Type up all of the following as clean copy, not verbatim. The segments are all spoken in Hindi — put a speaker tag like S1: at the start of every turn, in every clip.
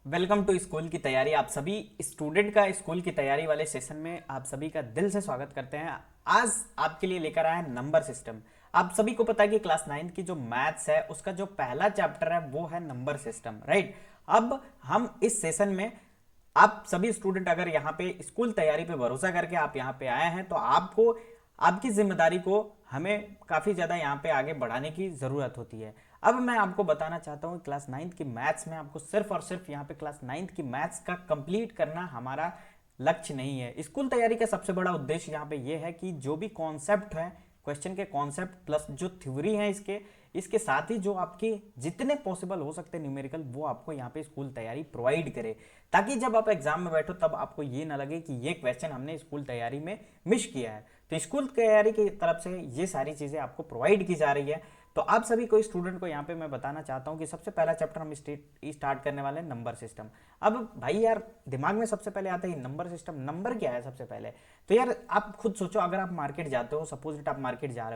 S1: वेलकम टू स्कूल की तैयारी। आप सभी स्टूडेंट का स्कूल की तैयारी वाले सेशन में आप सभी का दिल से स्वागत करते हैं। आज आपके लिए लेकर आया है नंबर सिस्टम। आप सभी को पता है कि क्लास 9 की जो मैथ्स है उसका जो पहला चैप्टर है वो है नंबर सिस्टम, राइट। अब हम इस सेशन में आप सभी स्टूडेंट अगर यहाँ पे स्कूल तैयारी पे भरोसा करके आप यहाँ पे आए हैं तो आपको आपकी जिम्मेदारी को हमें काफी ज्यादा यहाँ पे आगे बढ़ाने की जरूरत होती है। अब मैं आपको बताना चाहता हूँ क्लास 9 की मैथ्स में आपको सिर्फ और सिर्फ यहाँ पे क्लास 9 की मैथ्स का कंप्लीट करना हमारा लक्ष्य नहीं है। स्कूल तैयारी का सबसे बड़ा उद्देश्य यहाँ पे ये है कि जो भी कॉन्सेप्ट है, क्वेश्चन के कॉन्सेप्ट प्लस जो थ्योरी है इसके साथ ही जो आपके जितने पॉसिबल हो सकते हैं न्यूमेरिकल वो आपको यहाँ पे स्कूल तैयारी प्रोवाइड करे, ताकि जब आप एग्जाम में बैठो तब आपको ये ना लगे कि ये क्वेश्चन हमने स्कूल तैयारी में मिस किया है। तो स्कूल तैयारी की तरफ से ये सारी चीजें आपको प्रोवाइड की जा रही है। तो आप सभी को स्टूडेंट को यहाँ पे मैं बताना चाहता हूँ कि सबसे पहला चैप्टर हम स्टार्ट करने वाले हैं नंबर सिस्टम। अब भाई यार दिमाग में सबसे पहले आता है नंबर सिस्टम, नंबर क्या है सबसे पहले। तो यार आप खुद सोचो, अगर आप मार्केट जाते हो, सपोज इट आप मार्केट जा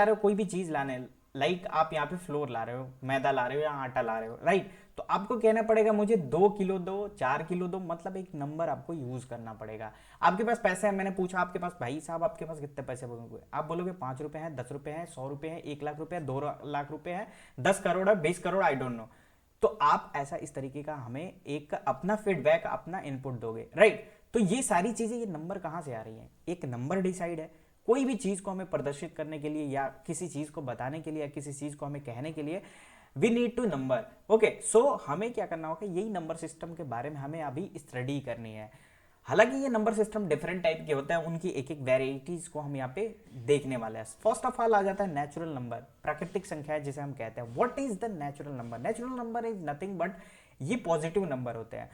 S1: रहे हो कोई भी चीज लाने, लाइक आप यहाँ पे फ्लोर ला रहे हो, मैदा ला रहे हो या आटा ला रहे हो, राइट। तो आपको कहना पड़ेगा मुझे 2 किलो दो, 4 किलो दो, मतलब एक नंबर आपको यूज करना पड़ेगा। आपके पास पैसे हैं, मैंने पूछा आपके पास, भाई साहब आपके पास कितने पैसे बोलोगे, आप बोलोगे 5 रुपए हैं, 10 रुपए हैं, 100 रुपए हैं, 1 लाख रुपए है, 2 लाख रुपए है, 10 करोड़ है, 20 करोड़, आई डोंट नो। तो आप ऐसा इस तरीके का हमें एक अपना फीडबैक, अपना इनपुट दोगे, राइट। तो ये सारी चीजें, ये नंबर कहां से आ रही हैं, एक नंबर डिसाइड है। कोई भी चीज को हमें प्रदर्शित करने के लिए या किसी चीज को बताने के लिए या किसी चीज को हमें कहने के लिए we need to number. Okay, so हमें क्या करना होगा, यही नंबर सिस्टम के बारे में हमें अभी स्टडी करनी है। हालांकि ये नंबर सिस्टम डिफरेंट टाइप के होते हैं, उनकी एक एक वेराइटीज को हम यहाँ पे देखने वाले हैं। फर्स्ट ऑफ ऑल आ जाता है नेचुरल नंबर, प्राकृतिक संख्या है जिसे हम कहते हैं। What is the natural number? Natural number is nothing but ये पॉजिटिव नंबर होते हैं।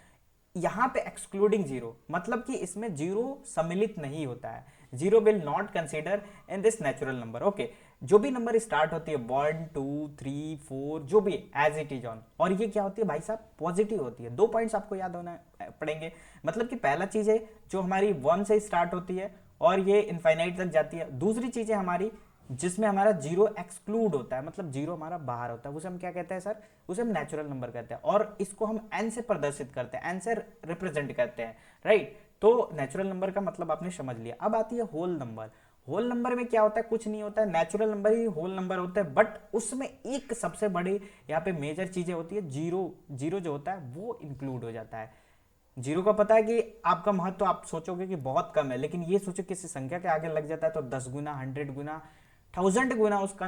S1: यहां पे एक्सक्लूडिंग जीरो, मतलब कि इसमें जीरो सम्मिलित नहीं होता है। Zero will not consider in this natural number. Okay, जो भी नंबर स्टार्ट होती है 1 2 3 4 जो भी एज इट इज ऑन, और ये क्या होती है भाई साहब, पॉजिटिव होती है। 2 पॉइंट्स आपको याद होना पड़ेंगे। मतलब कि पहला चीज है जो हमारी 1 से स्टार्ट होती है और ये इनफाइनाइट तक जाती है। दूसरी चीज है हमारी जिसमें हमारा जीरो एक्सक्लूड होता है, मतलब जीरो हमारा बाहर होता है, उसे हम क्या कहते हैं सर? उसे हम नेचुरल नंबर कहते हैं, और इसको हम एन से प्रदर्शित करते हैं, एन से रिप्रेजेंट करते हैं, राइट। तो नेचुरल नंबर का मतलब आपने समझ लिया। अब आती है होल नंबर। होल नंबर में क्या होता है? कुछ नहीं होता है, नेचुरल नंबर ही होल नंबर होता है, बट उसमें एक सबसे बड़ी यहाँ पे मेजर चीजें होती है, जीरो। जीरो जो होता है वो इंक्लूड हो जाता है। जीरो का पता है कि आपका महत्व तो आप सोचोगे कि बहुत कम है, लेकिन ये सोचो किसी संख्या के आगे लग जाता है तो 10 गुना, 100 गुना, 1000 गुना उसका,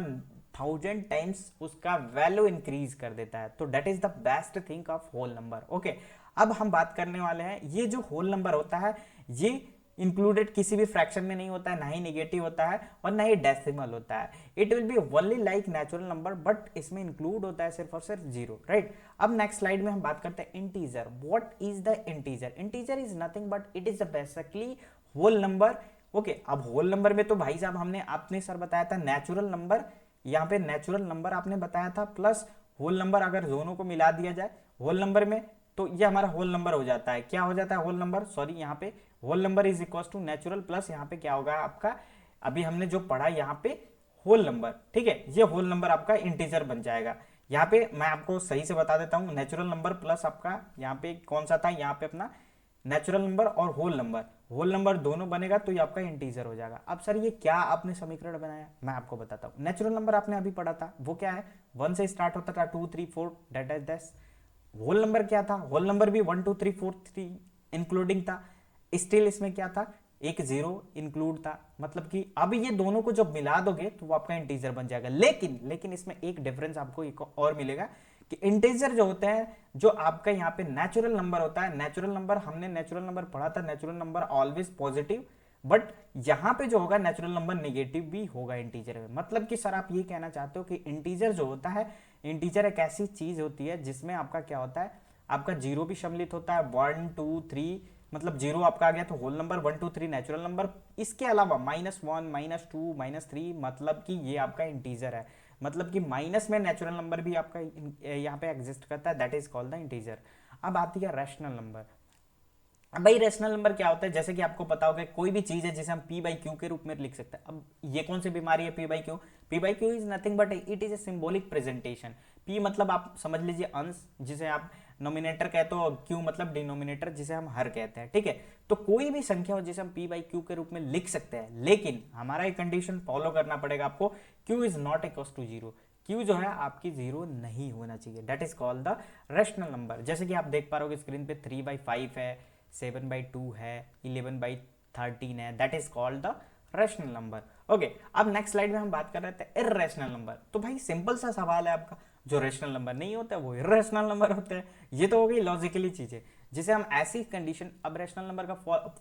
S1: 1000 टाइम्स उसका वैल्यू इंक्रीज कर देता है। तो that is the best thing of whole number. Okay, अब हम बात करने वाले हैं, ये जो होल नंबर होता है ये इंक्लूडेड किसी भी फ्रैक्शन में नहीं होता है, ना ही निगेटिव होता है और ना ही डेसिमल होता है। It will be only like natural number, but इसमें इंक्लूड होता है सिर्फ और सिर्फ जीरो, राइट। अब नेक्स्ट स्लाइड में हम बात करते हैं integer. What is the integer? Integer is nothing but it is basically whole number. Okay, अब होल नंबर में तो भाई साहब हमने, आपने सर बताया था नेचुरल नंबर, यहाँ पे नेचुरल नंबर आपने बताया था प्लस होल नंबर, अगर दोनों को मिला दिया जाए होल नंबर में तो ये हमारा होल नंबर हो जाता है। क्या हो जाता है होल नंबर? सॉरी, यहाँ पे whole number is equal to natural plus यहाँ पे क्या होगा आपका, अभी हमने जो पढ़ा यहाँ पे होल नंबर, ठीक है, ये होल नंबर आपका इंटीजर बन जाएगा। यहाँ पे मैं आपको सही से बता देता हूँ, नेचुरल नंबर प्लस आपका यहाँ पे कौन सा था, यहाँ पे अपना नेचुरल नंबर और होल नंबर दोनों बनेगा तो ये आपका इंटीजर हो जाएगा। अब सर ये क्या आपने समीकरण बनाया, मैं आपको बताता हूँ। नेचुरल नंबर आपने अभी पढ़ा था, वो क्या है? 1 से स्टार्ट होता था, 2 3 4 that is that. Whole number क्या था? होल नंबर भी 1 2 3 4 3 इंक्लूडिंग था। स्टिल इसमें क्या था? एक जीरो इंक्लूड था। मतलब कि अब ये दोनों को जब मिला दोगे तो वो आपका इंटीजर बन जाएगा। लेकिन इसमें एक डिफरेंस आपको एक और मिलेगा कि इंटीजर जो होते हैं, जो आपका यहाँ पे नेचुरल नंबर होता है, नेचुरल नंबर हमने नेचुरल नंबर पढ़ा था, natural number always positive, but यहां पे जो होगा नेचुरल नंबर नेगेटिव भी होगा इंटीजर में। मतलब कि सर आप ये कहना चाहते हो कि इंटीजर जो होता है, इंटीजर एक ऐसी चीज होती है जिसमें आपका क्या होता है, आपका जीरो भी सम्मिलित होता है, 1 2 3, मतलब जीरो आपका आ गया तो होल नंबर, 1 2 3 नेचुरल नंबर, इसके अलावा -1 -2 -3, मतलब कि ये आपका इंटीजर है। मतलब कि माइनस में नेचुरल नंबर भी आपका यहाँ पे एग्जिस्ट करता है, that is called the integer. अब आती है रैशनल नंबर। अब भाई रैशनल नंबर क्या होता है? जैसे कि आपको पता होगा कोई भी चीज है जिसे हम पी बाई क्यू के रूप में लिख सकते हैं। अब ये कौन सी बीमारी है P by Q? P by q is nothing but it is a symbolic presentation. P मतलब आप समझ लीजिए अंश, जिसे आप नोमिनेटर कहते हो, क्यू मतलब डिनोमिनेटर जिसे हम हर कहते हैं, ठीक है। तो कोई भी संख्या हो जिसे हम पी बाई क्यू के रूप में लिख सकते हैं, लेकिन हमारा एक कंडीशन फॉलो करना पड़ेगा आपको, q is not equal to zero. Q जो है आपकी जीरो नहीं होना चाहिए, that is called the rational number. जैसे कि आप देख पा रहे हो स्क्रीन पे 3/5 है, 7/2 है, 11/13 है, that is called the rational number. Okay, अब नेक्स्ट स्लाइड में हम बात कर रहे थे इर्रेशनल नंबर। तो भाई सिंपल सा सवाल है आपका, जो रेशनल नंबर नहीं होता है वो इर्रेशनल नंबर होते हैं। ये तो हो गई लॉजिकली चीजें, जिसे हम ऐसी कंडीशन, अब रेशनल नंबर का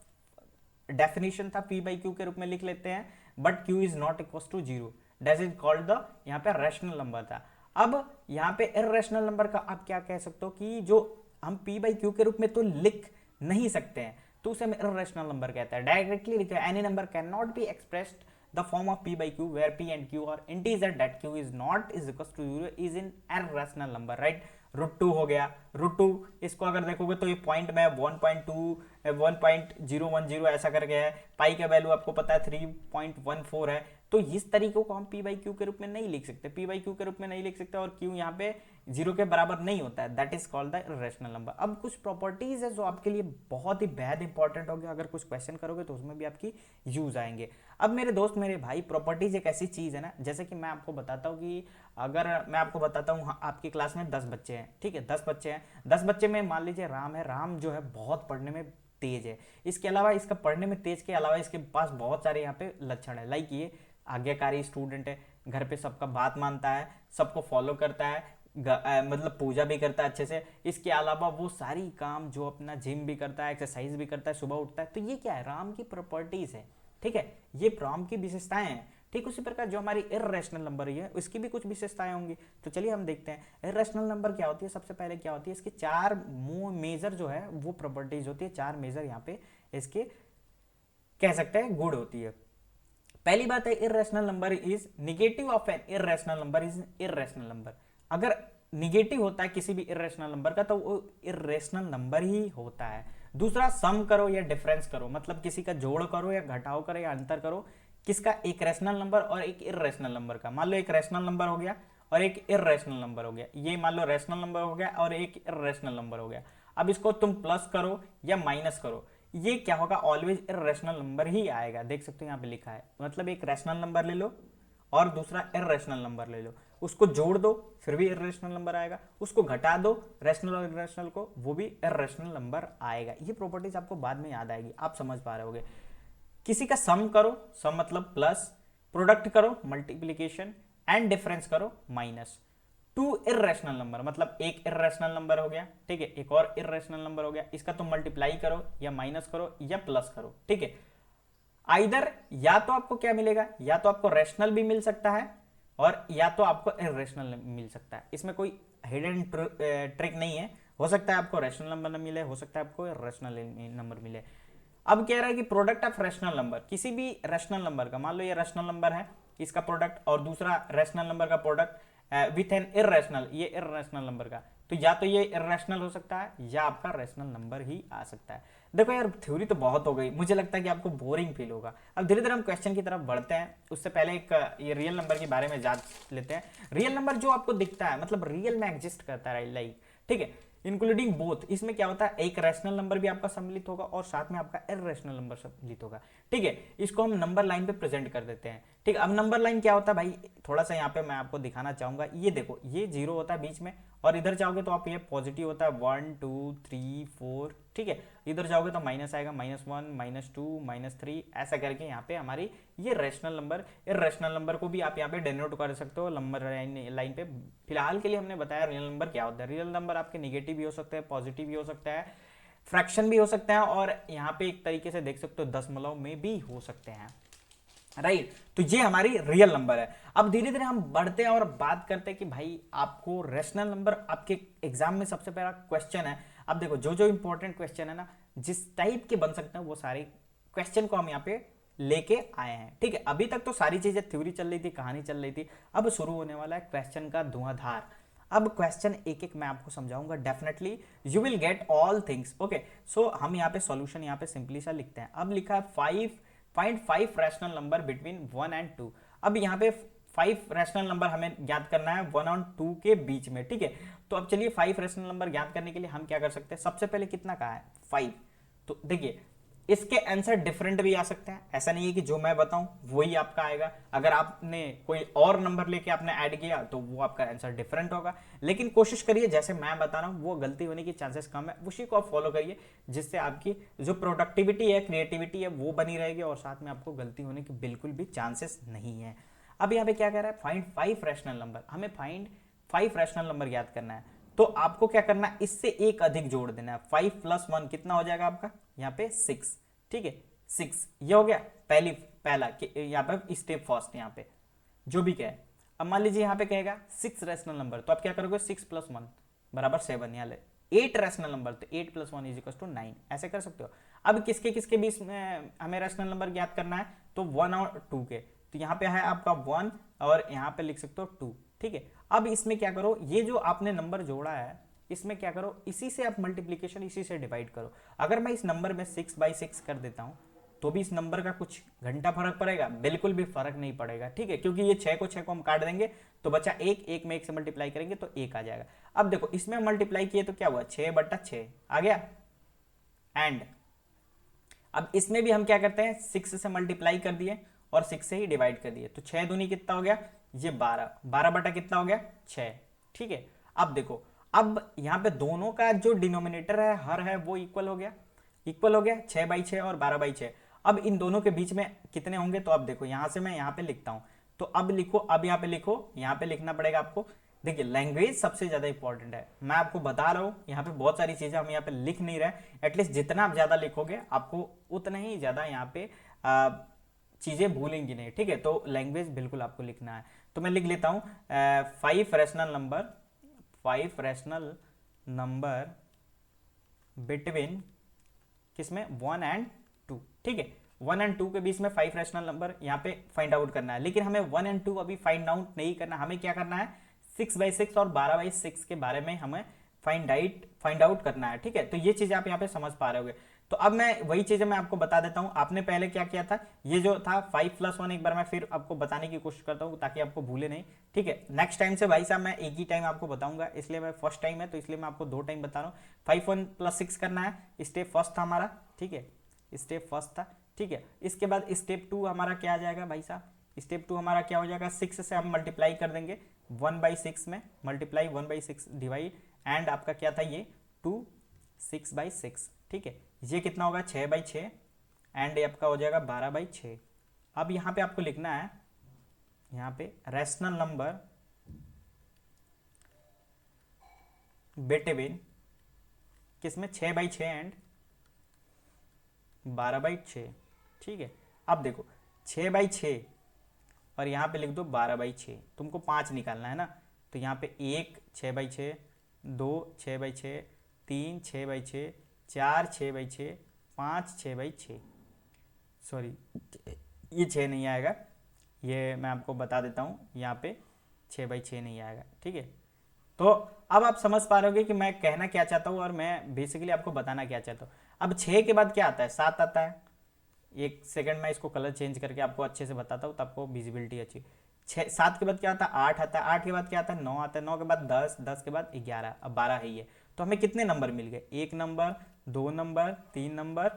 S1: डेफिनेशन था पी बाई क्यू के रूप में लिख लेते हैं, but q is not equal to zero, that is called the, यहाँ पे रेशनल नंबर था। अब यहाँ पे इर्रेशनल नंबर का आप क्या कह सकते हो कि जो हम पी बाई क्यू के रूप में तो लिख नहीं सकते हैं, तो उसे हम इर्रेशनल नंबर कहते हैं। डायरेक्टली लिखे, any number can not be expressed the form of p by q where p and q are integer that q is not is equals to 0 is in irrational number, right? √2 हो गया, √2 इसको अगर देखोगे तो ये पॉइंट में 1.2 1.010 ऐसा करके है, पाई का वैल्यू आपको पता है 3.14 है। तो इस तरीकों को हम पी बाई क्यू के रूप में नहीं लिख सकते, पी बाई क्यू के रूप में नहीं लिख सकते, और क्यू यहाँ पे जीरो के बराबर नहीं होता है, that is called the irrational number. अब कुछ प्रॉपर्टीज है जो आपके लिए बहुत ही बेहद इंपॉर्टेंट होगी, अगर कुछ क्वेश्चन करोगे तो उसमें भी आपकी यूज आएंगे। अब मेरे दोस्त मेरे भाई, प्रॉपर्टीज एक ऐसी चीज है ना, जैसे कि मैं आपको बताता हूँ कि अगर मैं आपको बताता हूँ आपकी क्लास में 10 बच्चे हैं, ठीक है, 10 बच्चे हैं, 10 बच्चे में मान लीजिए राम है, राम जो है बहुत पढ़ने में तेज है, इसके अलावा इसका पढ़ने में तेज के अलावा इसके पास बहुत सारे यहाँ पे लक्षण है, लाइक ये आज्ञाकारी स्टूडेंट है, घर पे सबका बात मानता है, सबको फॉलो करता है, मतलब पूजा भी करता है अच्छे से, इसके अलावा वो सारी काम जो अपना जिम भी करता है, एक्सरसाइज भी करता है, सुबह उठता है। तो ये क्या है, राम की प्रॉपर्टीज है, ठीक है, ये राम की विशेषताएं हैं। ठीक उसी प्रकार जो हमारी इर्रेशनल नंबर है उसकी भी कुछ विशेषताएं होंगी। तो चलिए हम देखते हैं इर्रेशनल नंबर क्या होती है। सबसे पहले क्या होती है, इसके चार मेजर जो है वो प्रॉपर्टीज होती है, चार मेजर यहाँ पे इसके कह सकते हैं गुण होती है। पहली बात है, irrational number is negative of N irrational number is irrational number. अगर निगेटिव होता है किसी भी इर्रेशनल नंबर का तो वो इर्रेशनल नंबर ही होता है। दूसरा, सम करो या डिफरेंस करो, मतलब किसी का जोड़ करो या घटाव करो या अंतर करो, किसका, एक रैशनल नंबर और एक इर्रेशनल नंबर का। मान लो एक रैशनल नंबर हो गया और एक इर्रेशनल नंबर हो गया, ये मान लो रैशनल नंबर हो गया और एक इर्रेशनल नंबर हो गया। अब इसको तुम प्लस करो या माइनस करो, ये क्या होगा, ऑलवेज इर्रेशनल नंबर ही आएगा। देख सकते हो यहाँ पे लिखा है, मतलब एक रैशनल नंबर ले लो और दूसरा इर्रेशनल नंबर ले लो, उसको जोड़ दो फिर भी इर्रेशनल नंबर आएगा, उसको घटा दो रैशनल और इर्रेशनल को, वो भी इर्रेशनल नंबर आएगा। ये प्रॉपर्टीज आपको बाद में याद आएगी, आप समझ पा रहे होगे। किसी का सम करो, सम मतलब प्लस, प्रोडक्ट करो मल्टीप्लीकेशन, एंड डिफरेंस करो माइनस। टू इर्रेशनल नंबर मतलब एक इर्रेशनल नंबर हो गया, ठीक है, एक और इर्रेशनल नंबर हो गया, इसका तुम मल्टीप्लाई करो या माइनस करो या प्लस करो, ठीक है। आइदर या तो आपको क्या मिलेगा, या तो आपको रैशनल भी मिल सकता है और या तो आपको इर्रेशनल मिल सकता है। इसमें कोई हिडन ट्रिक नहीं है, हो सकता है आपको रैशनल नंबर मिले, हो सकता है आपको इर्रेशनल नंबर मिले। अब कह रहा है कि प्रोडक्ट ऑफ रैशनल नंबर, किसी भी रैशनल नंबर का, मान लो ये रैशनल नंबर है, इसका प्रोडक्ट और दूसरा रैशनल नंबर का प्रोडक्ट विथ एन इर्रेशनल, ये इर्रेशनल नंबर का, तो या तो ये इर्रेशनल हो सकता है या आपका रैशनल नंबर ही आ सकता है। देखो यार, थ्योरी तो बहुत हो गई, मुझे लगता है कि आपको बोरिंग फील होगा। अब धीरे धीरे हम क्वेश्चन की तरफ बढ़ते हैं, उससे पहले एक ये रियल नंबर के बारे में जान लेते हैं। रियल नंबर जो आपको दिखता है, मतलब रियल में एग्जिस्ट करता है, लाइक, ठीक है, इंक्लूडिंग बोथ। इसमें क्या होता है, एक रैशनल नंबर भी आपका सम्मिलित होगा और साथ में आपका इर्रेशनल नंबर सम्मिलित होगा, ठीक है। इसको हम नंबर लाइन पे प्रेजेंट कर देते हैं, ठीक। अब नंबर लाइन क्या होता है भाई, थोड़ा सा यहाँ पे मैं आपको दिखाना चाहूंगा। ये देखो, ये जीरो होता है बीच में, और इधर जाओगे तो आप ये पॉजिटिव होता है 1 2 3 4, ठीक है। इधर जाओगे तो माइनस आएगा, -1 -2 -3, ऐसा करके यहाँ पे हमारी ये रैशनल नंबर, इर्रेशनल नंबर को भी आप यहाँ पे डिनोट कर सकते हो नंबर लाइन पे। फिलहाल के लिए हमने बताया रियल नंबर क्या होता है। रियल नंबर आपके निगेटिव भी हो सकते हैं, पॉजिटिव भी हो सकता है, फ्रैक्शन भी हो सकता है, और यहाँ पे एक तरीके से देख सकते हो दशमलव में भी हो सकते हैं, राइट। तो ये हमारी रियल नंबर है। अब धीरे धीरे हम बढ़ते हैं और बात करते हैं कि भाई आपको रैशनल नंबर, आपके एग्जाम में सबसे पहला क्वेश्चन है। अब देखो, जो जो इंपॉर्टेंट क्वेश्चन है ना, जिस टाइप के बन सकते हैं, वो सारे क्वेश्चन को हम यहाँ पे लेके आए हैं, ठीक है। अभी तक तो सारी चीजें थ्योरी चल रही थी, कहानी चल रही थी, अब शुरू होने वाला है क्वेश्चन का धुआंधार। अब क्वेश्चन एक एक मैं आपको समझाऊंगा, definitely you will get all things, okay. So हम यहाँ पे सॉल्यूशन यहाँ पे सिंपली सा लिखते हैं। अब लिखा है 5 रैशनल नंबर बिटवीन 1 and 2। अब यहाँ पे 5 रैशनल नंबर हमें ज्ञात करना है 1 और 2 के बीच में, ठीक है। तो अब चलिए 5 रैशनल नंबर ज्ञात करने के लिए हम क्या कर सकते हैं, सबसे पहले कितना कहा है 5। तो देखिए इसके आंसर डिफरेंट भी आ सकते हैं, ऐसा नहीं है कि जो मैं बताऊं वही आपका आएगा। अगर आपने कोई और नंबर लेके आपने ऐड किया तो वो आपका आंसर डिफरेंट होगा। लेकिन कोशिश करिए जैसे मैं बता रहा हूं वो गलती होने की चांसेस कम है, उसी को आप फॉलो करिए, जिससे आपकी जो प्रोडक्टिविटी है, क्रिएटिविटी है, वो बनी रहेगी और साथ में आपको गलती होने की बिल्कुल भी चांसेस नहीं है। अब यहाँ पे क्या कह रहा है, फाइंड 5 रैशनल नंबर, हमें फाइंड 5 रैशनल नंबर याद करना है। तो आपको क्या करना है, इससे एक अधिक जोड़ देना है। 5 + 1 कितना हो जाएगा आपका, यहाँ पे 6, ठीक है 6, ये हो गया पहला यहाँ पे स्टेप फर्स्ट, यहाँ पे जो भी कहे। अब मान लीजिए यहाँ पे कहेगा 6 रैशनल नंबर, तो आप क्या करोगे 6 + 1 बराबर 7, यहाँ ले 8 रैशनल नंबर, तो 8 + 1 = 9, ऐसे कर सकते हो। अब किसके किसके बीच में हमें रैशनल नंबर ज्ञात करना है, तो 1 और 2 के, तो यहाँ पे है आपका 1 और यहाँ पे लिख सकते हो 2, ठीक है। अब इसमें क्या करो, ये जो आपने नंबर जोड़ा है इसमें क्या करो, इसी से आप मल्टीप्लीकेशन इसी से डिवाइड करो। अगर मैं इस नंबर में 6/6 कर देता हूं तो भी इस नंबर का कुछ घंटा फर्क पड़ेगा, बिल्कुल भी फर्क नहीं पड़ेगा, ठीक है, क्योंकि ये 6 को हम काट देंगे तो बचा 1 में 1 से मल्टीप्लाई करेंगे तो 1 आ जाएगा। अब देखो इसमें मल्टीप्लाई किए तो क्या हुआ, 6/6 आ गया। एंड अब इसमें भी हम क्या करते हैं, 6 से मल्टीप्लाई कर दिए और 6 से ही डिवाइड कर दिए, तो 6 दूनी कितना हो गया, ये 12 बटा कितना हो गया 6, ठीक है। अब देखो, अब यहाँ पे दोनों का जो डिनोमिनेटर है हर है वो इक्वल हो गया, 6/6 और 12/6। अब इन दोनों के बीच में कितने होंगे, तो अब देखो यहाँ से मैं यहाँ पे लिखता हूँ, तो अब लिखो, अब यहाँ पे लिखो, यहाँ पे लिखना पड़ेगा आपको। देखिए लैंग्वेज सबसे ज्यादा इंपॉर्टेंट है, मैं आपको बता रहा हूँ, यहाँ पे बहुत सारी चीजें हम यहाँ पे लिख नहीं रहे, एटलीस्ट जितना आप ज्यादा लिखोगे आपको उतना ही ज्यादा यहाँ पे चीजें भूलेंगी नहीं, ठीक है। तो लैंग्वेज बिल्कुल आपको लिखना है, तो मैं लिख लेता हूँ 5 रैशनल नंबर बिटवीन किसमें 1 एंड 2, ठीक है। 1 एंड 2 के बीच में 5 रैशनल नंबर यहाँ पे फाइंड आउट करना है, लेकिन हमें 1 एंड 2 अभी फाइंड आउट नहीं करना, हमें क्या करना है 6/6 और 12/6 के बारे में हमें फाइंड आउट करना है, ठीक है। तो ये चीज आप यहाँ पे समझ पा रहे होगे। तो अब मैं वही चीजें मैं आपको बता देता हूं, आपने पहले क्या किया था, ये जो था 5 + 1, एक बार मैं फिर आपको बताने की कोशिश करता हूं ताकि आपको भूले नहीं, ठीक है। नेक्स्ट टाइम से भाई साहब मैं एक ही टाइम आपको बताऊंगा, इसलिए मैं फर्स्ट टाइम है तो इसलिए मैं आपको 2 टाइम बता रहा हूँ। 5 1 + 6 करना है, स्टेप फर्स्ट था हमारा, ठीक है, स्टेप फर्स्ट था, ठीक है। इसके बाद स्टेप 2 हमारा क्या आ जाएगा भाई साहब, स्टेप 2 हमारा क्या हो जाएगा, 6 से हम मल्टीप्लाई कर देंगे 1/6 में, मल्टीप्लाई 1/6 डिवाइड, एंड आपका क्या था ये 2 6/6, ठीक है। ये कितना होगा 6/6 एंड ये आपका हो जाएगा 12/6। अब यहाँ पे आपको लिखना है, यहाँ पे रैशनल नंबर बिटवीन किसमें 6/6 एंड 12/6, ठीक है। अब देखो 6/6 और यहाँ पे लिख दो 12/6, तुमको 5 निकालना है ना, तो यहाँ पे 1 6/6, 2 6/6, 3 6/6, 4 6/6, 5 6/6, सॉरी ये 6 नहीं आएगा, ये मैं आपको बता देता हूँ, यहाँ पे 6/6 नहीं आएगा, ठीक है। तो अब आप समझ पा रहे होगे कि मैं कहना क्या चाहता हूँ और मैं बेसिकली आपको बताना क्या चाहता हूँ। अब 6 के बाद क्या आता है, 7 आता है, एक सेकंड में इसको कलर चेंज करके आपको अच्छे से बताता हूँ, तब आपको विजिबिलिटी अच्छी। 7 के बाद क्या आता है, 8 आता है, 8 के बाद क्या आता है, 9 आता है, 9 के बाद 10, 10 के बाद 11, अब 12 है ये। तो हमें कितने नंबर मिल गए, 1 नंबर, 2 नंबर, 3 नंबर,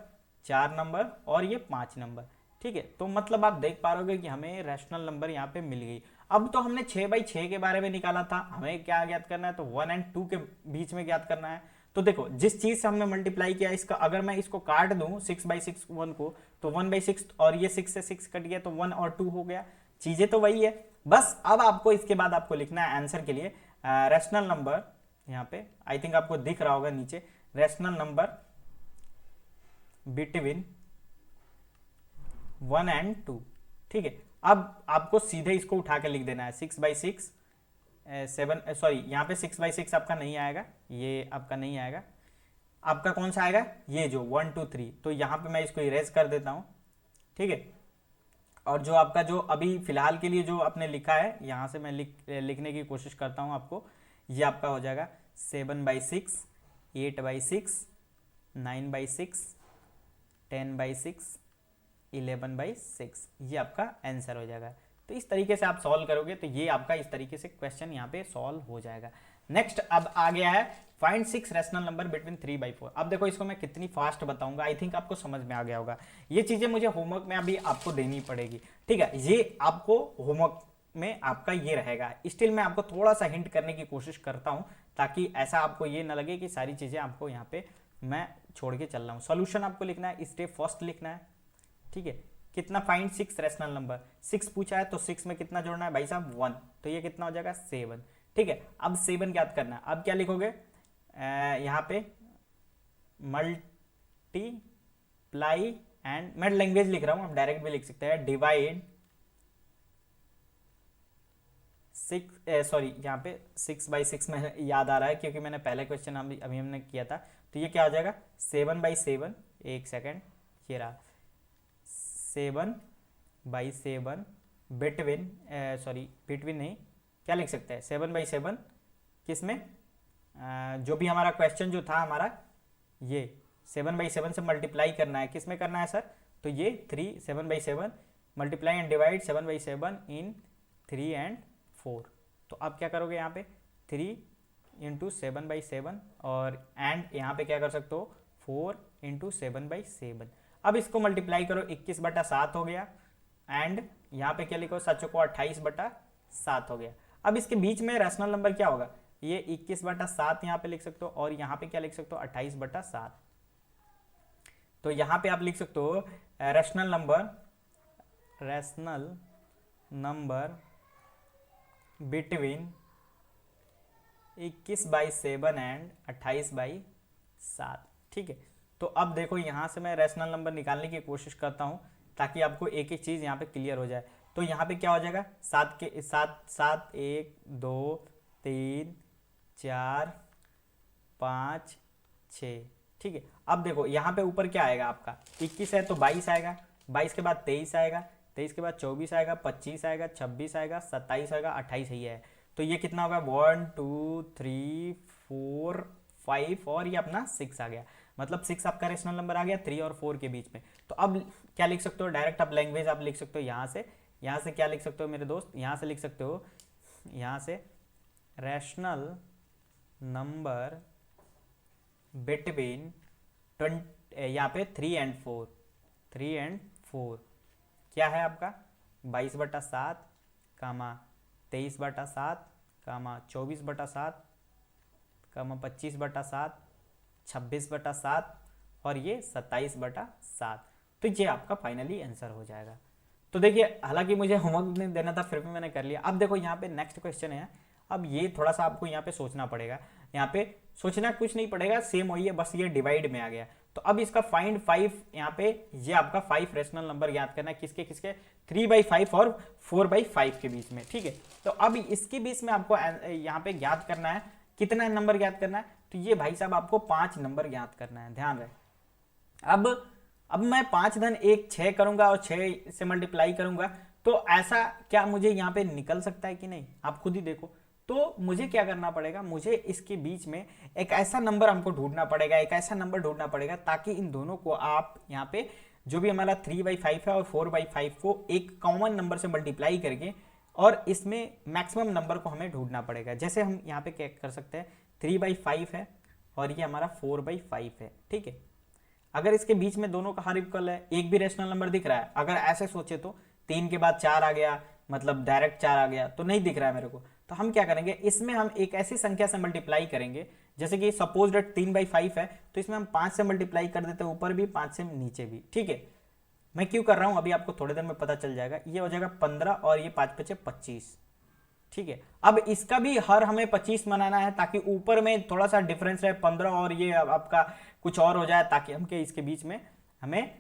S1: 4 नंबर और ये 5 नंबर, ठीक है। तो मतलब आप देख पा रहे हो कि हमें रैशनल नंबर यहाँ पे मिल गई। अब तो हमने 6/6 के बारे में निकाला था, हमें क्या ज्ञात करना है, तो 1 एंड 2 के बीच में ज्ञात करना है। तो देखो जिस चीज से हमने मल्टीप्लाई किया, इसका अगर मैं इसको काट दूं 6/6 1 को, तो 1/6 और ये 6 से 6 कट गया तो 1 और 2 हो गया, चीजें तो वही है। बस अब आपको इसके बाद आपको लिखना है आंसर के लिए रैशनल नंबर, यहाँ पे आई थिंक आपको दिख रहा होगा नीचे, रैशनल नंबर बिटवीन 1 एंड 2, ठीक है। अब आपको सीधे इसको उठा के लिख देना है 6/6 7, सॉरी यहाँ पे 6/6 आपका नहीं आएगा, ये आपका नहीं आएगा, आपका कौन सा आएगा, ये जो 1 2 3, तो यहाँ पे मैं इसको इरेज कर देता हूँ, ठीक है। और जो आपका जो अभी फिलहाल के लिए जो आपने लिखा है, यहाँ से मैं लिखने की कोशिश करता हूँ आपको, ये आपका हो जाएगा 7/6, 8/6, 9/6, 10/6, 11/6, ये आपका आंसर हो जाएगा। तो इस तरीके से आप सॉल्व करोगे तो ये आपका इस तरीके से क्वेश्चन यहाँ पे सॉल्व हो जाएगा। नेक्स्ट अब आ गया है फाइंड 6 रैशनल नंबर बिटवीन 3/4। अब देखो इसको मैं कितनी फास्ट बताऊंगा, आई थिंक आपको समझ में आ गया होगा। ये चीजें मुझे होमवर्क में अभी आपको देनी पड़ेगी, ठीक है, ये आपको होमवर्क में आपका ये रहेगा। स्टिल मैं आपको थोड़ा सा हिंट करने की कोशिश करता हूं ताकि ऐसा आपको ये ना लगे कि सारी चीजें आपको यहाँ पे मैं छोड़ के चल रहा हूँ। सॉल्यूशन आपको लिखना है, स्टेप फर्स्ट लिखना है, ठीक है। कितना फाइंड 6 रैशनल नंबर, 6 पूछा है तो 6 में कितना जोड़ना है भाई साहब 1, तो ये कितना हो जाएगा 7, ठीक है। अब 7 याद करना है, अब क्या लिखोगे यहाँ पे मल्टीप्लाई एंड, मैं लैंग्वेज लिख रहा हूं, आप डायरेक्ट भी लिख सकते हैं, डिवाइड 6 सॉरी यहाँ पे 6/6 में याद आ रहा है क्योंकि मैंने पहले क्वेश्चन अभी हमने किया था। तो ये क्या हो जाएगा 7/7, एक सेकेंड, ये रहा 7/7 बिटवीन, सॉरी बिटवीन नहीं, क्या लिख सकते हैं 7/7 किसमें, जो भी हमारा क्वेश्चन जो था हमारा, ये 7/7 से मल्टीप्लाई करना है, किसमें करना है सर, तो ये 7/7 multiply and divide 7/7 in 3 and 4। तो अब क्या करोगे यहाँ पे 3 × 7/7 और एंड यहाँ पे क्या कर सकते हो 4 × 7/7। अब इसको मल्टीप्लाई करो, 21/7 हो गया, एंड यहाँ पे क्या लिखो 7 को 28/7 हो गया। अब इसके बीच में रैशनल नंबर क्या होगा, ये 21/7 यहाँ पे लिख सकते हो और यहाँ पे क्या लिख सकते हो 28/7। तो यहाँ पे आप लिख सकते हो रैशनल नंबर बिटवीन 21/7 एंड 28/7, ठीक है। तो अब देखो यहाँ से मैं रैशनल नंबर निकालने की कोशिश करता हूँ ताकि आपको एक एक चीज़ यहाँ पे क्लियर हो जाए। तो यहाँ पे क्या हो जाएगा 7 के 7 1 2 3 4 5 6, ठीक है। अब देखो यहाँ पे ऊपर क्या आएगा आपका 21 है तो 22 आएगा, 22 के बाद 23 आएगा, 23 के बाद 24 आएगा, 25 आएगा, 26 आएगा, 27 आएगा, 28 ही है। तो ये कितना होगा 1 2 3 4 5 और ये अपना 6 आ गया, मतलब 6 आपका रैशनल नंबर आ गया 3 और 4 के बीच में। तो अब क्या लिख सकते हो डायरेक्ट, आप लैंग्वेज आप लिख सकते हो यहाँ से क्या लिख सकते हो मेरे दोस्त, यहाँ से लिख सकते हो, यहाँ से रैशनल नंबर बिटवीन यहाँ पे 3 and 4 क्या है आपका 22/7 कामा 23/7 कामा 24/7 कामा 25/7 26/7 और ये 27/7। तो ये आपका फाइनली आंसर हो जाएगा। तो देखिए हालांकि मुझे होमवर्क नहीं देना था फिर भी मैंने कर लिया। अब देखो यहाँ पे नेक्स्ट क्वेश्चन है, अब ये थोड़ा सा आपको यहाँ पे सोचना पड़ेगा, यहाँ पे सोचना कुछ नहीं पड़ेगा, सेम वही है, बस ये डिवाइड में आ गया। तो अब इसका फाइंड 5, यहाँ पे ये आपका 5 रैशनल नंबर याद करना है, किसके 3/5 और 4/5 के बीच में, ठीक है। तो अब इसके बीच में आपको यहाँ पे याद करना है, कितना नंबर याद करना है, तो ये भाई साहब आपको 5 नंबर याद करना है, ध्यान रहे। अब मैं 5 धन 1 6 करूंगा और 6 से मल्टीप्लाई करूंगा, तो ऐसा क्या मुझे यहाँ पे निकल सकता है कि नहीं, आप खुद ही देखो। तो मुझे क्या करना पड़ेगा, मुझे इसके बीच में एक ऐसा नंबर हमको ढूंढना पड़ेगा, एक ऐसा नंबर ढूंढना पड़ेगा ताकि इन दोनों को आप यहाँ पे जो भी हमारा 3/5 है और 4/5 को एक कॉमन नंबर से मल्टीप्लाई करके और इसमें मैक्सिमम नंबर को हमें ढूंढना पड़ेगा। जैसे हम यहाँ पे क्या कर सकते हैं 3/5 है और ये हमारा 4/5 है, ठीक है। अगर इसके बीच में दोनों का हर इक्वल है, एक भी रैशनल नंबर दिख रहा है, अगर ऐसे सोचे तो 3 के बाद 4 आ गया, मतलब डायरेक्ट 4 आ गया, तो नहीं दिख रहा है मेरे को, तो हम क्या करेंगे इसमें हम एक ऐसी संख्या से मल्टीप्लाई करेंगे, जैसे कि सपोज डेट 3/5 है तो इसमें हम 5 से मल्टीप्लाई कर देते हैं, ऊपर भी 5 से नीचे भी, ठीक है। मैं क्यों कर रहा हूं अभी आपको थोड़ी देर में पता चल जाएगा। ये हो जाएगा 15 और ये 5 5 25, ठीक है। अब इसका भी हर हमें 25 बनाना है ताकि ऊपर में थोड़ा सा डिफरेंस रहे, 15 और ये आपका कुछ और हो जाए, ताकि हम इसके बीच में हमें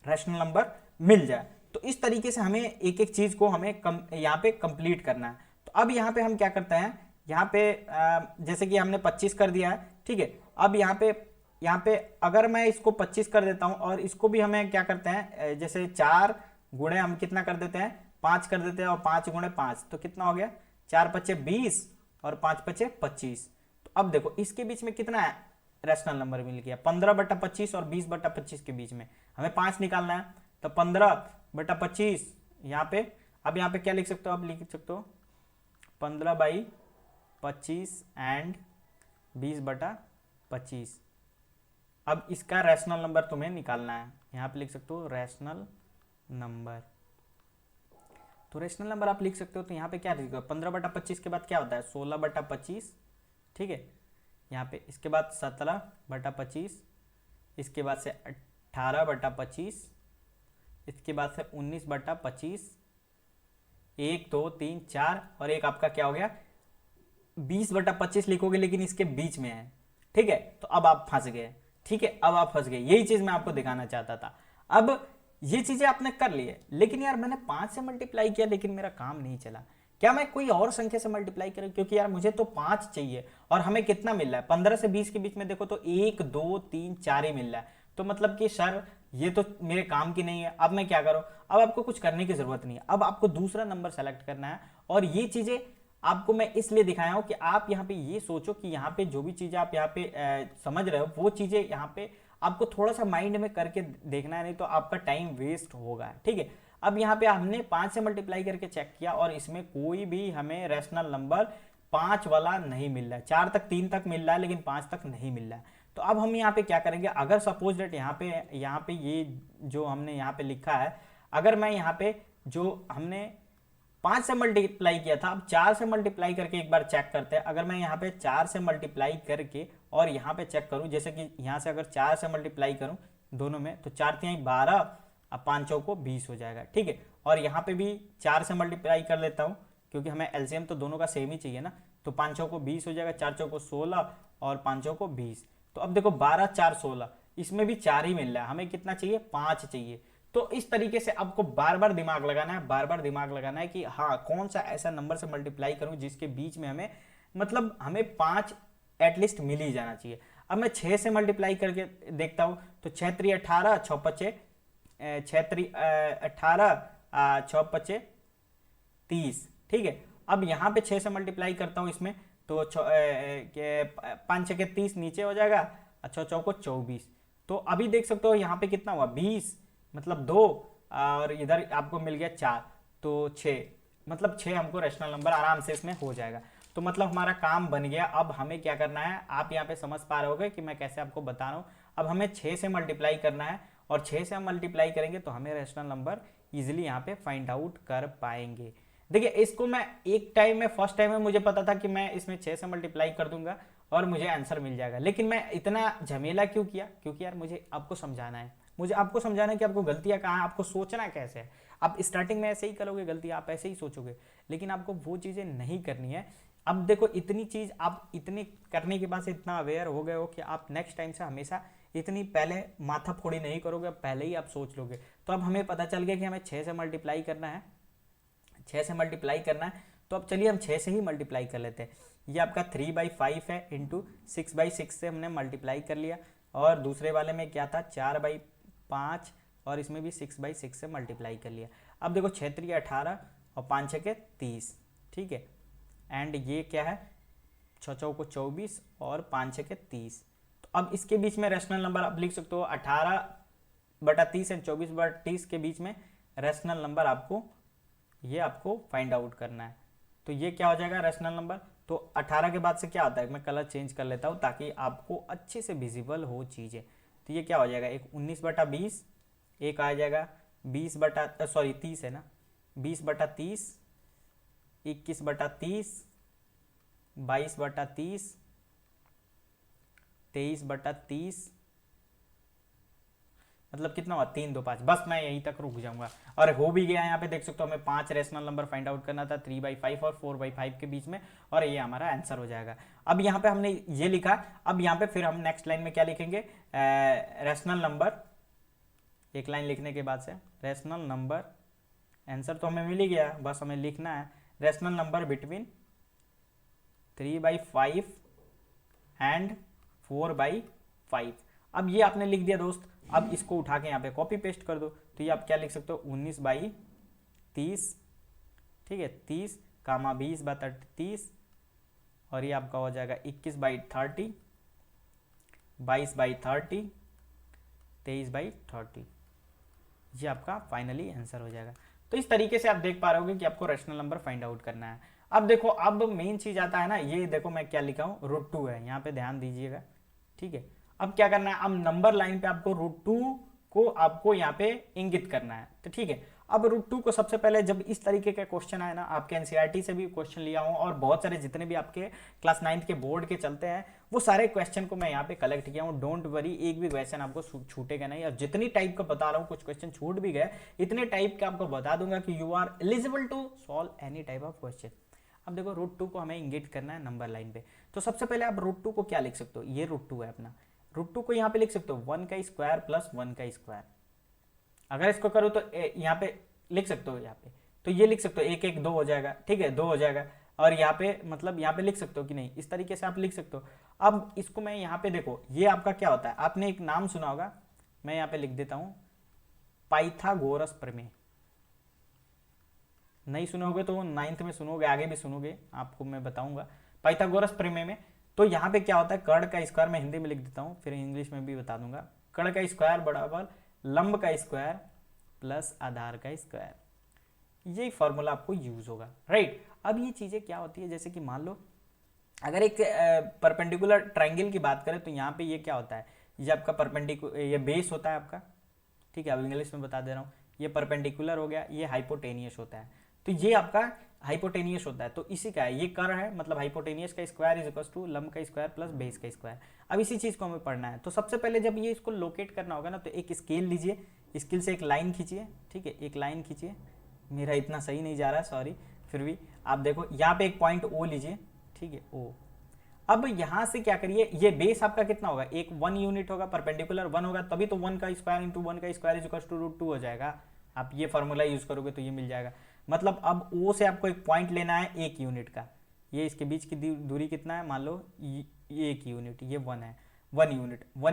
S1: रैशनल नंबर मिल जाए। तो इस तरीके से हमें एक एक चीज को हमें यहाँ पे कंप्लीट करना है। तो अब यहाँ पे हम क्या करते हैं, यहाँ पे जैसे कि हमने 25 कर दिया है, ठीक है। अब यहाँ पे अगर मैं इसको 25 कर देता हूं और इसको भी हमें क्या करते हैं, जैसे 4 गुणे हम कितना कर देते हैं 5 कर देते हैं और 5 गुणे 5 तो कितना हो गया 4 5 20 और 5 5 25। तो अब देखो इसके बीच में कितना है रैशनल नंबर मिल गया 15/25 और 20/25 के बीच में हमें 5 निकालना है। तो 15/25 यहाँ पे अब यहाँ पे क्या लिख सकते हो, आप लिख सकते हो 15/25 एंड 20/25। अब इसका रैशनल नंबर तुम्हें निकालना है, यहाँ पे लिख सकते हो रैशनल नंबर। तो रैशनल नंबर आप लिख सकते हो, तो यहाँ पे क्या लिखोगे, 15/25 के बाद क्या होता है 16/25, ठीक है। यहाँ पे इसके बाद 17/25, इसके बाद से 18/25, इसके बाद से 19/25, 1 2 3 4 और एक आपका क्या हो गया 20/25 लिखोगे, लेकिन इसके बीच में है, ठीक है। तो अब आप फंस गए, ठीक है, अब आप फंस गए। यही चीज मैं आपको दिखाना चाहता था। अब ये चीजें आपने कर ली है, लेकिन यार मैंने 5 से मल्टीप्लाई किया लेकिन मेरा काम नहीं चला। क्या मैं कोई और संख्या से मल्टीप्लाई करूं, क्योंकि यार मुझे तो 5 चाहिए और हमें कितना मिल रहा है 15 से 20 के बीच में, देखो तो 1 2 3 4 ही मिल रहा है। तो मतलब कि सर ये तो मेरे काम की नहीं है। अब मैं क्या करूं, अब आपको कुछ करने की जरूरत नहीं है, अब आपको दूसरा नंबर सेलेक्ट करना है। और ये चीजें आपको मैं इसलिए दिखाया हूं कि आप यहाँ पे ये सोचो कि यहाँ पे जो भी चीजें आप यहाँ पे समझ रहे हो, वो चीजें यहाँ पे आपको थोड़ा सा माइंड में करके देखना है, नहीं तो आपका टाइम वेस्ट होगा, ठीक है। अब यहाँ पे हमने 5 से मल्टीप्लाई करके चेक किया और इसमें कोई भी हमें रैशनल नंबर 5 वाला नहीं मिल रहा है। 4 तक 3 तक मिल रहा है, लेकिन 5 तक नहीं मिल रहा है। तो अब हम यहाँ पे क्या करेंगे, अगर सपोज डेट यहाँ पे ये जो हमने यहाँ पे लिखा है, अगर मैं यहाँ पे जो हमने 5 से मल्टीप्लाई किया था, अब 4 से मल्टीप्लाई करके एक बार चेक करते हैं। अगर मैं यहाँ पे 4 से मल्टीप्लाई करके और यहाँ पे चेक करूँ, जैसे कि यहाँ से अगर 4 से मल्टीप्लाई करूँ दोनों में, तो 4 3 12, अब 5 चौको 20 हो जाएगा, ठीक है। और यहाँ पे भी 4 से मल्टीप्लाई कर लेता हूँ, क्योंकि हमें एलसीएम तो दोनों का सेम ही चाहिए ना। तो 5 चौको 20 हो जाएगा, 4 चौको 16 और 5 चौको 20। तो अब देखो 12 4 16, इसमें भी 4 ही मिल रहा है, हमें कितना चाहिए 5 चाहिए। तो इस तरीके से आपको बार बार दिमाग लगाना है, बार बार दिमाग लगाना है कि हाँ कौन सा ऐसा नंबर से मल्टीप्लाई करूं जिसके बीच में हमें मतलब हमें 5 एटलीस्ट मिल ही जाना चाहिए। अब मैं 6 से मल्टीप्लाई करके देखता हूं, तो 6 3 18, 6 5 6 3 18, 6 5 30, ठीक है। अब यहाँ पे 6 से मल्टीप्लाई करता हूँ इसमें, तो 5 6 30 नीचे हो जाएगा, अच्छा चौको 24। तो अभी देख सकते हो यहाँ पे कितना हुआ 20, मतलब 2, और इधर आपको मिल गया 4, तो 6, मतलब 6 हमको रैशनल नंबर आराम से इसमें हो जाएगा। तो मतलब हमारा काम बन गया। अब हमें क्या करना है, आप यहाँ पे समझ पा रहे होगे कि मैं कैसे आपको बता रहा हूँ। अब हमें 6 से मल्टीप्लाई करना है, और 6 से हम मल्टीप्लाई करेंगे तो हमें रैशनल नंबर इजिली यहाँ पे फाइंड आउट कर पाएंगे। देखिए इसको मैं एक टाइम में, फर्स्ट टाइम में मुझे पता था कि मैं इसमें 6 से मल्टीप्लाई कर दूंगा और मुझे आंसर मिल जाएगा, लेकिन मैं इतना झमेला क्यों किया, क्योंकि यार मुझे आपको समझाना है, मुझे आपको समझाना है कि आपको गलतियां कहाँ हैं, आपको सोचना कैसे है। आप स्टार्टिंग में ऐसे ही करोगे गलती, आप ऐसे ही सोचोगे, लेकिन आपको वो चीज़ें नहीं करनी है। अब देखो इतनी चीज़ आप इतनी करने के बाद से इतना अवेयर हो गए हो कि आप नेक्स्ट टाइम से हमेशा इतनी पहले माथा फोड़ी नहीं करोगे, पहले ही आप सोच लोगे। तो अब हमें पता चल गया कि हमें 6 से मल्टीप्लाई करना है, 6 से मल्टीप्लाई करना है। तो अब चलिए हम 6 से ही मल्टीप्लाई कर लेते हैं। ये आपका 3/5 है, इंटू 6/6 से हमने मल्टीप्लाई कर लिया। और दूसरे वाले में क्या था 4/5, और इसमें भी 6/6 से मल्टीप्लाई कर लिया। अब देखो 6 3 18 और 5 6 30, ठीक है। एंड ये क्या है 6 चौको 24 और 5 6 30। तो अब इसके बीच में रैशनल नंबर आप लिख सकते हो 18/30 एंड 24/30 के बीच में रैशनल नंबर आपको ये आपको फाइंड आउट करना है। तो ये क्या हो जाएगा रैशनल नंबर। तो 18 के बाद से क्या आता है, मैं कलर चेंज कर लेता हूँ ताकि आपको अच्छे से विजिबल हो चीज़ें। तो ये क्या हो जाएगा, एक 19/20, एक आ जाएगा 30 है ना, 20/30, 21/30, 22/30, 23/30, मतलब कितना हुआ 3 2 5। बस मैं यहीं तक रुक जाऊंगा और हो भी गया। यहाँ पे देख सकते हो हमें 5 रैशनल नंबर फाइंड आउट करना था 3/5 और 4/5 के बीच में, और ये हमारा आंसर हो जाएगा। अब यहाँ पे हमने ये लिखा, अब यहाँ पे फिर हम नेक्स्ट लाइन में क्या लिखेंगे, रैशनल नंबर। एक लाइन लिखने के बाद से रैशनल नंबर, आंसर तो हमें मिल ही गया, बस हमें लिखना है रैशनल नंबर बिटवीन 3/5 एंड 4/5। अब ये आपने लिख दिया दोस्त। अब इसको उठा के यहाँ पे कॉपी पेस्ट कर दो। तो ये आप क्या लिख सकते हो 19/30, ठीक है, 30 कामा 20/30, और ये आपका हो जाएगा 21/30, 22/30, 23/30। ये आपका फाइनली आंसर हो जाएगा। तो इस तरीके से आप देख पा रहे होगे कि आपको रैशनल नंबर फाइंड आउट करना है। अब देखो, अब मेन चीज आता है ना, ये देखो मैं क्या लिखा हूँ, √2 है, यहाँ पे ध्यान दीजिएगा, ठीक है। अब क्या करना है, अब नंबर लाइन पे आपको √2 को आपको यहाँ पे इंगित करना है, तो ठीक है। अब √2 को सबसे पहले जब इस तरीके का क्वेश्चन आए ना, आपके एनसीईआरटी से भी क्वेश्चन लिया हूँ और बहुत सारे जितने भी आपके क्लास 9th के बोर्ड के चलते हैं, वो सारे क्वेश्चन को मैं यहाँ पे कलेक्ट किया हूँ। डोंट वरी, एक भी क्वेश्चन आपको छूटेगा नहीं। और जितनी टाइप का बता रहा हूँ, कुछ क्वेश्चन छूट भी गए, इतने टाइप के आपको बता दूंगा कि you are eligible to solve any type of question. अब देखो, √2 को हमें इंगित करना है नंबर लाइन पे, तो सबसे पहले आप √2 को क्या लिख सकते हो, ये √2 है अपना, √2 को यहाँ पे लिख सकते हो 1 का स्क्वायर प्लस 1 का स्क्वायर। अगर इसको करो तो यहाँ पे लिख सकते हो, यहाँ पे तो ये लिख सकते हो 1 1 2 हो जाएगा, ठीक है, 2 हो जाएगा। और यहाँ पे मतलब यहाँ पे लिख सकते हो कि नहीं, इस तरीके से आप लिख सकते हो। अब इसको मैं यहाँ पे देखो, ये आपका क्या होता है, आपने एक नाम सुना होगा, मैं यहाँ पे लिख देता हूँ, पाइथागोरस प्रमेय। नहीं सुनोगे तो 9th में सुनोगे, आगे भी सुनोगे, आपको मैं बताऊंगा पाइथागोरस प्रमेय में। तो यहाँ पे क्या होता है, कर्ण का स्क्वायर, मैं हिंदी में लिख देता हूँ, फिर इंग्लिश में भी बता दूंगा। कर्ण का स्क्वायर बराबर लंब का स्क्वायर प्लस आधार का स्क्वायर, ये फॉर्मूला आपको यूज होगा, राइट। अब ये चीजें क्या होती है, जैसे कि मान लो अगर एक परपेंडिकुलर ट्राइंगल की बात करें, तो यहाँ पे ये क्या होता है, ये आपका परपेंडिकुलर, ये बेस होता है आपका, ठीक है। अब इंग्लिश में बता दे रहा हूँ, ये परपेंडिकुलर हो गया, ये हाइपोटेनियस होता है, तो ये आपका हाइपोटेनियस होता है, तो इसी का है, ये कर्व है, मतलब हाइपोटेनियस का स्क्वायर इज इक्वल टू लंब का स्क्वायर प्लस बेस का स्क्वायर। अब इसी चीज को हमें पढ़ना है, तो सबसे पहले जब ये इसको लोकेट करना होगा ना, तो एक स्केल लीजिए, स्केल से एक लाइन खींचिए, ठीक है, एक लाइन खींचिए, मेरा इतना सही नहीं जा रहा है, सॉरी, फिर भी आप देखो यहाँ पे एक पॉइंट ओ लीजिए, ठीक है, ओ। अब यहां से क्या करिए, ये बेस आपका कितना होगा, एक 1 यूनिट होगा, परपेंडिकुलर 1 होगा, तभी तो 1 का स्क्वायर इंटू 1 का स्क्वायर इज इक्वल टू √2 हो जाएगा। आप ये फॉर्मूला यूज करोगे तो ये मिल जाएगा। मतलब अब ओ से आपको एक पॉइंट लेना है 1 यूनिट का, ये इसके बीच की दूरी कितना है, मान लो ये 1 यूनिट, ये 1 है, 1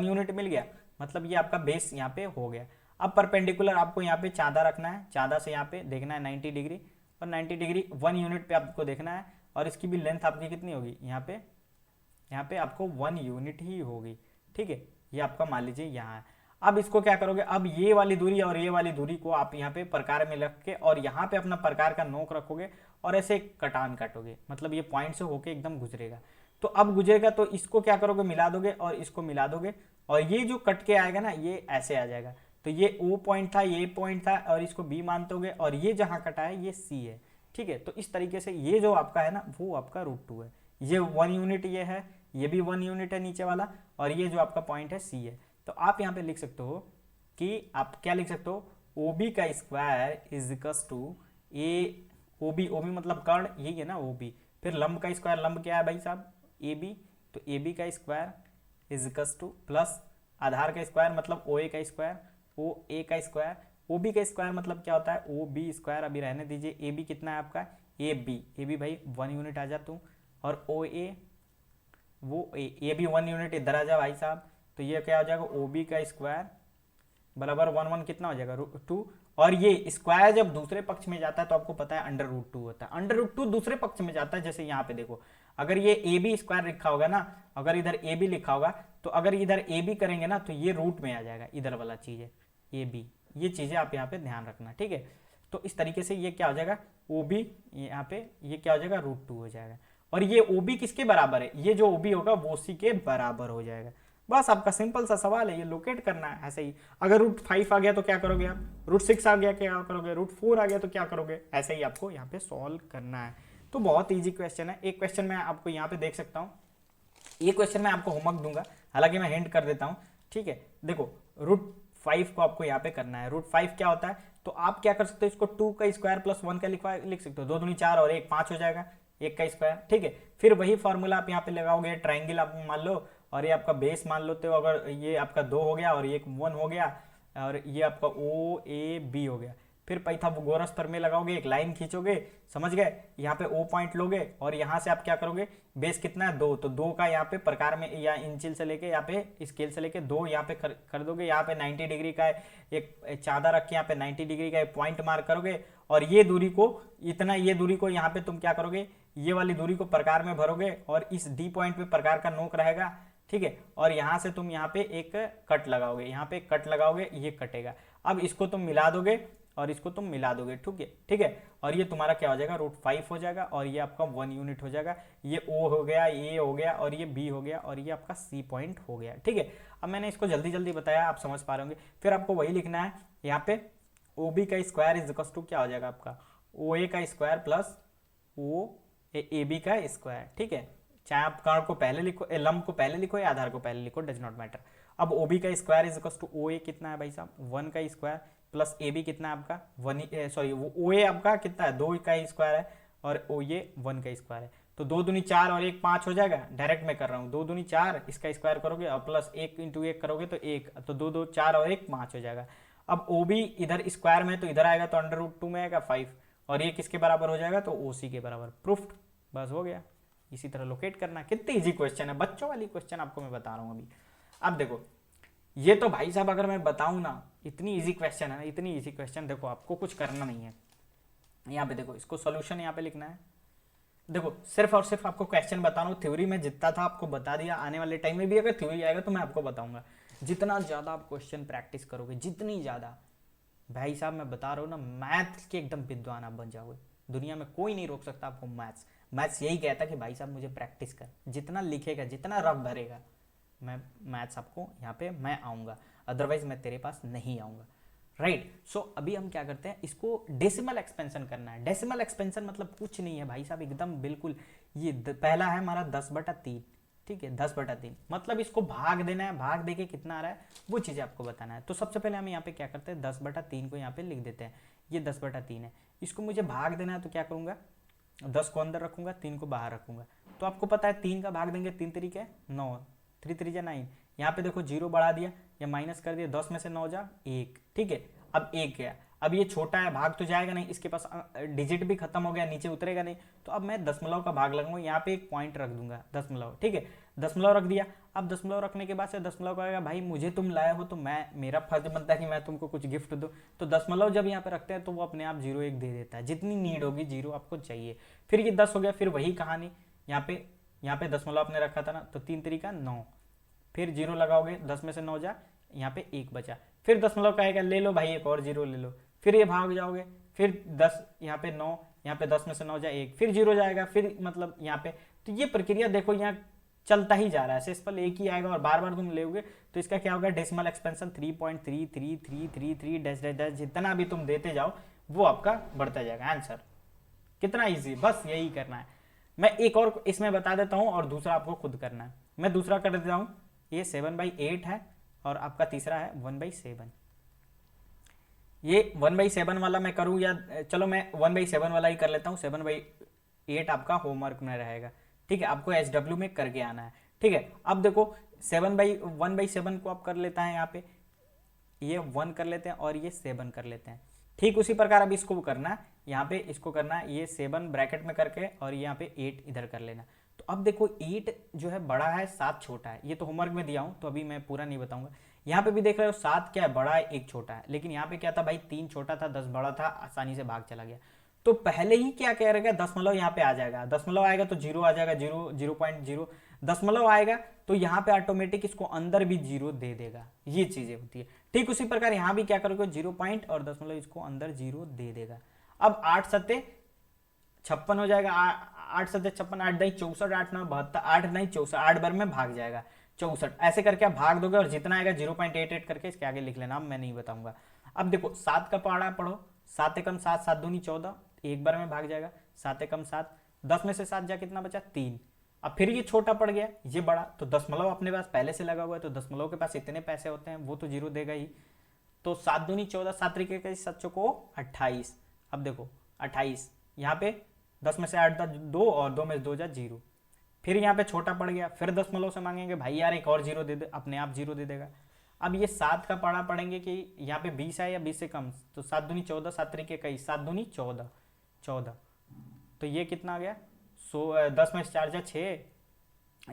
S1: यूनिट मिल गया, मतलब ये आपका बेस यहाँ पे हो गया। अब परपेंडिकुलर आपको यहाँ पे चाँदा रखना है, चाँदा से यहाँ पे देखना है 90 डिग्री, और 90 डिग्री 1 यूनिट पे आपको देखना है, और इसकी भी लेंथ आपकी कितनी होगी, यहाँ पे आपको 1 यूनिट ही होगी, ठीक है, ये आपका मान लीजिए यहाँ है। अब इसको क्या करोगे, अब ये वाली दूरी और ये वाली दूरी को आप यहाँ पे प्रकार में रख के, और यहाँ पे अपना प्रकार का नोक रखोगे और ऐसे कटान काटोगे, मतलब ये पॉइंट से होके एकदम गुजरेगा। तो अब गुजरेगा तो इसको क्या करोगे, मिला दोगे और इसको मिला दोगे, और ये जो कट के आएगा ना, ये ऐसे आ जाएगा। तो ये ओ पॉइंट था, ये पॉइंट था, और इसको बी मानते होगे, और ये जहाँ कटा है ये सी है, ठीक है। तो इस तरीके से ये जो आपका है ना, वो आपका √2 है। ये 1 यूनिट ये है, ये भी 1 यूनिट है नीचे वाला, और ये जो आपका पॉइंट है सी है। तो आप यहाँ पे लिख सकते हो कि आप क्या लिख सकते हो, OB का square is equals to a, OB मतलब कर्ण, यही है ना OB, फिर लंब का स्क्वायर, लंब क्या है भाई साहब, AB, तो AB का square is equals to plus आधार का स्क्वायर मतलब OA का स्क्वायर, OA का स्क्वायर, OB का स्क्वायर मतलब क्या होता है, OB स्क्वायर, अभी रहने दीजिए। AB कितना है आपका, AB भाई 1 यूनिट आ जाता हूँ, और OA वो ये भी 1 यूनिट इधर आ जाए भाई साहब, तो ये क्या हो जाएगा, OB का स्क्वायर बराबर 1 कितना हो जाएगा, √2, और ये स्क्वायर जब दूसरे पक्ष में जाता है तो आपको पता है √2 होता है, √2 दूसरे पक्ष में जाता है। जैसे यहाँ पे देखो, अगर ये AB स्क्वायर लिखा होगा ना, अगर इधर AB लिखा होगा, तो अगर इधर AB करेंगे ना, तो ये रूट में आ जाएगा, इधर वाला चीज है AB, ये चीजें आप यहाँ पे ध्यान रखना, ठीक है। तो इस तरीके से ये क्या हो जाएगा, OB यहाँ पे ये क्या हो जाएगा, √2 हो जाएगा। और ये OB किसके बराबर है, ये जो OB होगा वो C के बराबर हो जाएगा। बस आपका सिंपल सा सवाल है, ये लोकेट करना है ऐसे ही। अगर √5 आ गया तो क्या करोगे आप, √6 आ गया क्या करोगे, √4 आ गया तो क्या करोगे, ऐसे ही आपको यहाँ पे सॉल्व करना है। तो बहुत ईजी क्वेश्चन है। एक क्वेश्चन मैं आपको यहाँ पे देख सकता हूँ, ये क्वेश्चन मैं आपको होमवर्क दूंगा, हालांकि मैं हिंट कर देता हूँ, ठीक है। देखो √5 को आपको यहाँ पे करना है। √5 क्या होता है, तो आप क्या कर सकते हो, इसको 2 का स्क्वायर प्लस 1 का लिख सकते हो, 2 दूनी 4 और 1 5 हो जाएगा, 1 का स्क्वायर, ठीक है। फिर वही फॉर्मूला आप यहाँ पे लगाओगे, ट्राइंगल आप मान लो, और ये आपका बेस मान लेते हो, अगर ये आपका 2 हो गया और ये 1 हो गया, और ये आपका OAB हो गया। फिर पाइथागोरस प्रमेय लगाओगे, एक लाइन खींचोगे, समझ गए, यहाँ पे O पॉइंट लोगे, और यहाँ से आप क्या करोगे, बेस कितना है 2, तो 2 का यहाँ पे प्रकार में या इंचिल से लेके यहाँ पे स्केल से लेके 2 यहाँ पे कर दोगे। यहाँ पे 90 डिग्री का एक चाँदा रख के यहाँ पे 90 डिग्री का एक पॉइंट मार्क करोगे, और ये दूरी को इतना, ये दूरी को यहाँ पे तुम क्या करोगे, ये वाली दूरी को प्रकार में भरोगे, और इस D पॉइंट पे प्रकार का नोक रहेगा, ठीक है। और यहाँ से तुम यहाँ पे एक कट लगाओगे, यहाँ पे कट लगाओगे, ये कटेगा। अब इसको तुम मिला दोगे, और इसको तुम मिला दोगे, ठीक है। और ये तुम्हारा क्या हो जाएगा, √5 हो जाएगा और ये आपका 1 यूनिट हो जाएगा। ये O हो गया, ये हो गया और ये B हो गया और ये आपका C पॉइंट हो गया, ठीक है। अब मैंने इसको जल्दी जल्दी बताया, आप समझ पा रहे होंगे। फिर आपको वही लिखना है यहाँ पे, OB का स्क्वायर इज इक्वल टू क्या हो जाएगा आपका, OA का स्क्वायर प्लस AB का स्क्वायर, ठीक है। चाहे आप कर्ण को पहले लिखो, लंब को पहले लिखो या आधार को पहले लिखो, डज नॉट मैटर। अब OB का square is equal to OA कितना है भाई साहब, 1 का स्क्वायर प्लस AB कितना है आपका 1, सॉरी वो OA आपका कितना है 2 का स्क्वायर है और OA 1 का स्क्वायर है। तो 2 दूनी 4 और 1 5 हो जाएगा, डायरेक्ट मैं कर रहा हूँ। 2 दूनी 4, इसका स्क्वायर करोगे और प्लस 1 इंटू 1 करोगे तो 1, तो 2 2 4 और 1 5 हो जाएगा। अब OB इधर स्क्वायर में तो इधर आएगा तो √2 में आएगा 5 और ये किसके बराबर हो जाएगा, तो OC के बराबर। प्रूफ्ड, बस हो गया। इसी तरह लोकेट करना, कितनी इजी क्वेश्चन है, बच्चों वाली क्वेश्चन आपको मैं बता रहा हूँ अभी। अब देखो ये तो भाई साहब अगर मैं बताऊं ना, इतनी इजी क्वेश्चन है ना, इतनी इजी क्वेश्चन, देखो आपको कुछ करना नहीं है। यहाँ पे देखो, इसको सॉल्यूशन यहाँ पे लिखना है। देखो सिर्फ और सिर्फ आपको क्वेश्चन बता रहा हूँ, थ्योरी में जितना था आपको बता दिया। आने वाले टाइम में भी अगर थ्योरी आएगा तो मैं आपको बताऊंगा। जितना ज्यादा आप क्वेश्चन प्रैक्टिस करोगे, जितनी ज्यादा, भाई साहब मैं बता रहा हूँ ना, मैथ्स के एकदम विद्वान आप बन जाओगे। दुनिया में कोई नहीं रोक सकता आपको। मैथ्स यही कहता कि भाई साहब मुझे प्रैक्टिस कर, जितना लिखेगा, जितना रफ भरेगा, मैं मैथ्स आपको यहाँ पे मैं आऊँगा, अदरवाइज मैं तेरे पास नहीं आऊँगा, राइट। सो अभी हम क्या करते हैं, इसको डेसिमल एक्सपेंशन करना है। डेसिमल एक्सपेंशन मतलब कुछ नहीं है भाई साहब, एकदम बिल्कुल। ये पहला है हमारा 10/3, ठीक है, 10/3 मतलब इसको भाग देना है। भाग देके कितना आ रहा है वो चीज़ आपको बताना है। तो सबसे पहले हम यहाँ पे क्या करते हैं, 10/3 को यहाँ पे लिख देते हैं। ये 10/3 है, इसको मुझे भाग देना है। तो क्या करूँगा, 10 को अंदर रखूंगा, 3 को बाहर रखूंगा। तो आपको पता है 3 का भाग देंगे 3 तरीके 9, 3 3 9। यहाँ पे देखो 0 बढ़ा दिया या माइनस कर दिया, 10 में से 9 जा 1, ठीक है। अब 1 गया, अब ये छोटा है, भाग तो जाएगा नहीं, इसके पास डिजिट भी खत्म हो गया, नीचे उतरेगा नहीं। तो अब मैं दशमलव का भाग लगाऊंगा, यहाँ पे एक पॉइंट रख दूंगा, दशमलव, ठीक है। दशमलव रख दिया। अब दशमलव रखने के बाद से दशमलव कहेगा भाई मुझे तुम लाए हो तो मैं, मेरा फर्ज बनता है कि मैं तुमको कुछ गिफ्ट दूं। तो दशमलव जब यहाँ पे रखते हैं तो वो अपने आप 0 1 दे देता है, जितनी नीड होगी 0 आपको चाहिए। फिर ये 10 हो गया, फिर वही कहानी, यहाँ पे दशमलव आपने रखा था ना, तो 3 तरीका 9, फिर 0 लगाओगे, 10 में से 9 जा, यहाँ पे 1 बचा। फिर दशमलव कहेगा ले लो भाई एक और 0 ले लो, फिर ये भाग जाओगे, फिर 10, यहाँ पे 9, यहाँ पे 10 में से 9 जा 1, फिर 0 जाएगा, फिर मतलब यहाँ पे। तो ये प्रक्रिया देखो यहाँ चलता ही जा रहा है, शेषफल एक ही आएगा और बार बार तुम लेोगे तो इसका क्या होगा, decimal expansion 3.333333 dash dash dash, जितना भी तुम देते जाओ वो आपका बढ़ता जाएगा आंसर। कितना इजी, बस यही करना है। मैं एक और इसमें बता देता हूं और दूसरा आपको खुद करना है। मैं दूसरा कर देता हूं, ये 7/8 है और आपका तीसरा है 1/7। ये 1/7 वाला मैं करूं या चलो मैं 1/7 वाला ही कर लेता हूं। 7/8 आपका होमवर्क में रहेगा, ठीक है। आपको SW में करके आना है, ठीक है। अब देखो 1/7 को आप कर लेता है, यहाँ पे ये 1 कर लेते हैं और ये 7 कर लेते हैं। ठीक उसी प्रकार अब इसको करना है, यहाँ पे इसको करना है, ये 7 ब्रैकेट में करके और यहाँ पे 8 इधर कर लेना। तो अब देखो 8 जो है बड़ा है, 7 छोटा है। ये तो होमवर्क में दिया हूँ तो अभी मैं पूरा नहीं बताऊंगा। यहाँ पे भी देख रहे हो 7 क्या है, बड़ा है, 1 छोटा है। लेकिन यहाँ पे क्या था भाई, 3 छोटा था, 10 बड़ा था, आसानी से भाग चला गया। तो पहले ही क्या कह रहा है, दशमलव यहाँ पे आ जाएगा। दशमलव आएगा तो 0 आ जाएगा, 0.0 दशमलव आएगा तो यहाँ पे ऑटोमेटिक इसको अंदर भी 0 दे देगा। ये चीजें होती है। ठीक उसी प्रकार यहाँ भी क्या करोगे, 0 पॉइंट और दशमलव इसको अंदर 0 दे देगा। अब 8 सत्ते 56 हो जाएगा, 8 सत्ते 56, 8 दही 64, 8 9 72, 8 नहीं 64, 8 बार में भाग जाएगा 64। ऐसे करके आप भाग दोगे और जितना आएगा 0.88 करके इसके आगे लिख लेना, मैं नहीं बताऊंगा। अब देखो 7 का पहाड़ा पढ़ो, 7 एकम 7, 7 दूनी 14, एक बार में भाग जाएगा। 7 एकम 7, 10 में से 7 जा कितना बचा, 3। अब फिर ये छोटा पड़ गया, ये बड़ा, तो दशमलव अपने पास पहले से लगा हुआ है तो दशमलव के पास इतने पैसे होते हैं, वो तो 0 देगा ही। तो 7 दूनी 14, 7 तरीके के 7 को 28। अब देखो 28, यहाँ पे 10 में से 8 2 और 2 में से 2 जा 0। फिर यहाँ पे छोटा पड़ गया, फिर दशमलव से मांगेंगे भाई यार एक और 0 दे दे, अपने आप 0 दे देगा। अब ये 7 का पढ़ा पढ़ेंगे कि यहाँ पे 20 है या 20 से कम, तो 7 दूनी 14, 7 तरीके का 7 दूनी 14, 14। तो ये कितना आ गया, 10 में से 4 जा 6,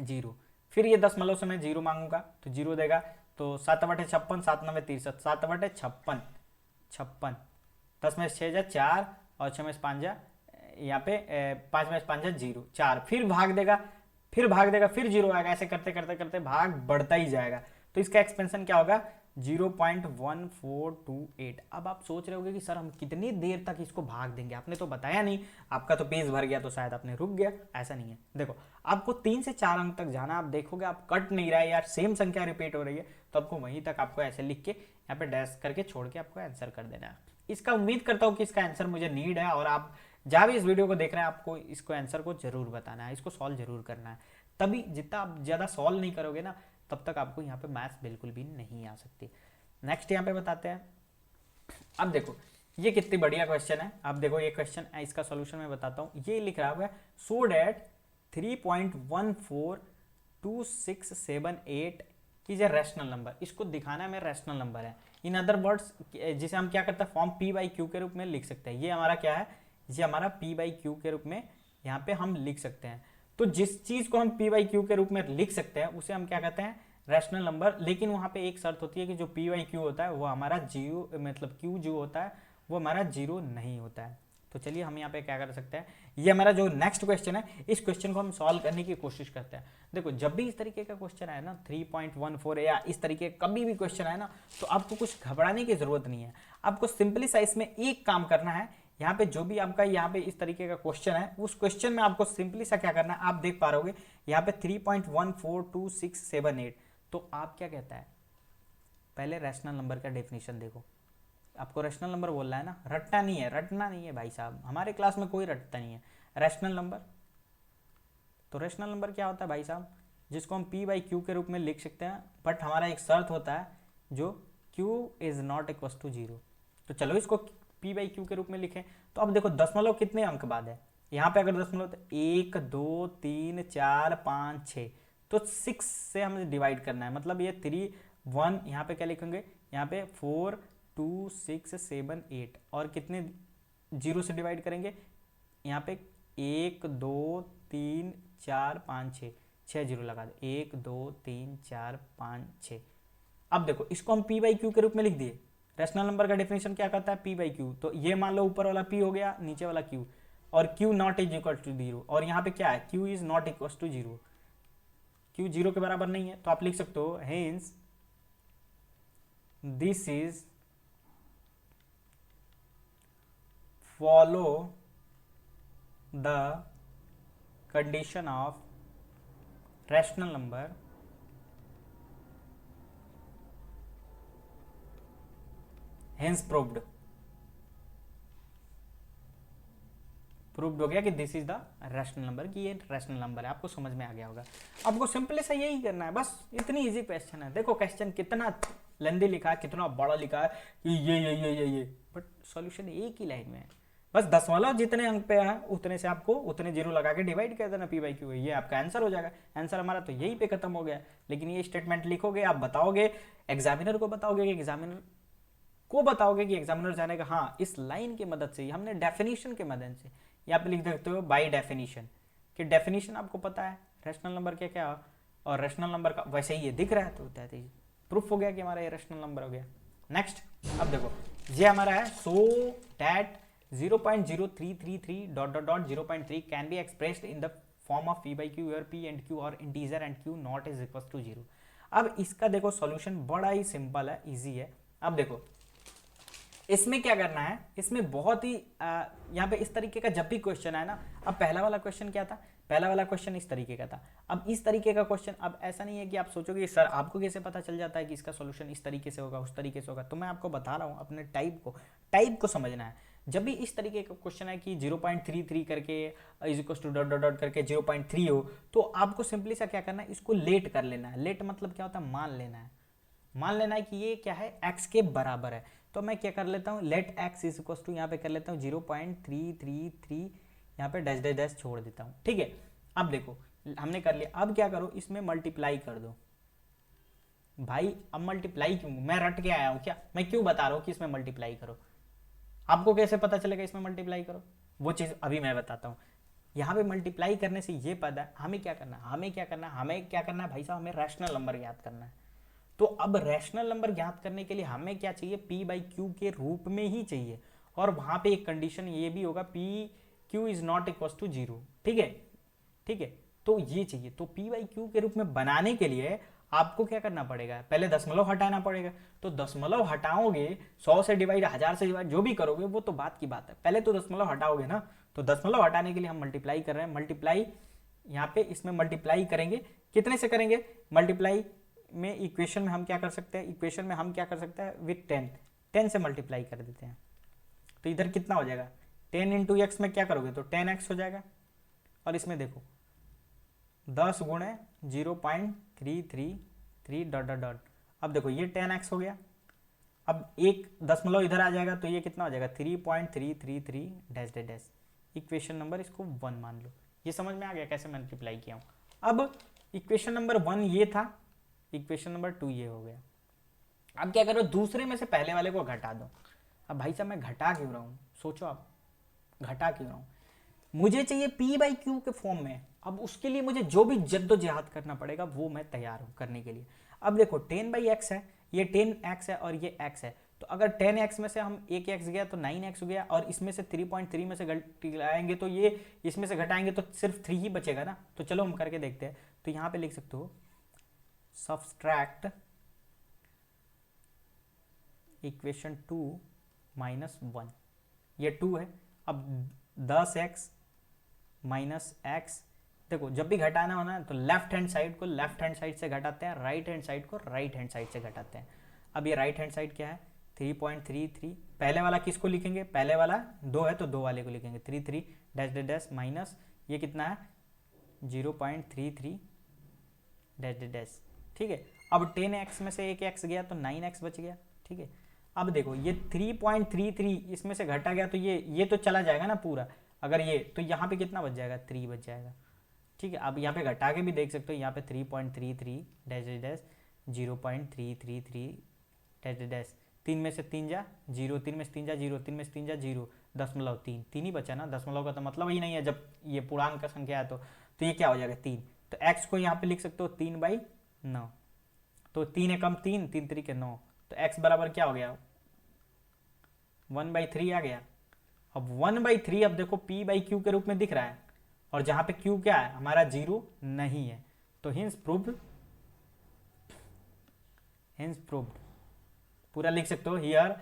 S1: 0। फिर ये दशमलव से मैं 0 मांगूंगा तो 0 देगा। तो 7/56, 7 9 63, 7/56, 56। 10 में से 6 जा 4 और 6 में से 5 जा, यहाँ पे 5 में से 5 जा 0, 4। फिर भाग देगा, फिर 0 आएगा। ऐसे करते करते करते भाग बढ़ता ही जाएगा। तो इसका एक्सपेंशन क्या होगा, 0.1428। अब आप सोच रहे होगे कि सर हम कितनी देर तक इसको भाग देंगे, आपने तो बताया नहीं, आपका तो पेज भर गया तो शायद आपने रुक गया। ऐसा नहीं है, देखो आपको 3 से 4 अंक तक जाना, आप देखोगे आप कट नहीं रहा है यार, सेम संख्या रिपीट हो रही है, तो आपको वहीं तक आपको ऐसे लिख के यहाँ पे डैश करके छोड़ के आपको आंसर कर देना है। इसका उम्मीद करता हूँ कि इसका आंसर मुझे नीड है, और आप जहाँ भी इस वीडियो को देख रहे हैं आपको इसको आंसर को जरूर बताना है, इसको सॉल्व जरूर करना है। तभी जितना आप ज़्यादा सॉल्व नहीं करोगे ना, तब तक आपको यहाँ पे मैथ्स बिल्कुल भी नहीं आ सकती। नेक्स्ट यहाँ पे बताते हैं। अब देखो ये कितनी बढ़िया क्वेश्चन है। अब देखो ये क्वेश्चन, इसका सॉल्यूशन मैं बताता हूँ। ये लिख रहा है so that 3.142678 is a rational number. इसको दिखाना में रैशनल नंबर है। इन अदर वर्ड्स जिसे हम क्या करते हैं फॉर्म पी बाई क्यू के रूप में लिख सकते हैं। ये हमारा क्या है, ये हमारा पी बाई क्यू के रूप में यहाँ पे हम लिख सकते हैं। तो जिस चीज को हम पी बाई क्यू के रूप में लिख सकते हैं उसे हम क्या कहते हैं, रैशनल नंबर। लेकिन वहां पे एक शर्त होती है कि जो पी बाई क्यू होता है वो हमारा जीरो, मतलब क्यू जो होता है वो हमारा जीरो नहीं होता है। तो चलिए हम यहाँ पे क्या कर सकते हैं, ये हमारा जो नेक्स्ट क्वेश्चन है, इस क्वेश्चन को हम सॉल्व करने की कोशिश करते हैं। देखो जब भी इस तरीके का क्वेश्चन आए ना 3.14 या इस तरीके कभी भी क्वेश्चन आए ना, तो आपको कुछ घबराने की जरूरत नहीं है। आपको सिंपली सा इसमें एक काम करना है, यहाँ पे जो भी आपका यहाँ पे इस तरीके का क्वेश्चन है, उस क्वेश्चन में आपको सिंपली सा क्या करना है, आप देख पा रहे यहाँ पे 3.142678। तो आप क्या कहता है, पहले रैशनल नंबर का डेफिनेशन देखो। आपको रैशनल नंबर बोलना है ना, रटना नहीं है, रटना नहीं है भाई साहब, हमारे क्लास में कोई रटता नहीं है। रैशनल नंबर, तो रैशनल नंबर क्या होता है भाई साहब, जिसको हम p बाई क्यू के रूप में लिख सकते हैं, बट हमारा एक शर्त होता है जो q is not equal to 0। तो चलो इसको p बाई क्यू के रूप में लिखें। तो अब देखो दशमलव कितने अंक बाद है, यहाँ पे अगर दशमलव तो 1 2 3 4 5 6, तो 6 से हमें डिवाइड करना है, मतलब ये 3 1, यहाँ पे क्या लिखेंगे, यहाँ पे 4 2 6 7 8, और कितने जीरो से डिवाइड करेंगे, यहाँ पे 1 2 3 4 5 6, 6 जीरो लगा दे, 1 2 3 4 5 6। अब देखो इसको हम p बाई क्यू के रूप में लिख दिए। रैशनल नंबर का डेफिनेशन क्या करता है, p बाई क्यू। तो ये मान लो ऊपर वाला p हो गया, नीचे वाला q, और q not is equal to 0, और यहाँ पे क्या है, q is not equal to 0, q 0 के बराबर नहीं है। तो आप लिख सकते हो hence this is follow the condition of rational number hence proved हो गया कि this is the rational number, कि ये रैशनल नंबर है। आपको समझ में आ गया होगा। आपको सिंपली से यही करना है, बस इतनी इजी क्वेश्चन है। देखो क्वेश्चन कितना लेंदी लिखा है, कितना बड़ा लिखा है कि ये, बट सॉल्यूशन एक ही लाइन में है। बस दशमलव जितने अंक पे है उतने से आपको उतने जीरो लगा के डिवाइड कर देना p बाई क्यू, ये आपका आंसर हो जाएगा। आंसर हमारा तो यही पे खत्म हो गया। लेकिन ये स्टेटमेंट लिखोगे, आप बताओगे एग्जामिनर को, बताओगे कि एग्जामिनर जानेगा हाँ इस लाइन की मदद से, हमने डेफिनेशन के मदद से, यहाँ पे लिख सकते हो बाई डेफिनेशन, कि डेफिनेशन आपको पता है रैशनल नंबर क्या, और रैशनल नंबर का वैसे ही ये दिख रहा है, तो प्रूफ हो गया कि हमारा ये रैशनल नंबर हो गया। नेक्स्ट, अब देखो ये हमारा है so that 0.0333 can be expressed in the form of p by q where p and q are integer and q not is equal to 0। अब इसका देखो सॉल्यूशन बड़ा ही सिंपल है, इजी है। अब देखो इसमें क्या करना है, इसमें बहुत ही यहाँ पे इस तरीके का जब भी क्वेश्चन है ना, अब पहला वाला क्वेश्चन क्या था, पहला वाला क्वेश्चन इस तरीके का था। अब इस तरीके का क्वेश्चन, अब ऐसा नहीं है कि आप सोचोगे सर आपको कैसे पता चल जाता है कि इसका सॉल्यूशन इस तरीके से होगा उस तरीके से होगा, तो मैं आपको बता रहा हूँ अपने टाइप को समझना है। जब भी इस तरीके का क्वेश्चन है कि 0.33 करके is equal to dot dot dot करके 0.3 हो, तो आपको सिंपली सा क्या करना है, इसको लेट कर लेना है। लेट मतलब क्या होता है, मान लेना है कि ये क्या है, x के बराबर है। तो मैं क्या कर लेता हूँ, let x is equal to यहाँ पे कर लेता हूँ 0.333, यहाँ पे डैश डैश डैश छोड़ देता हूँ, ठीक है। अब देखो हमने कर लिया, अब क्या करो, इसमें मल्टीप्लाई कर दो भाई। अब मल्टीप्लाई क्यों, मैं रट के आया हूँ क्या, मैं क्यों बता रहा हूँ कि इसमें मल्टीप्लाई करो, आपको कैसे पता चलेगा इसमें मल्टीप्लाई करो, वो चीज़ अभी मैं बताता हूँ। यहाँ पे मल्टीप्लाई करने से ये पता है हमें क्या करना है भाई साहब, हमें रैशनल नंबर याद करना है। तो अब रैशनल नंबर ज्ञात करने के लिए हमें क्या चाहिए, p बाई क्यू के रूप में ही चाहिए, और वहां पे एक कंडीशन ये भी होगा p q is not equal to 0, ठीक है। तो ये चाहिए, तो p बाई क्यू के रूप में बनाने के लिए आपको क्या करना पड़ेगा, पहले दशमलव हटाना पड़ेगा। तो दशमलव हटाओगे, 100 से डिवाइड, 1000 से डिवाइड, जो भी करोगे वो तो बात की बात है, पहले तो दशमलव हटाओगे ना। तो दशमलव हटाने के लिए हम मल्टीप्लाई कर रहे हैं, मल्टीप्लाई यहाँ पे इसमें मल्टीप्लाई करेंगे, कितने से करेंगे मल्टीप्लाई में, इक्वेशन में हम क्या कर सकते हैं, इक्वेशन में हम क्या कर सकते हैं विथ 10 से मल्टीप्लाई कर देते हैं। तो इधर कितना हो जाएगा, 10 इंटू एक्स में क्या करोगे तो 10x हो जाएगा, और इसमें देखो 10 गुणे 0.333 डॉट डॉट डॉट। अब देखो ये 10x हो गया, अब एक दशमलव इधर आ जाएगा तो ये कितना हो जाएगा 3.333 dash dash dash. Equation number इसको 1 मान लो। ये समझ में आ गया कैसे मल्टीप्लाई किया हूँ। अब इक्वेशन नंबर 1 ये था, इक्वेशन नंबर 2 ये हो गया। अब क्या करो, दूसरे में से पहले वाले को घटा दो। अब भाई साहब मैं घटा क्यों रहा हूँ, सोचो आप घटा क्यों रहा हूँ, मुझे चाहिए p बाई क्यू के फॉर्म में। अब उसके लिए मुझे जो भी जद्दोजहद करना पड़ेगा वो मैं तैयार हूँ करने के लिए। अब देखो 10 बाई एक्स है, ये 10x है और ये x है, तो अगर 10x में से हम एक x गया तो 9x हो गया, और इसमें से 3.3 में से घटाएंगे तो ये इसमें से घटाएंगे तो सिर्फ 3 ही बचेगा ना। तो चलो हम करके देखते हैं। तो यहाँ पे लिख सकते हो सब्सट्रैक्ट इक्वेशन 2 माइनस 1, ये 2 है। अब 10x माइनस एक्स, देखो जब भी घटाना होना है तो लेफ्ट हैंड साइड को लेफ्ट हैंड साइड से घटाते हैं, राइट हैंड साइड को राइट हैंड साइड से घटाते हैं। अब ये राइट हैंड साइड क्या है 3.33, पहले वाला किसको लिखेंगे, पहले वाला 2 है तो 2 वाले को लिखेंगे 33 डैश डैश डैश माइनस ये कितना है 0.33 डैश डैश डैश। ठीक है, अब 10x में से एक x गया तो 9x बच गया। ठीक है, अब देखो ये 3.33 इसमें से घटा गया तो ये तो चला जाएगा ना पूरा, अगर ये तो यहाँ पे कितना बच जाएगा 3 बच जाएगा। ठीक है, अब यहाँ पे घटा के भी देख सकते हो, यहाँ पे 3.33 डैश डैश 0.333 डैश डैश, 3 में से 3 जा 0, 3 में से 3 जा 0, 3 में से 3 जा 0, 0.3 3 ही बचा ना, दशमलव का तो मतलब ही नहीं है जब ये पूर्णांक का संख्या है। तो ये क्या हो जाएगा 3। तो x को यहाँ पे लिख सकते हो 3/9, तो 3 एकम 3, 3 तरीके 9, तो x बराबर क्या हो गया 1/3 आ गया। अब 1/3 अब देखो p बाई क्यू के रूप में दिख रहा है, और जहां पे q क्या है हमारा 0 नहीं है, तो हिंस प्रूव्ड पूरा लिख सकते हो here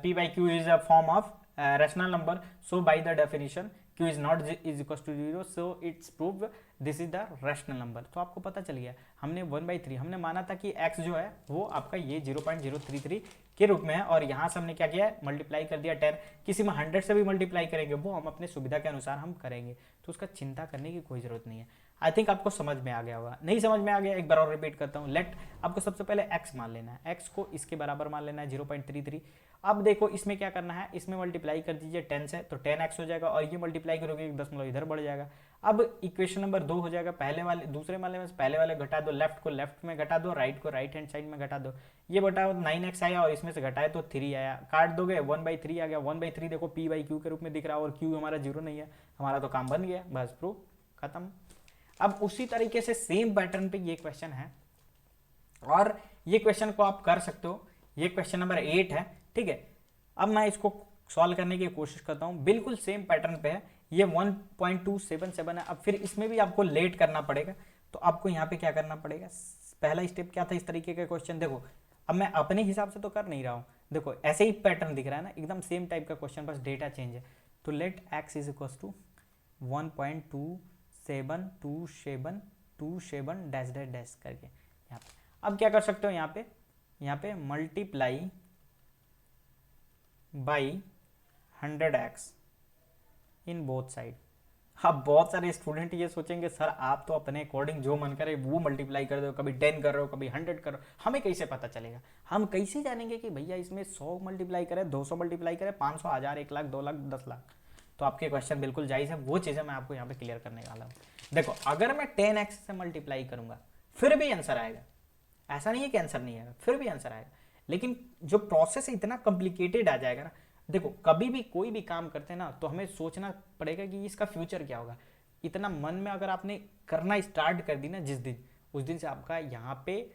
S1: p by q is a form of rational number, so by the definition q is not is equal to 0, so it's proved this is the rational number. तो आपको पता चल गया, हमने 1/3 हमने माना था कि x जो है वो आपका ये 0.033 के रूप में है, और यहाँ से हमने क्या किया है मल्टीप्लाई कर दिया 10, किसी में 100 से भी मल्टीप्लाई करेंगे वो हम अपने सुविधा के अनुसार हम करेंगे, तो उसका चिंता करने की कोई जरूरत नहीं है। आई थिंक आपको समझ में आ गया होगा, नहीं समझ में आ गया एक बार और रिपीट करता हूँ। लेट आपको सबसे पहले x मान लेना है, x को इसके बराबर मान लेना है 0.33। अब देखो इसमें क्या करना है, इसमें मल्टीप्लाई कर दीजिए 10 से तो 10x हो जाएगा, और ये मल्टीप्लाई करोगे 10 इधर बढ़ जाएगा। अब इक्वेशन नंबर 2 हो जाएगा, पहले वाले दूसरे वाले में पहले वाले घटा दो, लेफ्ट को लेफ्ट में घटा दो, राइट को राइट हैंड साइड में घटा दो, ये बटा 9x आया और इसमें से घटाए तो 3 आया, काट दोगे 1/3 आ गया। 1/3 देखो p बाई क्यू के रूप में दिख रहा है, और q हमारा 0 नहीं है, हमारा तो काम बन गया, बस प्रूफ खत्म। अब उसी तरीके से सेम पैटर्न पे ये क्वेश्चन है, और ये क्वेश्चन को आप कर सकते हो, ये क्वेश्चन नंबर 8 है। ठीक है, अब मैं इसको सॉल्व करने की कोशिश करता हूँ, बिल्कुल सेम पैटर्न पे है, ये 1.277 है। अब फिर इसमें भी आपको लेट करना पड़ेगा, तो आपको यहाँ पे क्या करना पड़ेगा, पहला स्टेप क्या था इस तरीके का क्वेश्चन, देखो अब मैं अपने हिसाब से तो कर नहीं रहा हूँ, देखो ऐसे ही पैटर्न दिख रहा है ना, एकदम सेम टाइप का क्वेश्चन, बस डेटा चेंज है। तो let x is equal to 1.272727 dash dash dash करके यहाँ पे। अब क्या कर सकते हो, यहाँ पे multiply by 100x in both side. अब बहुत सारे स्टूडेंट ये सोचेंगे सर आप तो अपने अकॉर्डिंग जो मन करे वो मल्टीप्लाई कर दो, कभी 10 कर रहे हो कभी 100 कर रहे हो, हमें कैसे पता चलेगा, हम कैसे जानेंगे कि भैया इसमें 100 मल्टीप्लाई करे, 200 मल्टीप्लाई करे, 500, 1000, 1 लाख, 2 लाख, 10 लाख। तो आपके क्वेश्चन बिल्कुल जायज़ है, वो चीज़ें मैं आपको यहाँ पे क्लियर करने वाला हूँ। देखो अगर मैं 10x से मल्टीप्लाई करूंगा फिर भी आंसर आएगा, ऐसा नहीं है कि आंसर नहीं आएगा, फिर भी आंसर आएगा, लेकिन जो प्रोसेस इतना कॉम्प्लिकेटेड आ जाएगा ना। देखो कभी भी कोई भी काम करते हैं ना तो हमें सोचना पड़ेगा कि इसका फ्यूचर क्या होगा, इतना मन में अगर आपने करना स्टार्ट कर दी ना जिस दिन, उस दिन से आपका यहाँ पे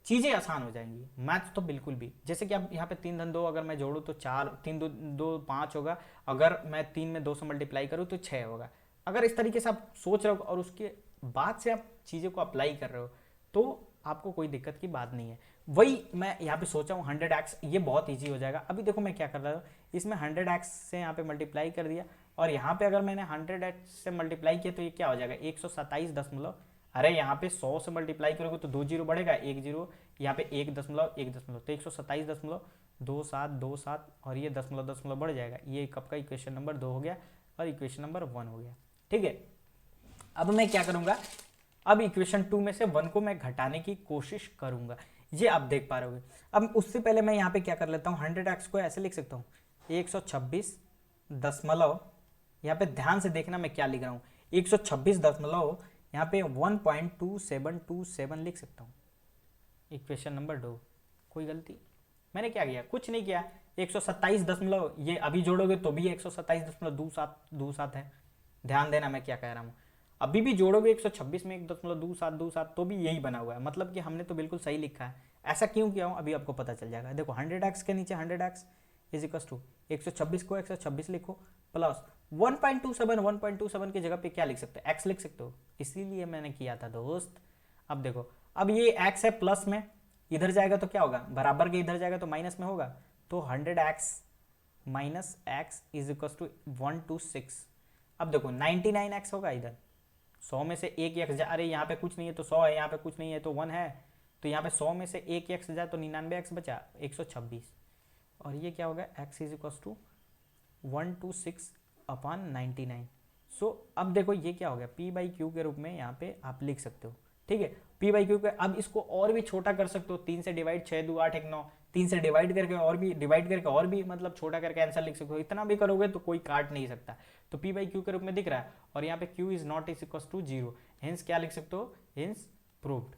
S1: चीज़ें आसान हो जाएंगी। मैथ्स तो बिल्कुल भी, जैसे कि अब यहाँ पे 3 धन 2 अगर मैं जोड़ूँ तो 4, 3 2 5 होगा, अगर मैं 3 में 2 से मल्टीप्लाई करूँ तो 6 होगा। अगर इस तरीके से आप सोच रहे हो और उसके बाद से आप चीज़ों को अप्लाई कर रहे हो तो आपको कोई दिक्कत की बात नहीं है। वही मैं यहाँ पे सोचा हूँ 100x, ये बहुत ईजी हो जाएगा। अभी देखो मैं क्या कर रहा हूँ, इसमें 100x से यहाँ पे मल्टीप्लाई कर दिया, और यहाँ पे अगर मैंने 100x से मल्टीप्लाई किया तो ये क्या हो जाएगा 127 दशमलव, अरे यहाँ पे 100 से मल्टीप्लाई करोगे तो 2 जीरो बढ़ेगा, 1 जीरो, यहाँ पे 1 दशमलव तो 127.27 और ये दशमलव दशमलव बढ़ जाएगा। ये कब का इक्वेशन नंबर 2 हो गया और इक्वेशन नंबर 1 हो गया। ठीक है, अब मैं क्या करूंगा, अब इक्वेशन 2 में से 1 को मैं घटाने की कोशिश करूंगा, ये आप देख पा रहे हो। अब उससे पहले मैं यहाँ पे क्या कर लेता हूँ, 100x को ऐसे लिख सकता हूँ 126 दशमलव, यहाँ पे ध्यान से देखना मैं क्या लिख रहा हूँ, 126 दशमलव यहाँ पे 1.2727 लिख सकता हूँ, इक्वेशन नंबर 2। कोई गलती मैंने क्या किया, कुछ नहीं किया। 127 दशमलव, ये अभी जोड़ोगे तो भी 127.27 है, ध्यान देना मैं क्या कह रहा हूँ। अभी भी जोड़ोगे 126 में 1.2727 तो भी यही बना हुआ है, मतलब कि हमने तो बिल्कुल सही लिखा है। ऐसा क्यों किया हूँ अभी आपको पता चल जाएगा। देखो 100x के नीचे 100x इज इक्वल टू 126 को 126 लिखो प्लस 1.27 की जगह पे क्या लिख सकते हो, x लिख सकते हो, इसीलिए मैंने किया था दोस्त। अब देखो, अब ये x है प्लस में, इधर जाएगा तो क्या होगा, बराबर के इधर जाएगा तो माइनस में होगा, तो 100x minus x is equal to 126। अब देखो 99x होगा, इधर 100 में से एक x जा रही, यहाँ पे कुछ नहीं है तो 100 है, यहाँ पे कुछ नहीं है तो 1 है, तो यहाँ पे 100 में से एक x जाए तो 99x बचा 126, और ये क्या होगा x इज इक्वल टू 126/99। सो अब देखो ये क्या हो गया, p बाई क्यू के रूप में यहाँ पे आप लिख सकते हो। ठीक है, p बाई क्यू के, अब इसको और भी छोटा कर सकते हो, 3 से डिवाइड, 6 2 8 1 9, 3 से डिवाइड करके और भी मतलब छोटा करके आंसर लिख सकते हो। इतना भी करोगे तो कोई काट नहीं सकता, तो p बाई क्यू के रूप में दिख रहा है, और यहाँ पे q is not is equal to 0, hence क्या लिख सकते हो, हेंस प्रूव्ड।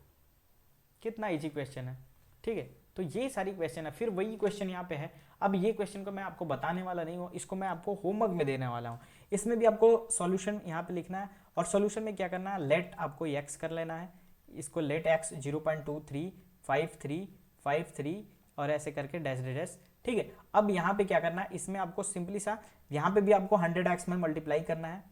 S1: कितना इजी क्वेश्चन है। ठीक है, तो ये सारी क्वेश्चन है, फिर वही क्वेश्चन यहाँ पे है। अब ये क्वेश्चन को मैं आपको बताने वाला नहीं हूँ, इसको मैं आपको होमवर्क में देने वाला हूँ। इसमें भी आपको सॉल्यूशन यहाँ पे लिखना है, और सॉल्यूशन में क्या करना है, लेट आपको x कर लेना है, इसको लेट x 0.235353 और ऐसे करके डैश डैश। ठीक है, अब यहाँ पे क्या करना है, इसमें आपको सिंपली सा, यहाँ पे भी आपको 100x में मल्टीप्लाई करना है।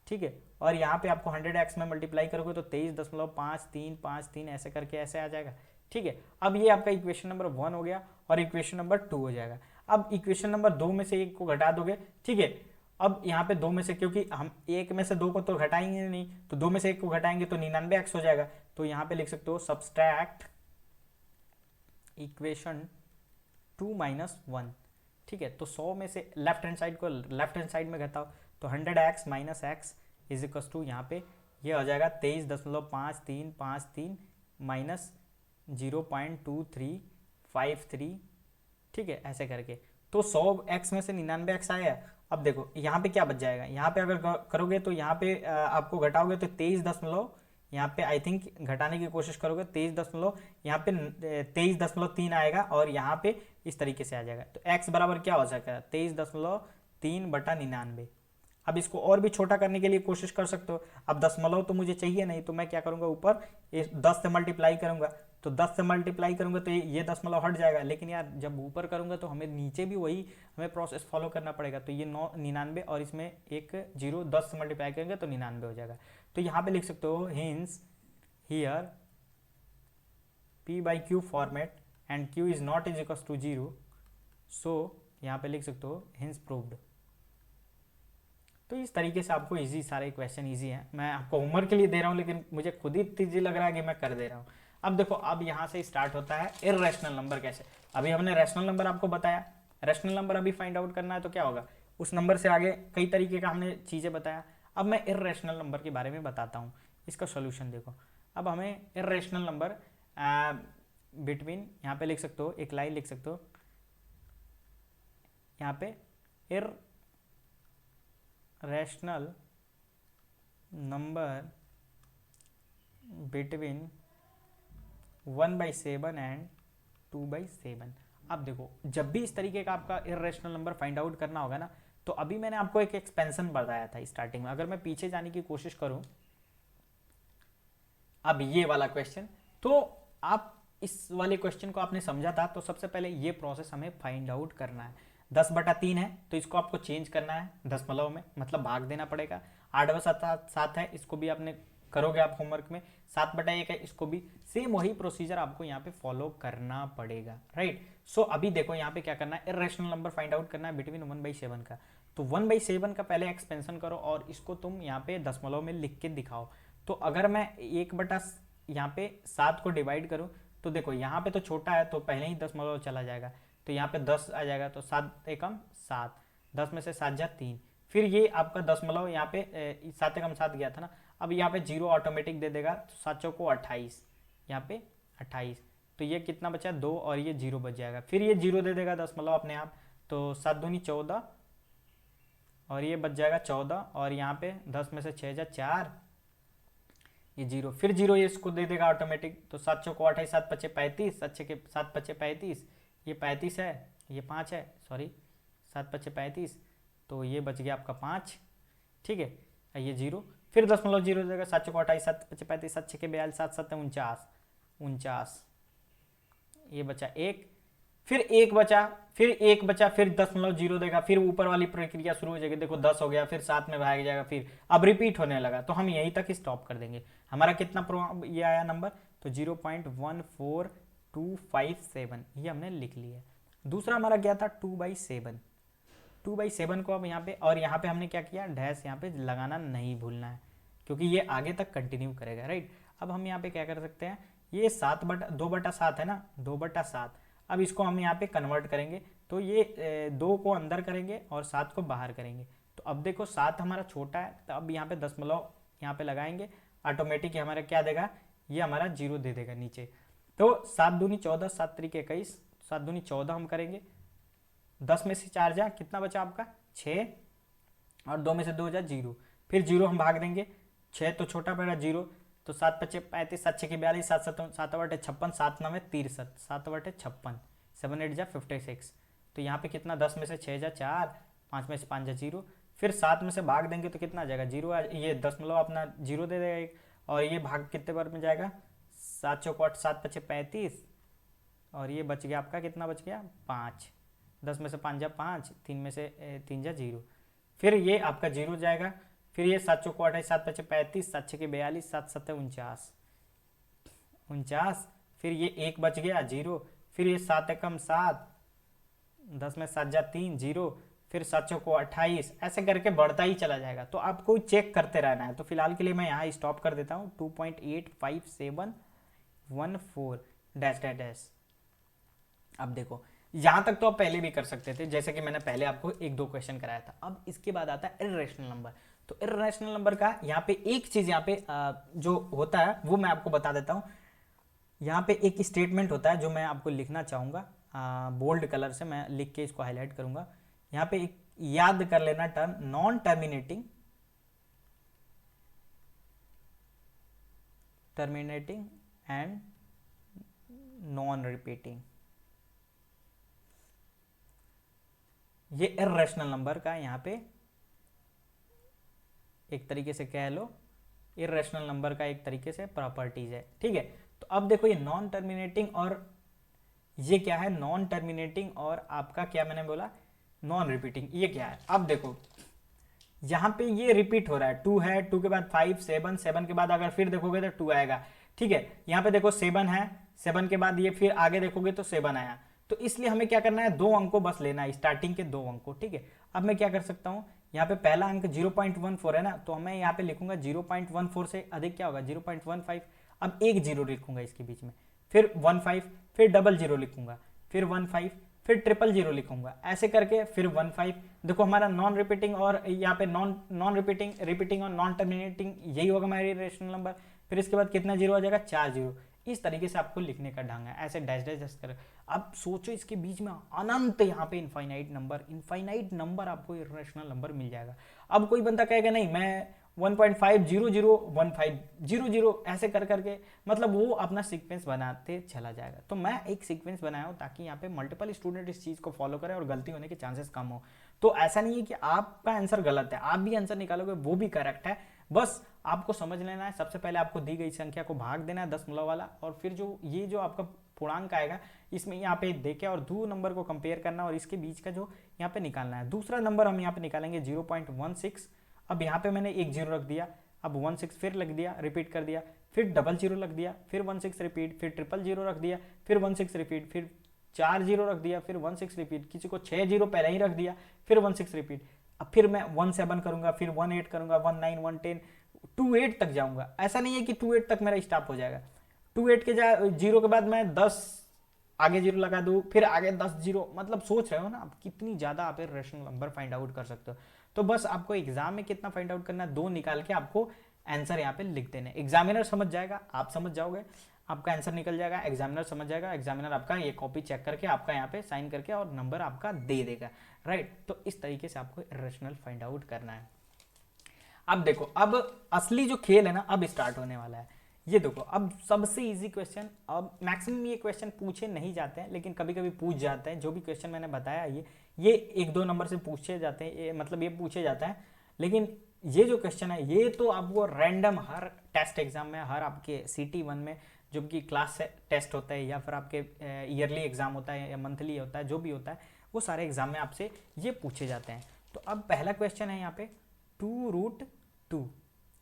S1: ठीक है, और यहाँ पे आपको 100x में मल्टीप्लाई करोगे तो 23.5353 ऐसे करके ऐसे आ जाएगा। ठीक है, अब ये आपका इक्वेशन नंबर 1 हो गया और इक्वेशन नंबर 2 हो जाएगा। अब इक्वेशन नंबर 2 में से एक को घटा दोगे। ठीक है, अब यहाँ पे 2 में से, क्योंकि हम एक में से 2 को तो घटाएंगे नहीं, तो 2 में से एक को घटाएंगे तो 99x हो जाएगा, तो यहाँ पे लिख सकते हो सब्सट्रैक्ट इक्वेशन 2 माइनस 1। ठीक है, तो 100 में से लेफ्ट हैंड साइड को लेफ्ट हैंड साइड में घटाओ, तो 100x minus x is equal to यहाँ पे ये हो जाएगा 23.5353 माइनस 0.2353। ठीक है, ऐसे करके, तो 100x में से 99x आया। अब देखो यहाँ पे क्या बच जाएगा, यहाँ पे अगर करोगे तो यहाँ पे आपको घटाओगे तो 23 दशमलव, यहाँ पे आई थिंक घटाने की कोशिश करोगे 23 दशमलव, यहाँ पे 23.3 आएगा, और यहाँ पे इस तरीके से आ जाएगा, तो x बराबर क्या हो जाएगा 23.3/99। अब इसको और भी छोटा करने के लिए कोशिश कर सकते हो। अब दशमलव तो मुझे चाहिए नहीं, तो मैं क्या करूंगा, ऊपर 10 से मल्टीप्लाई करूंगा, तो 10 से मल्टीप्लाई करूंगा तो ये दशमलव हट जाएगा, लेकिन यार जब ऊपर करूंगा तो हमें नीचे भी वही हमें प्रोसेस फॉलो करना पड़ेगा, तो ये 99 और इसमें एक 0 10 से मल्टीप्लाई करेंगे तो 99 हो जाएगा। तो यहाँ पे लिख सकते हो hence here p by q format and q is not is equal to 0, so यहाँ पे लिख सकते हो हिंस प्रूव्ड। तो इस तरीके से आपको इजी, सारे क्वेश्चन इजी हैं, मैं आपको होमवर्क के लिए दे रहा हूँ, लेकिन मुझे खुद ही इजी लग रहा है कि मैं कर दे रहा हूँ। अब देखो, अब यहाँ से स्टार्ट होता है इर्रेशनल नंबर कैसे। अभी हमने रैशनल नंबर आपको बताया, रैशनल नंबर अभी फाइंड आउट करना है तो क्या होगा, उस नंबर से आगे कई तरीके का हमने चीज़ें बताया। अब मैं इर्रेशनल नंबर के बारे में बताता हूँ, इसका सोल्यूशन देखो। अब हमें इर्रेशनल नंबर बिटवीन, यहाँ पे लिख सकते हो, एक लाइन लिख सकते हो यहाँ पे, इर्रेशनल नंबर बिटवीन 1/7 एंड 2/7। अब देखो, जब भी इस तरीके का आपका इर्रेशनल नंबर फाइंड आउट करना होगा ना, तो अभी मैंने आपको एक एक्सपेंशन बताया था स्टार्टिंग में। अगर मैं पीछे जाने की कोशिश करूं, अब ये वाला क्वेश्चन, तो आप इस वाले क्वेश्चन को आपने समझा था, तो सबसे पहले ये प्रोसेस हमें फाइंड आउट करना है। 10/3 है तो इसको आपको चेंज करना है दशमलव में, मतलब भाग देना पड़ेगा। 8/7 है, इसको भी आपने करोगे आप होमवर्क में। 7/1 है, इसको भी सेम वही प्रोसीजर आपको यहाँ पे फॉलो करना पड़ेगा, राइट। सो अभी देखो यहाँ पे क्या करना है, इर्रेशनल नंबर फाइंड आउट करना है बिटवीन 1/7 का। तो 1/7 का पहले एक्सपेंशन करो और इसको तुम यहाँ पे दशमलव में लिख के दिखाओ। तो अगर मैं 1/, यहाँ पे 7 को डिवाइड करूँ, तो देखो यहाँ पे तो छोटा है तो पहले ही दशमलव चला जाएगा, तो यहाँ पे 10 आ जाएगा, तो 7 एकम 7, 10 में से 7 जा 3, फिर ये आपका दशमलव यहाँ पे 7 एकम 7 गया था ना, अब यहाँ पे 0 ऑटोमेटिक दे देगा, तो 7 चौको 28, यहाँ पे 28, तो ये कितना बचा 2 और ये 0 बच जाएगा, फिर ये 0 दे देगा दशमलव अपने आप, तो 7 दूनी 14 और ये बच जाएगा 14, और यहाँ पे 10 में से 6 जा 4, ये 0, फिर 0 ये इसको दे देगा ऑटोमेटिक, तो 7 चौको 28, 7 पचे 35, 7 पचे 35, ये 35 है, ये 5 है, सॉरी 7 पचे 35, तो ये बच गया आपका 5, ठीक है, ये 0, फिर दशमलव 0 दे देगा, 7 चौको 28, 7 पचे 35, 7 छके 42, 7 7 49, ये बचा 1, फिर 1 बचा, फिर दशमलव 0 देगा, फिर ऊपर वाली प्रक्रिया शुरू हो जाएगी, देखो 10 हो गया, फिर 7 में भाग जाएगा, फिर अब रिपीट होने लगा, तो हम यहीं तक स्टॉप कर देंगे। हमारा कितना ये आया नंबर, तो 0.14257, ये हमने लिख लिया। दूसरा हमारा क्या था 2/7, 2/7 को अब यहाँ पे, और यहाँ पे हमने क्या किया, डैश यहाँ पे लगाना नहीं भूलना है, क्योंकि ये आगे तक कंटिन्यू करेगा, राइट। अब हम यहाँ पे क्या कर सकते हैं, ये 2/7 है ना, 2/7, अब इसको हम यहाँ पे कन्वर्ट करेंगे, तो ये 2 को अंदर करेंगे और 7 को बाहर करेंगे, तो अब देखो 7 हमारा छोटा है, तो अब यहाँ पे दशमलव यहाँ पे लगाएंगे, ऑटोमेटिक हमारा क्या देगा, ये हमारा 0 दे देगा नीचे, तो 7 दूनी 14, 7 त्रिक 21, 7 दूनी 14 हम करेंगे, 10 में से 4 जा कितना बचा आपका 6, और 2 में से 2 जा 0, फिर 0 हम भाग देंगे, 6 तो छोटा पड़ा 0, तो 7 पचे 35, 7 छके 42, 7 बटे 56, 7 9 63, 7 बटे 56, 7 8 जा 56, तो यहाँ पे कितना 10 में से 6 जा 4, 5 में से 5 जा 0, फिर 7 में से भाग देंगे तो कितना आ जाएगा 0, ये दशमलव अपना 0 दे देगा एक, और ये भाग कितने बार में जाएगा 7 चौको 8, 7 पचे 35, और ये बच गया आपका कितना बच गया 5, 10 में से 5 जा 5, 3 में से 3 जा 0, फिर ये आपका 0 जाएगा, फिर ये 7 चौको 28, 7 पचे 35, 7 छके 42, 7 7 49, फिर ये 1 बच गया 0, फिर ये 7 एकम 7, 10 में 7 जा 3 0, फिर 7 चौको 28, ऐसे करके बढ़ता ही चला जाएगा, तो आपको चेक करते रहना है। तो फिलहाल के लिए मैं यहाँ स्टॉप कर देता हूँ 2.85714 डैश डैश डैश। अब देखो यहाँ तक तो आप पहले भी कर सकते थे, जैसे कि मैंने पहले आपको 1-2 क्वेश्चन कराया था। अब इसके बाद आता है इर्रेशनल नंबर। तो इर्रेशनल नंबर का यहाँ पे एक चीज यहाँ पे जो होता है वो मैं आपको बता देता हूँ। यहाँ पे एक स्टेटमेंट होता है जो मैं आपको लिखना चाहूँगा, बोल्ड कलर से मैं लिख के इसको हाईलाइट करूँगा। यहाँ पे एक याद कर लेना term non terminating and non repeating. ये इर्रेशनल नंबर का यहाँ पे एक तरीके से कह लो इर्रेशनल नंबर का एक तरीके से प्रॉपर्टीज है, ठीक है। तो अब देखो ये नॉन टर्मिनेटिंग और ये क्या है, नॉन टर्मिनेटिंग और आपका क्या मैंने बोला नॉन रिपीटिंग, ये क्या है। अब देखो यहाँ पे ये रिपीट हो रहा है, 2 है, 2 के बाद 5 7 7 के बाद अगर फिर देखोगे तो 2 आएगा, ठीक है। यहाँ पे देखो 7 है, 7 के बाद ये फिर आगे देखोगे तो 7 आया, तो इसलिए हमें क्या करना है 2 अंकों बस लेना है, स्टार्टिंग के 2 अंकों, ठीक है। अब मैं क्या कर सकता हूँ, यहाँ पे पहला अंक 0.14 है ना, तो मैं यहाँ पे लिखूंगा 0.14 से अधिक क्या होगा 0.15, अब एक 0 लिखूंगा इसके बीच में, फिर 15, फिर 00 लिखूंगा, फिर 15, फिर 000 लिखूंगा, ऐसे करके फिर 15। देखो हमारा नॉन रिपीटिंग और यहाँ पे नॉन रिपीटिंग और नॉन टर्मिनेटिंग यही होगा हमारी रेशनल नंबर। फिर इसके बाद कितना 0 आ जाएगा 4 0। इस तरीके से आपको लिखने का ढंग है, ऐसे डैश डैश डैश कर। अब सोचो इसके बीच में अनंत यहाँ पे इनफाइनाइट नंबर आपको इर्रेशनल नंबर मिल जाएगा। अब कोई बंदा कहेगा नहीं मैं 1.5001500 ऐसे कर करके, मतलब वो अपना सीक्वेंस बनाते चला जाएगा। तो मैं एक सीक्वेंस बनाया हूँ ताकि यहाँ पे मल्टीपल स्टूडेंट इस चीज को फॉलो करें और गलती होने के चांसेस कम हो। तो ऐसा नहीं है कि आपका आंसर गलत है, आप भी आंसर निकालोगे वो भी करेक्ट है, बस आपको समझ लेना है। सबसे पहले आपको दी गई संख्या को भाग देना है दशमलव वाला, और फिर जो ये जो आपका पूर्णांक आएगा इसमें यहाँ पे देके और दो नंबर को कंपेयर करना और इसके बीच का जो यहाँ पे निकालना है। दूसरा नंबर हम यहाँ पे निकालेंगे 0.16। अब यहाँ पे मैंने एक 0 रख दिया। अब 16 फिर लग दिया, रिपीट कर दिया, फिर 00 रख दिया, फिर 16 रिपीट, फिर 000 रख दिया, फिर 16 रिपीट, फिर 40 रख दिया, फिर 16 रिपीट, किसी को 60 पहले ही रख दिया, फिर 16 रिपीट। अब फिर मैं 17 करूंगा, फिर 18 करूंगा, 19, 110, 28 तक जाऊंगा। ऐसा नहीं है कि 28 तक मेरा स्टॉप हो जाएगा। 28 के जीरो के बाद मैं 10 आगे जीरो लगा दूं, फिर आगे 10 जीरो, मतलब सोच रहे हो ना आप कितनी ज्यादा आप रेशनल नंबर फाइंड आउट कर सकते हो। तो बस आपको एग्जाम में कितना फाइंड आउट करना है, 2 निकाल के आपको आंसर यहाँ पे लिख देने। एग्जामिनर समझ जाएगा, आप समझ जाओगे, आपका आंसर निकल जाएगा, एग्जामिनर समझ जाएगा, एग्जामिनर आपका ये कॉपी चेक करके आपका यहाँ पे साइन करके और नंबर आपका दे देगा, राइट। तो इस तरीके से आपको रेशनल फाइंड आउट करना है। अब देखो, अब असली जो खेल है ना अब स्टार्ट होने वाला है। ये देखो, अब सबसे इजी क्वेश्चन, अब मैक्सिमम ये क्वेश्चन पूछे नहीं जाते हैं, लेकिन कभी कभी पूछ जाते हैं। जो भी क्वेश्चन मैंने बताया ये 1-2 नंबर से पूछे जाते हैं, मतलब ये पूछे जाता है। लेकिन ये जो क्वेश्चन है ये तो आपको रैंडम हर टेस्ट एग्जाम में, हर आपके CT1 में जो कि क्लास टेस्ट होता है या फिर आपके ईयरली एग्जाम होता है या मंथली होता है, जो भी होता है वो सारे एग्जाम में आपसे ये पूछे जाते हैं। तो अब पहला क्वेश्चन है यहाँ पे 2√2,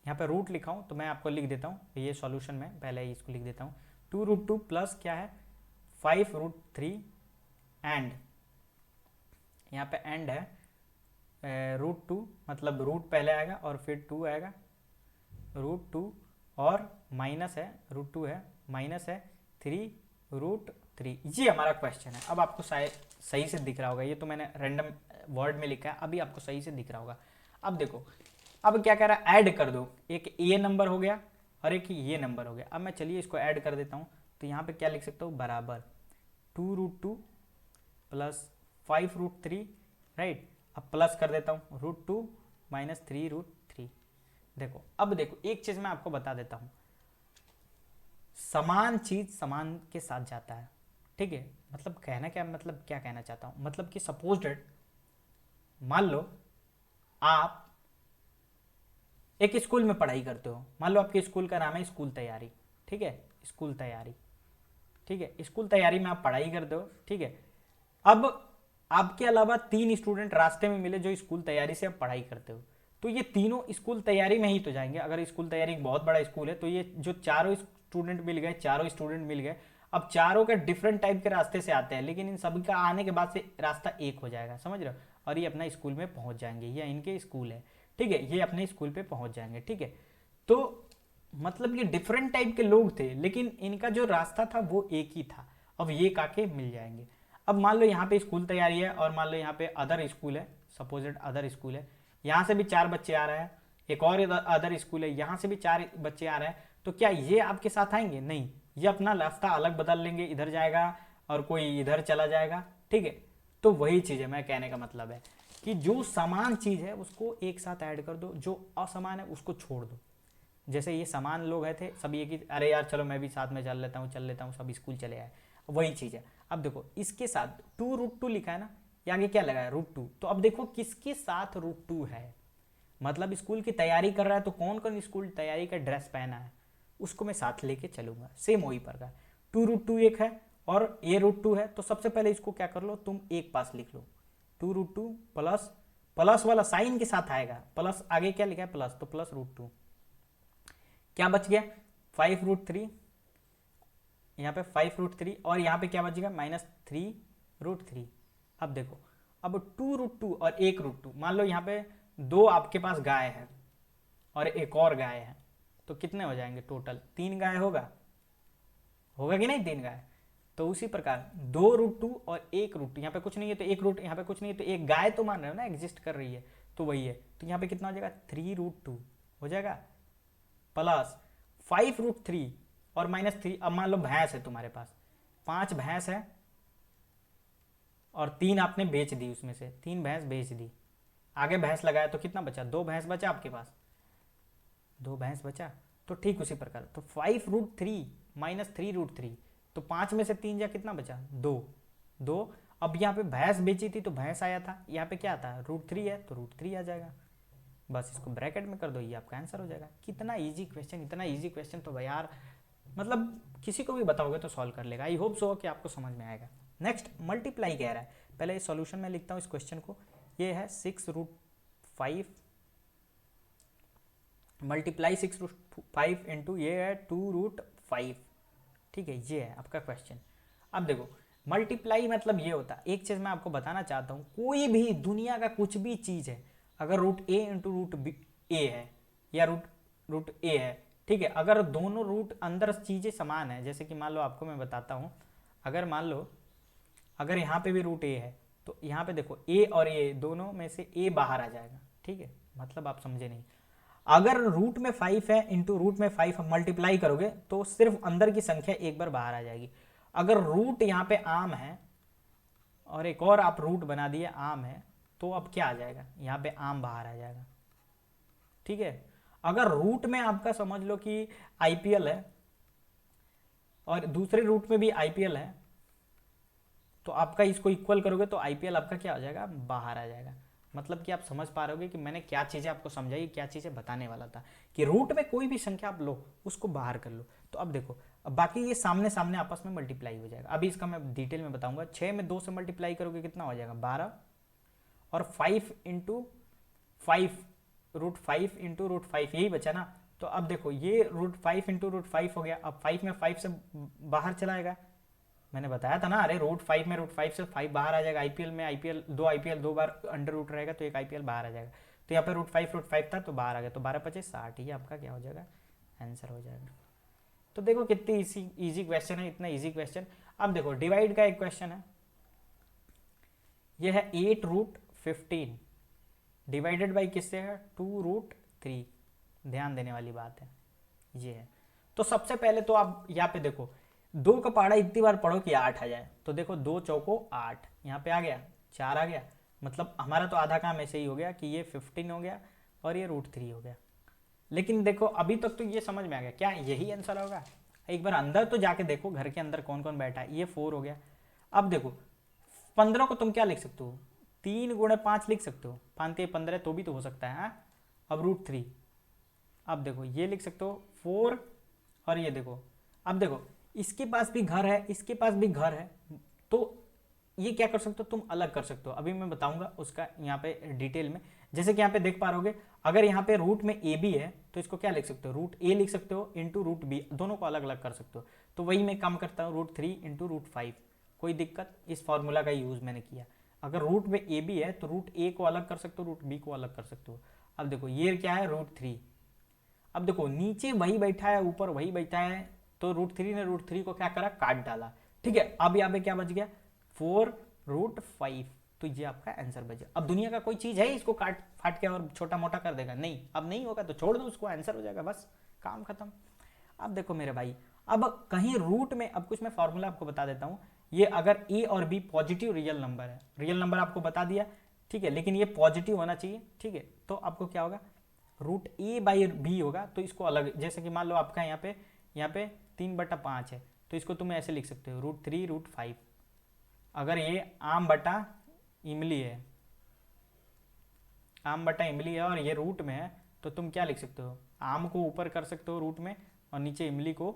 S1: यहाँ पे रूट लिखा हूँ तो मैं आपको लिख देता हूँ, ये सॉल्यूशन में पहले ही इसको लिख देता हूँ। 2√2 प्लस क्या है 5√3 एंड, यहाँ पे एंड है √2, मतलब रूट पहले आएगा और फिर 2 आएगा, √2 और माइनस है √2 है, माइनस है 3√3। ये हमारा क्वेश्चन है। अब आपको सही से दिख रहा होगा, ये तो मैंने रैंडम वर्ड में लिखा है, अभी आपको सही से दिख रहा होगा। अब देखो, अब क्या कह रहा है, ऐड कर दो, एक ये नंबर हो गया और एक ये नंबर हो गया। अब मैं चलिए इसको ऐड कर देता हूँ, तो यहाँ पे क्या लिख सकता हूँ, बराबर 2√2 प्लस 5√3, राइट। अब प्लस कर देता हूँ √2 माइनस 3√3। देखो, अब देखो एक चीज मैं आपको बता देता हूँ, समान चीज समान के साथ जाता है, ठीक है। मतलब कहना क्या, मतलब क्या कहना चाहता हूँ, मतलब कि सपोज मान लो आप एक स्कूल में पढ़ाई करते हो, मान लो आपके स्कूल का नाम है स्कूल तैयारी, ठीक है, स्कूल तैयारी, ठीक है। स्कूल तैयारी में आप पढ़ाई करते हो, ठीक है। अब आपके अलावा 3 स्टूडेंट रास्ते में मिले जो स्कूल तैयारी से आप पढ़ाई करते हो, तो ये तीनों स्कूल तैयारी में ही तो जाएंगे। अगर स्कूल तैयारी एक बहुत बड़ा स्कूल है तो ये जो चारों स्टूडेंट मिल गए, चारों स्टूडेंट मिल गए, अब चारों का डिफरेंट टाइप के रास्ते से आते हैं, लेकिन इन सभी का आने के बाद से रास्ता एक हो जाएगा, समझ रहे हो, और ये अपना स्कूल में पहुंच जाएंगे, या इनके स्कूल है, ठीक है, ये अपने स्कूल पे पहुंच जाएंगे, ठीक है। तो मतलब ये डिफरेंट टाइप के लोग थे, लेकिन इनका जो रास्ता था वो एक ही था। अब ये काके मिल जाएंगे। अब मान लो यहाँ पे स्कूल तैयारी है और मान लो यहाँ पे अदर स्कूल है, सपोजेड अदर स्कूल है, यहाँ से भी 4 बच्चे आ रहे हैं, एक और अदर स्कूल है, यहाँ से भी 4 बच्चे आ रहे हैं, तो क्या ये आपके साथ आएंगे? नहीं, ये अपना रास्ता अलग बदल लेंगे, इधर जाएगा और कोई इधर चला जाएगा, ठीक है। तो वही चीज है, मैं कहने का मतलब है कि जो समान चीज है उसको एक साथ ऐड कर दो, जो असमान है उसको छोड़ दो। जैसे ये समान लोग है थे सभी एक ही, अरे यार चलो मैं भी साथ में चल लेता हूँ, सब स्कूल चले आए, वही चीज है। अब देखो इसके साथ 2√2 लिखा है ना, ये आगे क्या लगा है √2, तो अब देखो किसके साथ √2 है, मतलब स्कूल की तैयारी कर रहा है तो कौन कौन स्कूल तैयारी का ड्रेस पहना है उसको मैं साथ लेके चलूंगा, सेम वही प्रकार। 2√2 एक है और ये √2 है, तो सबसे पहले इसको क्या कर लो, तुम एक पास लिख लो, 2√2 प्लस, प्लस वाला साइन के साथ आएगा, प्लस आगे क्या लिखा है प्लस, तो प्लस √2, क्या बच गया 5√3, यहाँ पे 5√3 और यहाँ पे क्या बचेगा माइनस 3√3। अब देखो, अब 2√2 और 1√2, मान लो यहाँ पे 2 आपके पास गाय है और एक और गाय है, तो कितने हो जाएंगे टोटल, 3 गाय होगा कि नहीं, 3 गाय। तो उसी प्रकार 2√2 और 1√2, यहाँ पे कुछ नहीं है तो 1 रूट, यहाँ पे कुछ नहीं है तो एक गाय तो मान रहे हो ना, एग्जिस्ट कर रही है, तो वही है, तो यहाँ पे कितना हो जाएगा 3√2 हो जाएगा, प्लस 5√3 और माइनस 3। अब मान लो भैंस है तुम्हारे पास, 5 भैंस है और 3 आपने बेच दी, उसमें से 3 भैंस बेच दी, आगे भैंस लगाया तो कितना बचा, 2 भैंस बचा आपके पास, 2 भैंस बचा। तो ठीक उसी प्रकार, तो 5√3 माइनस 3√3, तो 5 में से 3 जा कितना बचा, 2। अब यहाँ पे भैंस बेची थी तो भैंस आया था, यहाँ पे क्या आता है √3 है तो √3 आ जाएगा, बस इसको ब्रैकेट में कर दो, ये आपका आंसर हो जाएगा। कितना इजी क्वेश्चन, इतना इजी क्वेश्चन तो भाई यार, मतलब किसी को भी बताओगे तो सॉल्व कर लेगा। आई होप सो कि आपको समझ में आएगा। नेक्स्ट मल्टीप्लाई कह रहा है, पहले सॉल्यूशन में लिखता हूँ इस क्वेश्चन को, ये है 6√5 मल्टीप्लाई 6√5 इंटू ये है 2√5। ठीक है, ये है आपका क्वेश्चन। अब देखो मल्टीप्लाई मतलब ये होता है, एक चीज़ मैं आपको बताना चाहता हूँ, कोई भी दुनिया का कुछ भी चीज़ है, अगर रूट ए इंटू रूट बी ए है या रूट रूट ए है, ठीक है, अगर दोनों रूट अंदर चीज़ें समान है, जैसे कि मान लो आपको मैं बताता हूँ, अगर मान लो अगर यहाँ पे भी रूट ए है तो यहाँ पे देखो ए और ए दोनों में से ए बाहर आ जाएगा। ठीक है, मतलब आप समझे नहीं। अगर रूट में 5 है इंटू रूट में 5 मल्टीप्लाई करोगे तो सिर्फ अंदर की संख्या एक बार बाहर आ जाएगी। अगर रूट यहाँ पे आम है और एक और आप रूट बना दिए आम है, तो अब क्या आ जाएगा, यहाँ पे आम बाहर आ जाएगा। ठीक है, अगर रूट में आपका समझ लो कि आईपीएल है और दूसरे रूट में भी आईपीएल है, तो आपका इसको इक्वल करोगे तो आईपीएल आपका क्या हो जाएगा, बाहर आ जाएगा। मतलब कि आप समझ पा रहे होगे कि मैंने क्या चीज़ें आपको समझाई, क्या चीज़ें बताने वाला था, कि रूट में कोई भी संख्या आप लो उसको बाहर कर लो। तो अब देखो, अब बाकी ये सामने सामने आपस में मल्टीप्लाई हो जाएगा। अभी इसका मैं डिटेल में बताऊंगा। 6 में 2 से मल्टीप्लाई करोगे कितना हो जाएगा, 12, और 5 इंटू 5 √5 इंटू √5 यही बचा ना। तो अब देखो ये √5 इंटू √5 हो गया। अब 5 में 5 से बाहर चलाएगा, मैंने बताया था ना, अरे √5 में √5 से 5 बाहर आ जाएगा। आईपीएल में आईपीएल दो बार अंडर रूट रहेगा तो एक आईपीएल बाहर आ जाएगा। तो यहाँ पे √5 था तो बाहर आ गया, तो 12 × 5 = 60, ये आपका क्या हो जाएगा, आंसर हो जाएगा। तो देखो कितनी इजी क्वेश्चन है, इतना इजी क्वेश्चन। अब देखो डिवाइड का एक क्वेश्चन है, ये है 8√15 डिवाइडेड बाई किससे है, 2√3। ध्यान देने वाली बात है ये है। तो सबसे पहले तो आप यहाँ पे देखो, 2 का पहाड़ा इतनी बार पढ़ो कि 8 आ जाए। तो देखो 2 चौको 8, यहाँ पे आ गया 4 आ गया, मतलब हमारा तो आधा काम ऐसे ही हो गया कि ये 15 हो गया और ये √3 हो गया। लेकिन देखो अभी तक तो ये समझ में आ गया, क्या यही आंसर होगा। एक बार अंदर तो जाके देखो घर के अंदर कौन कौन बैठा है। ये 4 हो गया। अब देखो 15 को तुम क्या लिख सकते हो, 3 × 5 लिख सकते हो, 5 × 15 तो भी तो हो सकता है। हाँ, अब √3, अब देखो ये लिख सकते हो 4, और ये देखो, अब देखो इसके पास भी घर है, इसके पास भी घर है, तो ये क्या कर सकते हो, तुम अलग कर सकते हो। अभी मैं बताऊंगा उसका यहाँ पे डिटेल में। जैसे कि यहाँ पे देख पा रहोगे, अगर यहाँ पे रूट में ए बी है तो इसको क्या लिख सकते हो, √a लिख सकते हो इंटू √b, दोनों को अलग अलग कर सकते हो। तो वही मैं काम करता हूँ, √3 इंटू √5, कोई दिक्कत, इस फॉर्मूला का यूज मैंने किया। अगर रूट में ए बी है तो √a को अलग कर सकते हो, √b को अलग कर सकते हो। अब देखो ये क्या है, √3। अब देखो नीचे वही बैठा है, ऊपर वही बैठा है, तो √3 ने √3 को क्या करा, काट डाला। ठीक है, अब यहाँ पे क्या बच गया, 4√5। तो ये आपका आंसर बचा। अब दुनिया का कोई चीज है इसको काट फाट के और छोटा मोटा कर देगा, नहीं। अब नहीं होगा तो छोड़ दो उसको, आंसर हो जाएगा, बस काम खत्म। अब देखो मेरे भाई, अब कहीं रूट में, अब कुछ मैं फॉर्मूला आपको बता देता हूँ। ये अगर ए और बी पॉजिटिव रियल नंबर है, रियल नंबर आपको बता दिया, ठीक है, लेकिन ये पॉजिटिव होना चाहिए। ठीक है, तो आपको क्या होगा, √a/b होगा। तो इसको अलग, जैसे कि मान लो आपका यहाँ पे 3/5 है, तो इसको तुम ऐसे लिख सकते हो, √3 √5। अगर ये आम बटा इमली है, आम बटा इमली है और ये रूट में है, तो तुम क्या लिख सकते हो, आम को ऊपर कर सकते हो रूट में और नीचे इमली को।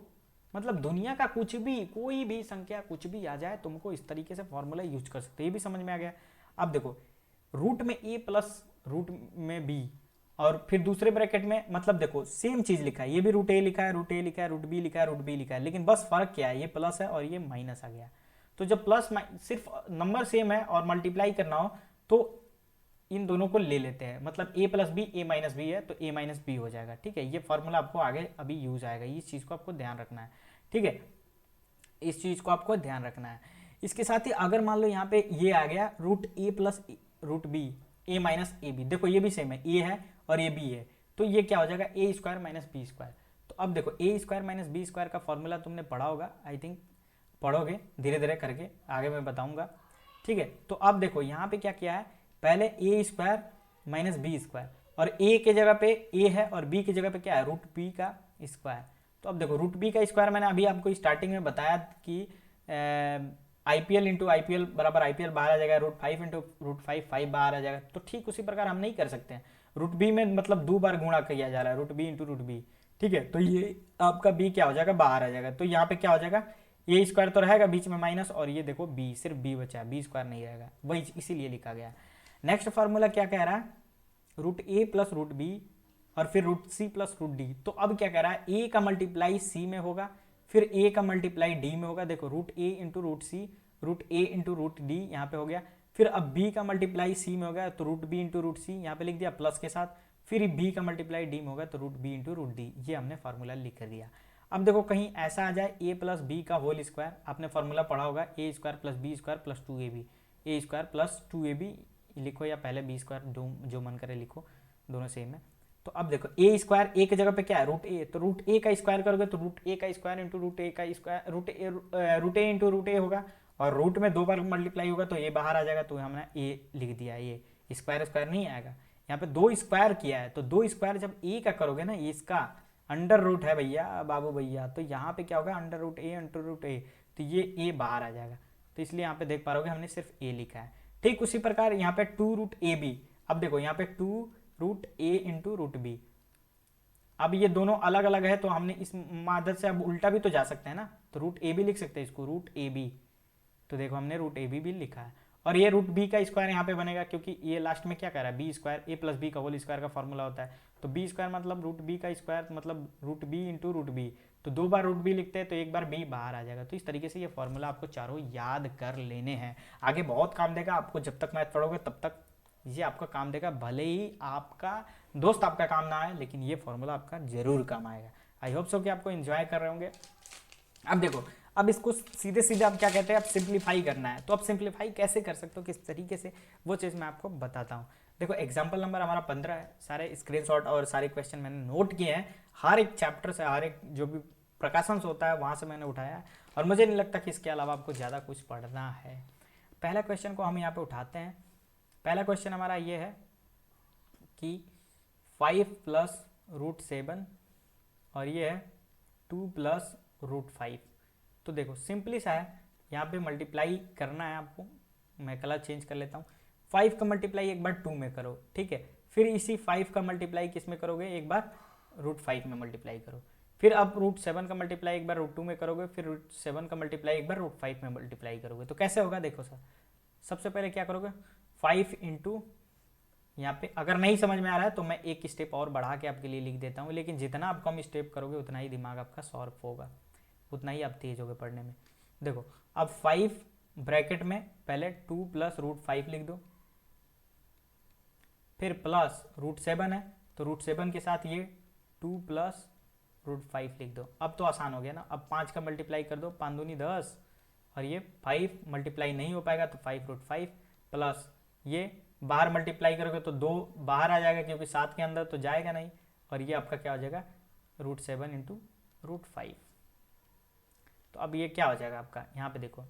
S1: मतलब दुनिया का कुछ भी, कोई भी संख्या कुछ भी आ जाए, तुमको इस तरीके से फॉर्मूला यूज कर सकते हो। ये भी समझ में आ गया। अब देखो रूट में ए प्लस रूट में बी, और फिर दूसरे ब्रैकेट में, मतलब देखो सेम चीज लिखा है, ये भी √a लिखा है, √a लिखा है, √b लिखा है, √b लिखा है, लेकिन बस फर्क क्या है, ये प्लस है और ये माइनस आ गया। तो जब प्लस सिर्फ नंबर सेम है और मल्टीप्लाई करना हो तो इन दोनों को ले लेते हैं, मतलब a + b, a - b है तो a - b हो जाएगा। ठीक है, ये फॉर्मूला आपको आगे अभी यूज आएगा, इस चीज को आपको ध्यान रखना है। ठीक है, इस चीज को आपको ध्यान रखना है। इसके साथ ही अगर मान लो यहाँ पे ये आ गया √a + √b, a - ab, देखो ये भी सेम है, a है और ये b है, तो ये क्या हो जाएगा, a² - b²। तो अब देखो a² - b² का फॉर्मूला तुमने पढ़ा होगा, आई थिंक पढ़ोगे धीरे धीरे करके, आगे मैं बताऊंगा। ठीक है, तो अब देखो यहाँ पे क्या किया है, पहले a² - b², और a के जगह पे a है और b की जगह पे क्या है, √b का स्क्वायर। तो अब देखो √b का स्क्वायर मैंने अभी आपको स्टार्टिंग में बताया कि आईपीएल इंटू आईपीएल बराबर आईपीएल बाहर आ जाएगा, √5 इंटू √5 5 बाहर आ जाएगा। तो ठीक उसी प्रकार हम नहीं कर सकते हैं, √b में मतलब 2 बार गुणा किया जा रहा है, √b इंटू √b। ठीक है, तो ये आपका b क्या हो जाएगा, बाहर आ जाएगा। तो यहाँ पे क्या हो जाएगा, a² तो रहेगा बीच में माइनस, और ये देखो b, सिर्फ b बचा है, b² नहीं रहेगा, वही इसीलिए लिखा गया। नेक्स्ट फार्मूला क्या कह रहा है, √a + √b और फिर root C plus root D. तो अब क्या कह रहा है, ए का मल्टीप्लाई सी में होगा, फिर ए का मल्टीप्लाई डी में होगा। देखो रूट ए इंटू रूट सी, रूट ए इंटू रूट डी यहाँ पे हो गया। फिर अब बी का मल्टीप्लाई सी में होगा तो रूट बी इंटू रूट सी यहाँ पे लिख दिया प्लस के साथ। फिर बी का मल्टीप्लाई डी में होगा तो root B into root D, ये हमने फार्मूला लिख कर दिया। अब देखो कहीं ऐसा आ जाए ए प्लस बी का होल स्क्वायर, आपने फार्मूला पढ़ा होगा A square plus B square plus 2ab, A square plus 2ab लिखो या पहले बी स्क्वायर, जो मन करे लिखो, दोनों सेम है। तो अब देखो ए स्क्वायर ए की जगह पे क्या है रूट ए, तो रूट ए का स्क्वायर करोगे तो रूट ए का स्क्वायर इंटू रूट ए का स्क्वायर, रूट ए इंटू रूट ए होगा, और रूट में 2 बार मल्टीप्लाई होगा तो ये बाहर आ जाएगा, तो हमने ए लिख दिया। ये स्क्वायर स्क्वायर नहीं आएगा, यहाँ पे 2 स्क्वायर किया है, तो 2 स्क्वायर जब ए का करोगे ना, इसका अंडर रूट है भैया बाबू भैया, तो यहाँ पे क्या होगा अंडर रूट ए इंटू रूट ए, तो ये ए बाहर आ जाएगा। तो इसलिए यहाँ पे देख पा रहोगे हमने सिर्फ ए लिखा है। ठीक उसी प्रकार यहाँ पे 2 रूट ए बी, अब देखो यहाँ पे 2 रूट ए इंटू रूट बी, अब ये दोनों अलग अलग है तो हमने इस मदद से अब उल्टा भी तो जा सकते हैं ना, तो रूट ए बी लिख सकते हैं इसको, रूट ए बी। तो देखो हमने रूट ए बी भी लिखा है, और ये रूट बी का स्क्वायर यहाँ पे बनेगा, क्योंकि ये लास्ट में क्या कह रहा है B square, A plus B का होल स्क्वायर का फॉर्मूला होता है, तो बी स्क्वायर मतलब रूट बी का स्क्वायर मतलब root B into root B, तो 2 बार रूट बी लिखते हैं तो 1 बार बी बाहर आ जाएगा। तो इस तरीके से ये फॉर्मूला आपको चारों याद कर लेने हैं, आगे बहुत काम देगा आपको, जब तक मैथ पढ़ोगे तब तक ये आपका काम देगा, भले ही आपका दोस्त आपका काम ना आए, लेकिन ये फॉर्मूला आपका जरूर काम आएगा। आई होप सो कि आपको एंजॉय कर रहे होंगे। अब देखो, अब इसको सीधे सीधे आप क्या कहते हैं, अब सिंप्लीफाई करना है, तो अब सिंप्लीफाई कैसे कर सकते हो, किस तरीके से, वो चीज़ मैं आपको बताता हूँ। देखो एग्जाम्पल नंबर हमारा 15 है, सारे स्क्रीनशॉट और सारे क्वेश्चन मैंने नोट किए हैं, हर एक चैप्टर से, हर एक जो भी प्रकाशन से होता है वहाँ से मैंने उठाया है, और मुझे नहीं लगता कि इसके अलावा आपको ज़्यादा कुछ पढ़ना है। पहला क्वेश्चन को हम यहाँ पे उठाते हैं। पहला क्वेश्चन हमारा ये है कि 5 प्लस रूट 7 और ये है 2 प्लस रूट 5। तो देखो सिंपली सा है, यहाँ पे मल्टीप्लाई करना है आपको, मैं कलर चेंज कर लेता हूँ। 5 का मल्टीप्लाई एक बार 2 में करो, ठीक है, फिर इसी 5 का मल्टीप्लाई किस में करोगे, एक बार रूट 5 में मल्टीप्लाई करो, फिर अब रूट 7 का मल्टीप्लाई एक बार रूट 2 में करोगे, फिर रूट 7 का मल्टीप्लाई एक बार रूट 5 में मल्टीप्लाई करोगे। तो कैसे होगा देखो सर, सबसे पहले क्या करोगे 5 इंटू, यहाँ पे अगर नहीं समझ में आ रहा है तो मैं एक स्टेप और बढ़ा के आपके लिए लिख देता हूँ, लेकिन जितना आप कम स्टेप करोगे उतना ही दिमाग आपका शार्प होगा, उतना ही आप तेज होगे पढ़ने में। देखो अब 5 ब्रैकेट में पहले 2 प्लस रूट 5 लिख दो, फिर प्लस रूट 7 है तो रूट 7 के साथ ये 2 प्लस रूट 5 लिख दो। अब तो आसान हो गया ना, अब 5 का मल्टीप्लाई कर दो, 5 दूनी 10, और ये 5 मल्टीप्लाई नहीं हो पाएगा तो 5 रूट 5 प्लस ये बाहर मल्टीप्लाई करोगे तो 2 बाहर आ जाएगा क्योंकि 7 के अंदर तो जाएगा नहीं, और ये आपका क्या हो जाएगा रूट 7 इंटू रूट 5। तो अब ये क्या हो जाएगा आपका, यहाँ पे देखो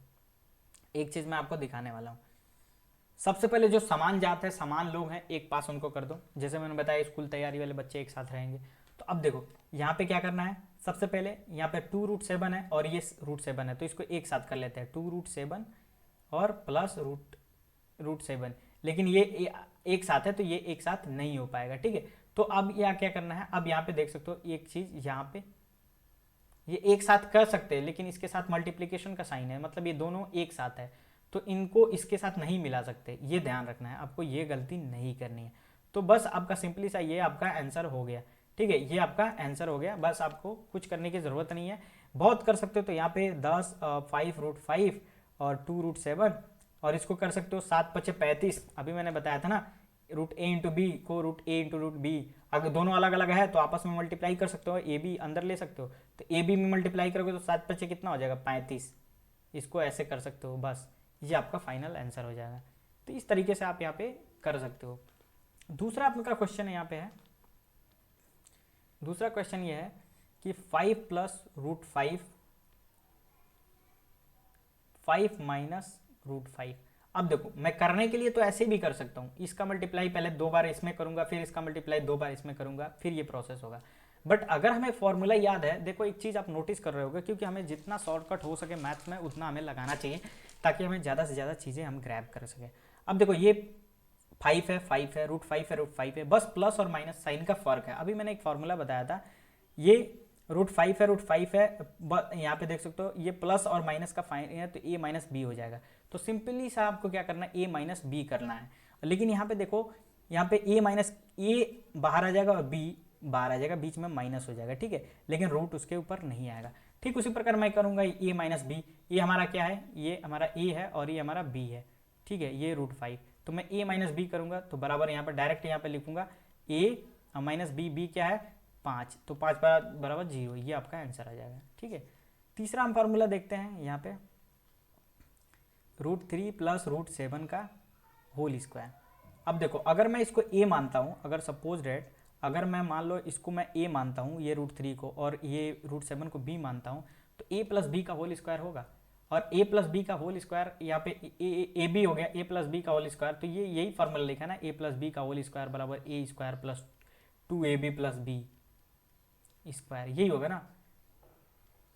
S1: एक चीज़ मैं आपको दिखाने वाला हूँ। सबसे पहले जो समान जात है, समान लोग हैं, एक पास उनको कर दो, जैसे मैंने बताया स्कूल तैयारी वाले बच्चे एक साथ रहेंगे। तो अब देखो यहाँ पे क्या करना है, सबसे पहले यहाँ पे 2 रूट 7 है और ये रूट 7 है, तो इसको एक साथ कर लेते हैं, 2 रूट 7 और प्लस रूट 7, लेकिन ये एक साथ है तो ये एक साथ नहीं हो पाएगा, ठीक है। तो अब यहाँ क्या करना है, अब यहाँ पे देख सकते हो एक चीज़, यहाँ पे ये एक साथ कर सकते हैं, लेकिन इसके साथ मल्टीप्लिकेशन का साइन है, मतलब ये दोनों एक साथ है, तो इनको इसके साथ नहीं मिला सकते, ये ध्यान रखना है आपको, ये गलती नहीं करनी है। तो बस आपका सिंपली सा ये आपका आंसर हो गया, ठीक है, ये आपका आंसर हो गया, बस आपको कुछ करने की ज़रूरत नहीं है, बहुत कर सकते हो। तो यहाँ पे 10 5 रूट 5 और 2 रूट 7, और इसको कर सकते हो 7 5 35, अभी मैंने बताया था ना, रूट ए इंटू बी को रूट ए इंटू रूट बी, अगर दोनों अलग अलग है तो आपस में मल्टीप्लाई कर सकते हो, ए बी अंदर ले सकते हो, तो ए बी में मल्टीप्लाई करोगे तो 7 5 कितना हो जाएगा 35, इसको ऐसे कर सकते हो, बस ये आपका फाइनल आंसर हो जाएगा। तो इस तरीके से आप यहाँ पे कर सकते हो। दूसरा आपका क्वेश्चन यहाँ पे है, दूसरा क्वेश्चन ये है कि 5 प्लस रूट 5 माइनस रूट 5। अब देखो मैं करने के लिए तो ऐसे भी कर सकता हूँ, इसका मल्टीप्लाई पहले 2 बार इसमें करूंगा, फिर इसका मल्टीप्लाई 2 बार इसमें करूंगा, फिर ये प्रोसेस होगा। बट अगर हमें फॉर्मूला याद है, देखो एक चीज़ आप नोटिस कर रहे होगे, क्योंकि हमें जितना शॉर्टकट हो सके मैथ्स में उतना हमें लगाना चाहिए, ताकि हमें ज़्यादा से ज़्यादा चीज़ें हम ग्रैब कर सकें। अब देखो ये 5 है, रूट 5 है, रूट 5 है, बस प्लस और माइनस साइन का फर्क है। अभी मैंने एक फॉर्मूला बताया था, ये रूट 5 है, यहाँ पे देख सकते हो ये प्लस और माइनस का फाइन है, तो ए माइनस बी हो जाएगा। तो सिंपली सा आपको क्या करना है, ए माइनस बी करना है, लेकिन यहाँ पे देखो, यहाँ पे ए माइनस ए बाहर आ जाएगा और बी बाहर आ जाएगा, बीच में माइनस हो जाएगा, ठीक है, लेकिन रूट उसके ऊपर नहीं आएगा। ठीक उसी प्रकार मैं करूँगा ए माइनस बी, ये हमारा क्या है, ये हमारा ए है और ये हमारा बी है, ठीक है, ये √5। तो मैं ए माइनस बी करूँगा तो बराबर यहाँ पर डायरेक्ट यहाँ पर लिखूँगा ए माइनस बी, बी क्या है 5, तो 5 बराबर 0, ये आपका आंसर आ जाएगा, ठीक है। तीसरा हम फार्मूला देखते हैं यहाँ पे, √3 प्लस √7 का होल स्क्वायर। अब देखो अगर मैं इसको a मानता हूँ, अगर सपोज डेट अगर मैं मान लो इसको मैं a मानता हूँ ये √3 को, और ये √7 को b मानता हूँ, तो a प्लस बी का होल स्क्वायर होगा, और a प्लस बी का होल स्क्वायर यहाँ पे ए बी हो गया, a प्लस बी का होल स्क्वायर, तो ये यही फार्मूला लिखा ना, a प्लस बी का होल स्क्वायर बराबर a square plus 2ab plus B square, यही होगा ना।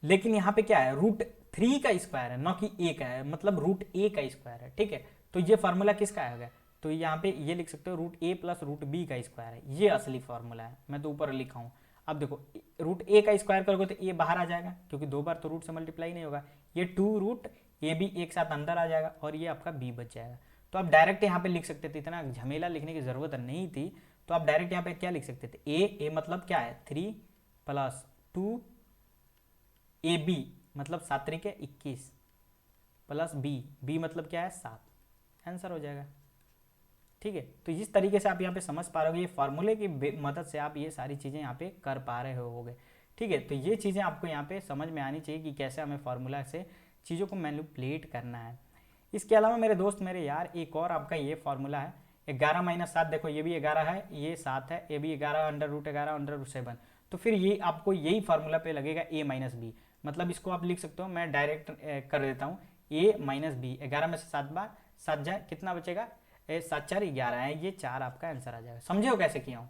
S1: लेकिन यहाँ पे क्या है, √3 का स्क्वायर है, न कि a का है, मतलब √a का स्क्वायर है, ठीक है। तो ये फार्मूला किसका आएगा, तो यहाँ पे ये लिख सकते हो √a प्लस √b का स्क्वायर है, ये असली फार्मूला है, मैं तो ऊपर लिखा हूँ। अब देखो √a का स्क्वायर करोगे तो a बाहर आ जाएगा, क्योंकि 2 बार तो रूट से मल्टीप्लाई नहीं होगा, ये 2√ab एक साथ अंदर आ जाएगा, और ये आपका b बच जाएगा। तो आप डायरेक्ट यहाँ पे लिख सकते थे, इतना झमेला लिखने की जरूरत नहीं थी, तो आप डायरेक्ट यहाँ पे क्या लिख सकते थे, a मतलब क्या है 3 प्लस 2ab मतलब 7 3 के 21 प्लस b मतलब क्या है 7, आंसर हो जाएगा, ठीक है। तो इस तरीके से आप यहाँ पे समझ पा रहे हो, ये फार्मूले की मदद से आप ये सारी चीज़ें यहाँ पे कर पा रहे होगे, ठीक है। तो ये चीज़ें आपको यहाँ पे समझ में आनी चाहिए कि कैसे हमें फार्मूला से चीज़ों को मैनिपुलेट करना है। इसके अलावा मेरे दोस्त मेरे यार, एक और आपका ये फार्मूला है 11 माइनस 7, देखो ये भी 11 है, ये 7 है, ये भी 11 अंडर रूट 7, तो फिर ये आपको यही फार्मूला पे लगेगा a माइनस बी, मतलब इसको आप लिख सकते हो, मैं डायरेक्ट कर देता हूँ a माइनस बी, 11 में से 7 जाए कितना बचेगा, 7 4 11 है, ये 4 आपका आंसर आ जाएगा। समझे हो कैसे किया हूँ,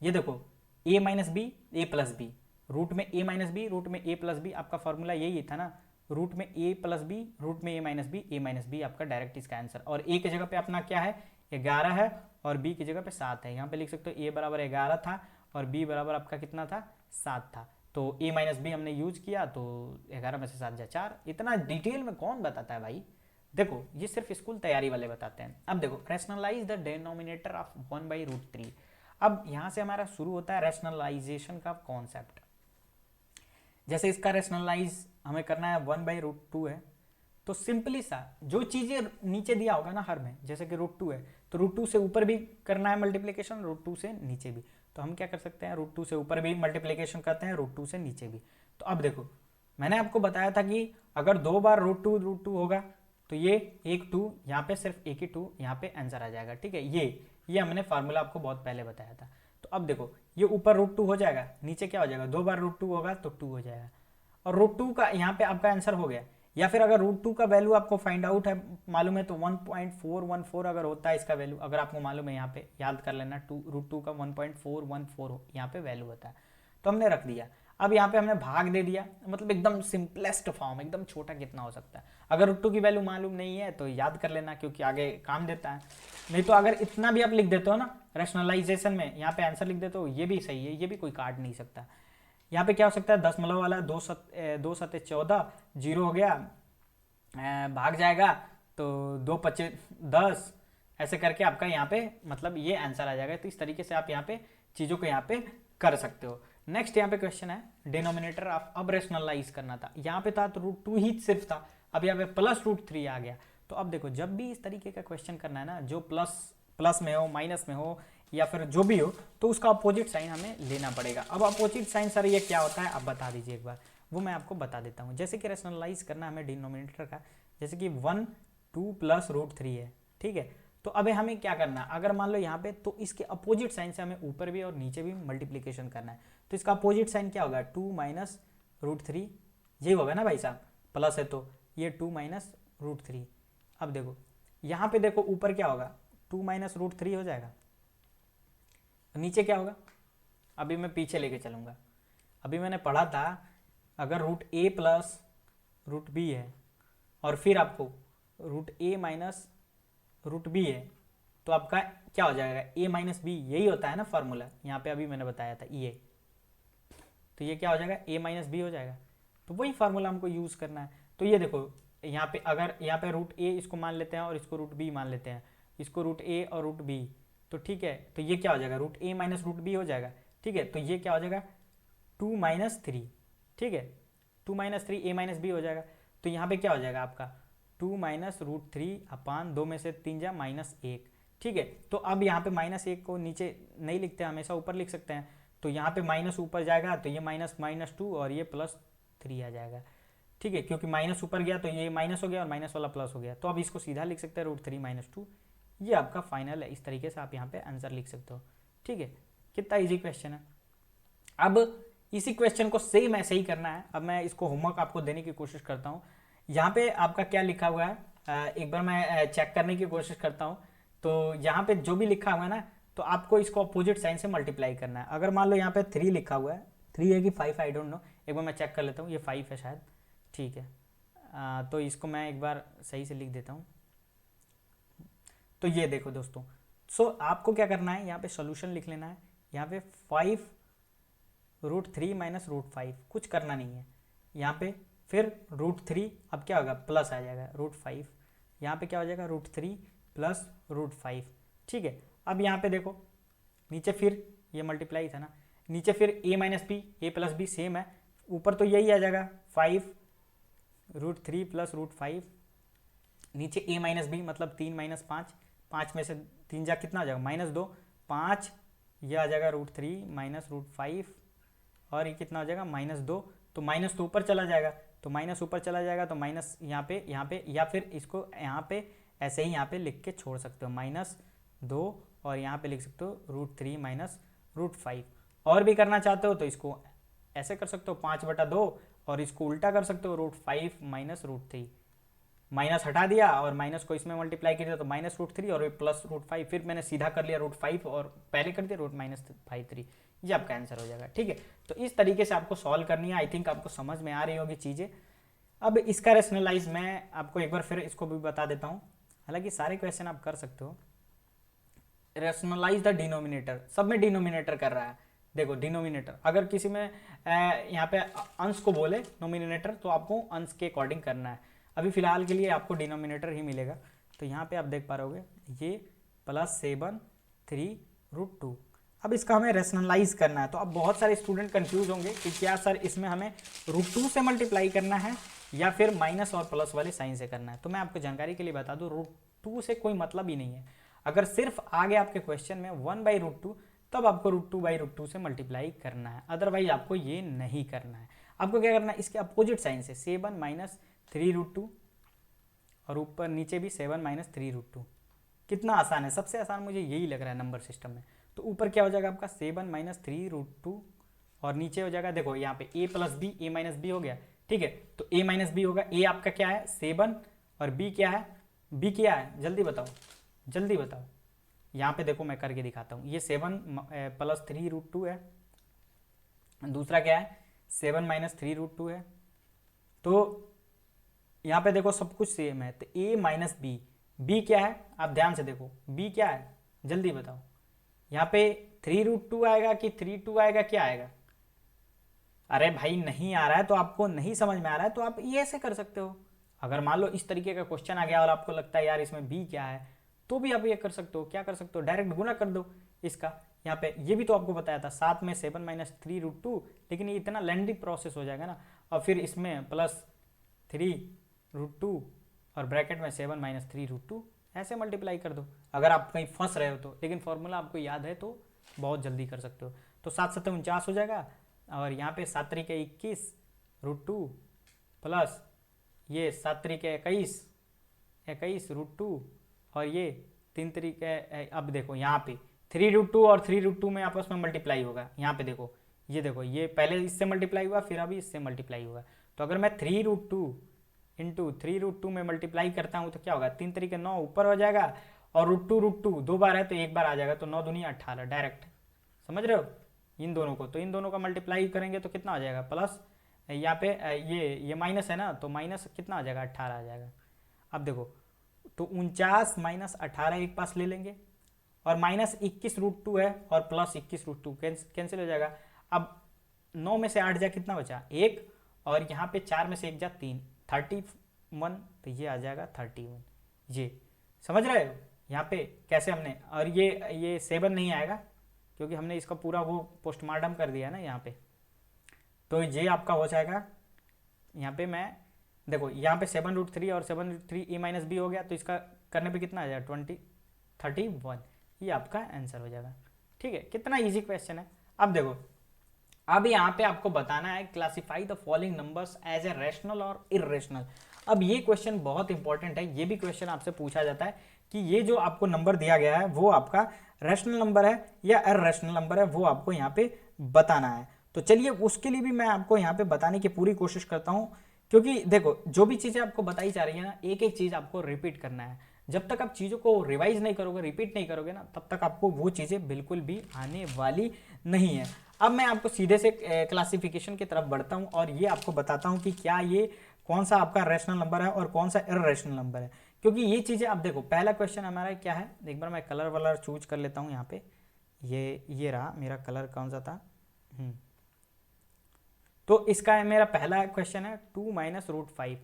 S1: ये देखो a minus B A plus B, root में a माइनस बी रूट में a प्लस बी, आपका फॉर्मूला यही था ना, रूट में a प्लस बी रूट में a माइनस बी आपका डायरेक्ट इसका आंसर, और a की जगह पे अपना क्या है 11 है, और b की जगह पे 7 है, यहाँ पे लिख सकते हो a बराबर 11 था और b बराबर आपका कितना था 7 था, तो a माइनस बी हमने यूज किया, तो 11 में से 7 जा 4, इतना डिटेल में कौन बताता है भाई, देखो ये सिर्फ स्कूल तैयारी वाले बताते हैं। अब देखो रैशनलाइज द डिनोमिनेटर ऑफ 1/√3, अब यहाँ से हमारा शुरू होता है रैशनलाइजेशन का कॉन्सेप्ट। जैसे इसका रैशनलाइज हमें करना है 1/√2 है, तो सिंपली सा जो चीज़ें नीचे दिया होगा ना हर में, जैसे कि √2 है तो √2 से ऊपर भी करना है मल्टीप्लिकेशन, √2 से नीचे भी, तो हम क्या कर सकते हैं √2 से ऊपर भी मल्टीप्लिकेशन करते हैं, √2 से नीचे भी। तो अब देखो मैंने आपको बताया था कि अगर 2 बार √2 होगा तो ये एक 2, यहाँ पे सिर्फ एक ही 2, यहाँ पे आंसर आ जाएगा, ठीक है। ये हमने फार्मूला आपको बहुत पहले बताया था। तो अब देखो ये ऊपर √2 हो जाएगा, नीचे क्या हो जाएगा, 2 बार √2 होगा तो 2 हो जाएगा, और √2 का यहाँ पे आपका आंसर हो गया। या फिर अगर √2 का वैल्यू आपको फाइंड आउट है मालूम है तो 1.414 अगर होता है इसका वैल्यू, अगर आपको मालूम है यहाँ पे याद कर लेना, √2 का 1.414 यहाँ पे वैल्यू होता है, तो हमने रख दिया। अब यहाँ पे हमने भाग दे दिया, मतलब एकदम सिंपलेस्ट फॉर्म, एकदम छोटा कितना हो सकता है। अगर √2 की वैल्यू मालूम नहीं है तो याद कर लेना, क्योंकि आगे काम देता है। नहीं तो अगर इतना भी आप लिख देते हो ना रैशनलाइजेशन में, यहाँ पे आंसर लिख देते हो, ये भी सही है, ये भी कोई काट नहीं सकता। यहाँ पे क्या हो सकता है, दशमलव वाला 2 7 14 जीरो हो गया, भाग जाएगा तो 2 5 10, ऐसे करके आपका यहाँ पे मतलब ये आंसर आ जाएगा। तो इस तरीके से आप यहाँ पे चीज़ों को यहाँ पे कर सकते हो। नेक्स्ट यहाँ पे क्वेश्चन है डिनोमिनेटर ऑफ, अब रैशनलाइज करना था, यहाँ पे था तो √2 ही सिर्फ था, अब यहाँ पे प्लस √3 आ गया। तो अब देखो जब भी इस तरीके का क्वेश्चन करना है ना, जो प्लस में हो माइनस में हो या फिर जो भी हो, तो उसका अपोजिट साइन हमें लेना पड़ेगा। अब अपोजिट साइन सर ये क्या होता है आप बता दीजिए एक बार, वो मैं आपको बता देता हूँ। जैसे कि रैशनलाइज करना हमें डिनोमिनेटर का, जैसे कि 1 2 प्लस √3 है, ठीक है। तो अब हमें क्या करना है, अगर मान लो यहाँ पे, तो इसके अपोजिट साइन से हमें ऊपर भी और नीचे भी मल्टीप्लीकेशन करना है। तो इसका अपोजिट साइन क्या होगा, 2 माइनस √3, ये होगा ना भाई साहब, प्लस है तो ये 2 माइनस √3। अब देखो यहाँ पे देखो ऊपर क्या होगा, 2 माइनस √3 हो जाएगा, नीचे क्या होगा, अभी मैं पीछे लेके चलूँगा। अभी मैंने पढ़ा था अगर √a प्लस √b है और फिर आपको √a माइनस √b है, तो आपका क्या हो जाएगा, a माइनस बी, यही होता है ना फॉर्मूला, यहाँ पे अभी मैंने बताया था ये, तो ये क्या हो जाएगा a माइनस बी हो जाएगा। तो वही फार्मूला हमको यूज़ करना है। तो ये देखो यहाँ पे अगर यहाँ पे √a इसको मान लेते हैं और इसको √b मान लेते हैं, इसको √a और √b, तो ठीक है, तो ये क्या हो जाएगा, √a माइनस √b हो जाएगा। ठीक है, तो ये क्या हो जाएगा 2 - 3, ठीक है, 2 - 3 a - b हो जाएगा। तो यहाँ पे क्या हो जाएगा आपका 2 - √3 (2 में से 3 जा -1), ठीक है। तो अब यहाँ पे -1 को नीचे नहीं लिखते, हमेशा ऊपर लिख सकते हैं। तो यहाँ पे माइनस ऊपर जाएगा तो ये -2 और ये +3 आ जाएगा, ठीक है, क्योंकि माइनस ऊपर गया तो ये माइनस हो गया और माइनस वाला प्लस हो गया। तो अब इसको सीधा लिख सकते हैं √3 - 2। ये आपका फाइनल है। इस तरीके से आप यहाँ पे आंसर लिख सकते हो, ठीक है। कितना इजी क्वेश्चन है। अब इसी क्वेश्चन को सेम ऐसे ही करना है। अब मैं इसको होमवर्क आपको देने की कोशिश करता हूँ। यहाँ पे आपका क्या लिखा हुआ है, एक बार मैं चेक करने की कोशिश करता हूँ। तो यहाँ पे जो भी लिखा हुआ है ना, तो आपको इसको अपोजिट साइन से मल्टीप्लाई करना है। अगर मान लो यहाँ पे 3 लिखा हुआ है, 3 है कि 5 आई डोंट नो, एक बार मैं चेक कर लेता हूँ। ये 5 है शायद, ठीक है। तो इसको मैं एक बार सही से लिख देता हूँ। तो ये देखो दोस्तों, आपको क्या करना है, यहाँ पे सोल्यूशन लिख लेना है। यहाँ पे 5 √3 - √5, कुछ करना नहीं है। यहाँ पे फिर √3, अब क्या होगा प्लस आ जाएगा √5, यहाँ पे क्या हो जाएगा √3 + √5, ठीक है। अब यहाँ पे देखो नीचे फिर ये मल्टीप्लाई था ना, नीचे फिर a - b, a + b same है, ऊपर तो यही आ जाएगा 5 √3 + √5, नीचे a - b मतलब 3 - 5, 5 में से 3 जा कितना आ जाएगा -2, 5, ये आ जाएगा √3 - √5 और ये कितना हो जाएगा -2। तो माइनस तो ऊपर चला जाएगा, तो माइनस ऊपर चला जाएगा तो माइनस यहाँ पे या फिर इसको यहाँ पे ऐसे ही यहाँ पे लिख के छोड़ सकते हो -2 और यहाँ पे लिख सकते हो √3 - √5। और भी करना चाहते हो तो इसको ऐसे कर सकते हो 5/2 और इसको उल्टा कर सकते हो √5 - √3, माइनस हटा दिया और माइनस को इसमें मल्टीप्लाई कर दिया तो -√3 और +√5, फिर मैंने सीधा कर लिया √5 और पहले कर दिया -5 ये आपका आंसर हो जाएगा, ठीक है। तो इस तरीके से आपको सॉल्व करनी है। आई थिंक आपको समझ में आ रही होगी चीज़ें। अब इसका रेशनलाइज मैं आपको एक बार फिर इसको भी बता देता हूँ, हालांकि सारे क्वेश्चन आप कर सकते हो। रेशनलाइज द डिनोमिनेटर, सब में डिनोमिनेटर कर रहा है। देखो डिनोमिनेटर अगर किसी में यहाँ पे अंश को बोले नोमिनेटर, तो आपको अंश के अकॉर्डिंग करना है। अभी फिलहाल के लिए आपको डिनोमिनेटर ही मिलेगा। तो यहाँ पे आप देख पा रहोगे ये +7 3√2। अब इसका हमें रेशनलाइज करना है। तो अब बहुत सारे स्टूडेंट कंफ्यूज होंगे कि क्या सर इसमें हमें √2 से मल्टीप्लाई करना है या फिर माइनस और प्लस वाले साइन से करना है। तो मैं आपको जानकारी के लिए बता दूं, √2 से कोई मतलब ही नहीं है। अगर सिर्फ आगे आपके क्वेश्चन में 1/√2, तब आपको √2/√2 से मल्टीप्लाई करना है, अदरवाइज आपको ये नहीं करना है। आपको क्या करना है, इसके अपोजिट साइन से 7 - 3√2 और ऊपर नीचे भी 7 - 3√2। कितना आसान है, सबसे आसान मुझे यही लग रहा है नंबर सिस्टम में। तो ऊपर क्या हो जाएगा आपका 7 - 3√2 और नीचे हो जाएगा, देखो यहाँ पे a + b, a - b हो गया, ठीक है। तो a - b होगा, a आपका क्या है 7 और b क्या है, b क्या है जल्दी बताओ, जल्दी बताओ। यहाँ पे देखो मैं करके दिखाता हूँ, ये 7 + 3√2 है, दूसरा क्या है 7 - 3√2 है। तो यहाँ पे देखो सब कुछ सेम है, तो a - b, b क्या है आप ध्यान से देखो, b क्या है जल्दी बताओ। यहाँ पे 3√2 आएगा कि 3/2 आएगा, क्या आएगा। अरे भाई नहीं आ रहा है तो आपको नहीं समझ में आ रहा है तो आप ये ऐसे कर सकते हो। अगर मान लो इस तरीके का क्वेश्चन आ गया और आपको लगता है यार इसमें b क्या है, तो भी आप ये कर सकते हो। क्या कर सकते हो, डायरेक्ट गुना कर दो इसका। यहाँ पे ये भी तो आपको बताया था 7 में 7 - 3√2, लेकिन ये इतना लेंदी प्रोसेस हो जाएगा ना। और फिर इसमें +3√2 और ब्रैकेट में 7 - 3√2 ऐसे मल्टीप्लाई कर दो, अगर आप कहीं फंस रहे हो तो। लेकिन फॉर्मूला आपको याद है तो बहुत जल्दी कर सकते हो। तो 7 × 7 = 49 हो जाएगा और यहाँ पे 7 × 3 = 21 √2 प्लस ये 7 × 3 = 21 √2 और ये 3 × 3 अब देखो यहाँ पे 3√2 और 3√2 में आपस में मल्टीप्लाई होगा। यहाँ पे देखो ये देखो, ये पहले इससे मल्टीप्लाई हुआ फिर अभी इससे मल्टीप्लाई होगा। तो अगर मैं 3√2 × 3√2 में मल्टीप्लाई करता हूँ तो क्या होगा, 3 × 3 = 9 ऊपर हो जाएगा और √2 2 बार है तो एक बार आ जाएगा, तो 9 दूनी 18 डायरेक्ट। समझ रहे हो इन दोनों को। तो इन दोनों का मल्टीप्लाई करेंगे तो कितना आ जाएगा प्लस, यहाँ पे ये माइनस है ना, तो माइनस कितना आ जाएगा 18 आ जाएगा। अब देखो तो 49 - 18 एक पास ले लेंगे और -21√2 है और +21√2 कैंसिल हो जाएगा। अब 9 में से 8 जा कितना बचा 1 और यहाँ पे 4 में से 1 जा 3, 31, तो ये आ जाएगा 31। ये समझ रहे हो यहाँ पे कैसे हमने, और ये 7 नहीं आएगा क्योंकि हमने इसका पूरा वो पोस्टमार्टम कर दिया ना यहाँ पे। तो ये आपका हो जाएगा, यहाँ पे मैं देखो यहाँ पे 7√3 और 7√3 ए माइनस बी हो गया, तो इसका करने पे कितना आ जाएगा 31, ये आपका आंसर हो जाएगा। ठीक है, कितना इजी क्वेश्चन है। अब देखो, अब यहाँ पे आपको बताना है classify the following numbers as a rational और इर्रेशनल। अब ये क्वेश्चन बहुत इंपॉर्टेंट है, ये भी क्वेश्चन आपसे पूछा जाता है कि ये जो आपको नंबर दिया गया है वो आपका रैशनल नंबर है या इर्रेशनल नंबर है, वो आपको यहाँ पे बताना है। तो चलिए उसके लिए भी मैं आपको यहाँ पे बताने की पूरी कोशिश करता हूँ, क्योंकि देखो जो भी चीज़ें आपको बताई जा रही है ना, एक एक चीज़ आपको रिपीट करना है। जब तक आप चीज़ों को रिवाइज नहीं करोगे, रिपीट नहीं करोगे ना, तब तक आपको वो चीज़ें बिल्कुल भी आने वाली नहीं है। अब मैं आपको सीधे से क्लासिफिकेशन की तरफ बढ़ता हूँ और ये आपको बताता हूँ कि क्या ये कौन सा आपका रैशनल नंबर है और कौन सा इर्रेशनल नंबर है, क्योंकि ये चीज़ें आप देखो। पहला क्वेश्चन हमारा क्या है, एक बार मैं कलर वलर चूज कर लेता हूँ यहाँ पे। ये रहा मेरा कलर, कौन सा था। तो इसका है मेरा पहला क्वेश्चन है 2 - √5।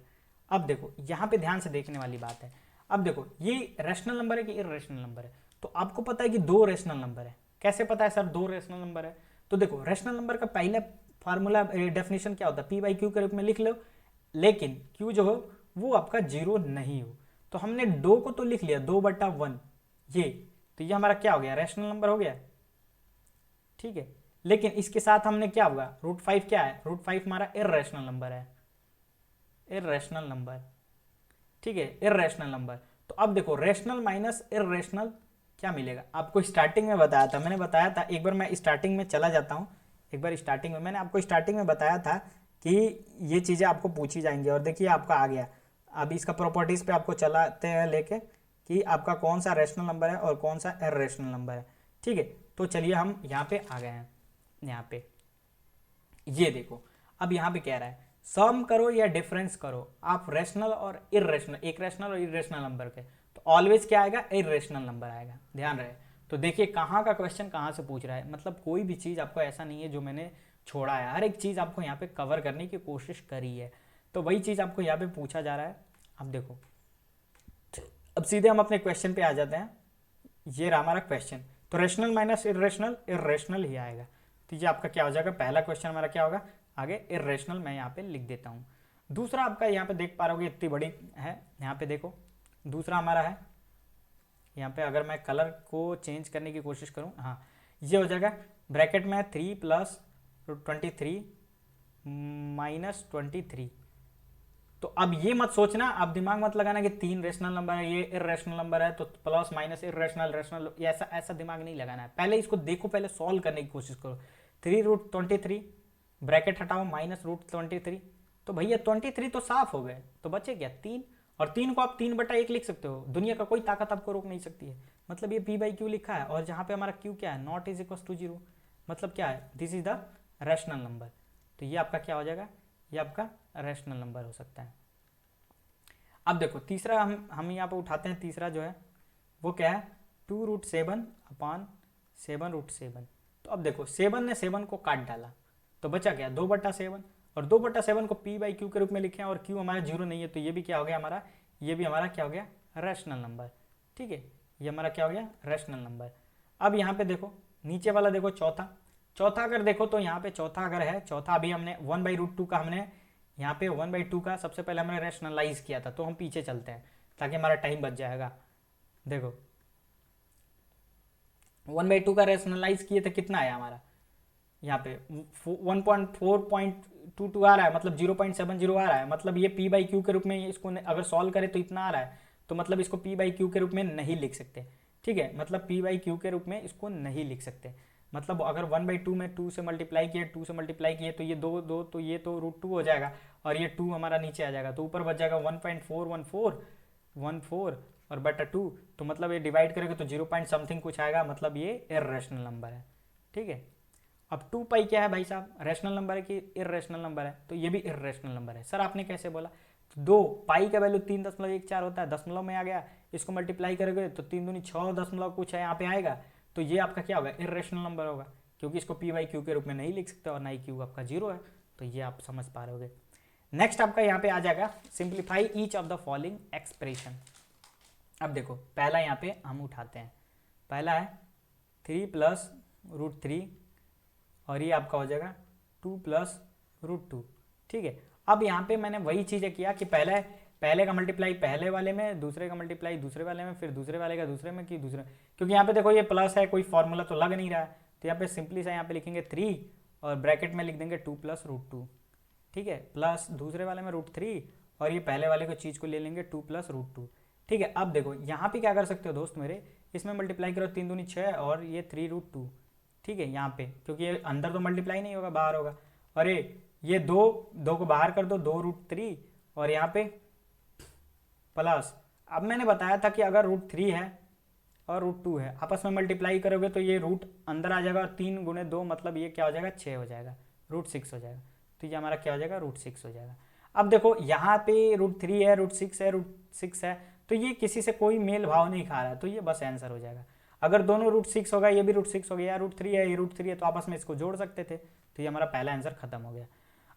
S1: अब देखो यहाँ पे ध्यान से देखने वाली बात है। अब देखो ये रैशनल नंबर है कि इर्रेशनल नंबर है, तो आपको पता है कि दो रैशनल नंबर है। कैसे पता है सर दो रैशनल नंबर है? तो देखो रैशनल नंबर का पहला फार्मूला डेफिनेशन क्या होता है, पी बाई क्यू के रूप में लिख लो, लेकिन क्यू जो हो वो आपका जीरो नहीं हो। तो हमने दो को तो लिख लिया, 2/1 ये, तो ये हमारा क्या हो गया, रैशनल नंबर हो गया। ठीक है, लेकिन इसके साथ हमने क्या होगा, √5 क्या है, √5 हमारा इर्रेशनल नंबर है, इर्रेशनल नंबर। ठीक है, इर्रेशनल नंबर। तो अब देखो रैशनल माइनस इर्रेशनल क्या मिलेगा, आपको स्टार्टिंग में बताया था, मैंने बताया था, एक बार मैं स्टार्टिंग में चला जाता हूँ। एक बार स्टार्टिंग में मैंने आपको स्टार्टिंग में बताया था कि ये चीज़ें आपको पूछी जाएंगी, और देखिए आपका आ गया। अब इसका प्रॉपर्टीज़ पे आपको चलाते हैं लेके कि आपका कौन सा रैशनल नंबर है और कौन सा इर्रेशनल नंबर है। ठीक है, तो चलिए हम यहाँ पे आ गए हैं। यहाँ पे ये देखो, अब यहाँ पे कह रहा है सम करो या डिफरेंस करो आप रैशनल और इर्रेशनल, एक रैशनल और इर्रेशनल नंबर के, तो ऑलवेज क्या आएगा, इर्रेशनल नंबर आएगा, ध्यान रहे। तो देखिए कहाँ का क्वेश्चन कहाँ से पूछ रहा है, मतलब कोई भी चीज़ आपको ऐसा नहीं है जो मैंने छोड़ा है, हर एक चीज़ आपको यहाँ पे कवर करने की कोशिश करी है। तो वही चीज़ आपको यहाँ पे पूछा जा रहा है। अब देखो, अब सीधे हम अपने क्वेश्चन पे आ जाते हैं। ये रहा हमारा क्वेश्चन, तो रैशनल माइनस इर्रेशनल, इर्रेशनल ही आएगा। तो ये आपका क्या हो जाएगा, पहला क्वेश्चन हमारा क्या होगा, आगे इर्रेशनल मैं यहाँ पे लिख देता हूँ। दूसरा आपका यहाँ पे देख पा रहे हो इतनी बड़ी है, यहाँ पे देखो दूसरा हमारा है, यहाँ पे अगर मैं कलर को चेंज करने की कोशिश करूँ, हाँ ये हो जाएगा ब्रैकेट में 3 + 23 - 23। तो अब ये मत सोचना, आप दिमाग मत लगाना कि 3 रैशनल नंबर है, ये इर्रेशनल नंबर है, तो प्लस माइनस इर्रेशनल रैशनल, ऐसा ऐसा दिमाग नहीं लगाना है। पहले इसको देखो, पहले सॉल्व करने की कोशिश करो। 3√23 ब्रैकेट हटाओ -√23, तो भैया 23 तो साफ हो गए, तो बचे क्या 3, और 3 को आप 3/1 लिख सकते हो, दुनिया का कोई ताकत आपको रोक नहीं सकती है। मतलब ये पी बाई क्यू लिखा है, और जहाँ पे हमारा क्यू क्या है, नॉट इज इक्वल टू 0, मतलब क्या है, this is the rational number. तो ये आपका क्या हो जाएगा, ये आपका रैशनल नंबर हो सकता है। अब देखो तीसरा हम यहाँ पे उठाते हैं, तीसरा जो है वो क्या है, 2√7/7√7। तो अब देखो 7 ने 7 को काट डाला, तो बचा क्या 2/7, और 2/7 को पी बाई क्यू के रूप में लिखे हैं, और क्यू हमारा 0 नहीं है, तो ये भी क्या हो गया हमारा, ये भी हमारा क्या हो गया, रैशनल नंबर। ठीक है, ये हमारा क्या हो गया, रैशनल नंबर। अब यहाँ पे देखो नीचे वाला देखो चौथा, चौथा अगर देखो तो यहाँ पे चौथा अगर है, चौथा अभी हमने 1/√2 का हमने यहाँ पे 1/2 का सबसे पहले हमने रैशनलाइज किया था, तो हम पीछे चलते हैं ताकि हमारा टाइम बच जाएगा। देखो 1/2 का रैशनलाइज किए थे, कितना आया हमारा, यहाँ पे 1.4.22 आ रहा है, मतलब 0.70 आ रहा है, मतलब ये पी बाई क्यू के रूप में इसको अगर सॉल्व करें तो इतना आ रहा है, तो मतलब इसको पी बाई क्यू के रूप में नहीं लिख सकते। ठीक है, मतलब पी बाई क्यू के रूप में इसको नहीं लिख सकते, मतलब अगर 1/2 में 2 से मल्टीप्लाई किए, 2 से मल्टीप्लाई किए, तो ये 2 तो ये तो √2 हो जाएगा, और ये 2 हमारा नीचे आ जाएगा, तो ऊपर बच जाएगा 1.414 और बटा 2, तो मतलब ये डिवाइड करेंगे तो 0 पॉइंट समथिंग कुछ आएगा, मतलब ये इर्रेशनल नंबर है। ठीक है, अब 2π क्या है भाई साहब, रैशनल नंबर है कि इर्रेशनल नंबर है, तो ये भी इर्रेशनल नंबर है। सर आपने कैसे बोला, तो 2 पाई का वैल्यू 3.14 होता है, दशमलव में आ गया, इसको मल्टीप्लाई करोगे तो 3 दूनी 6 दशमलव कुछ है यहाँ पे आएगा, तो ये आपका क्या होगा, इर्रेशनल नंबर होगा, क्योंकि इसको पी बाई क्यू के रूप में नहीं लिख सकते, और ना ही क्यू आपका 0 है, तो ये आप समझ पा रहे होगे। नेक्स्ट आपका यहाँ पे आ जाएगा simplify each of the following expression. अब देखो पहला यहाँ पे हम उठाते हैं, पहला है 3 + √3 और ये आपका हो जाएगा 2 प्लस √2। ठीक है, अब यहाँ पे मैंने वही चीज़ें किया कि पहले का मल्टीप्लाई पहले वाले में, दूसरे का मल्टीप्लाई दूसरे वाले में, फिर दूसरे वाले का दूसरे में, कि दूसरे, क्योंकि यहाँ पे देखो ये प्लस है, कोई फॉर्मूला तो लग नहीं रहा है, तो यहाँ पे सिंपली सा यहाँ पे लिखेंगे 3 और ब्रैकेट में लिख देंगे 2 प्लस √2। ठीक है, प्लस दूसरे वाले में √3 और ये पहले वाले को चीज़ को ले लेंगे 2 प्लस √2। ठीक है, अब देखो यहाँ पे क्या कर सकते हो दोस्त मेरे, इसमें मल्टीप्लाई करो 3 दूनी 6 और ये 3√2। ठीक है, यहाँ पे क्योंकि ये अंदर तो मल्टीप्लाई नहीं होगा, बाहर होगा, और ये दो को बाहर कर दो, 2√3 और यहाँ पे प्लस। अब मैंने बताया था कि अगर √3 है और √2 है, आपस में मल्टीप्लाई करोगे तो ये रूट अंदर आ जाएगा और 3 गुणे 2 मतलब ये क्या हो जाएगा, 6 हो जाएगा, √6 हो जाएगा। तो ये हमारा क्या हो जाएगा, √6 हो जाएगा। अब देखो यहाँ पे √3 है, √6 है, √6 है, तो ये किसी से कोई मेल भाव नहीं खा रहा है, तो ये बस आंसर हो जाएगा। अगर दोनों √6 होगा, ये भी √6 हो गया, √3 है, ये √3 है, तो आपस में इसको जोड़ सकते थे, तो ये हमारा पहला आंसर खत्म हो गया।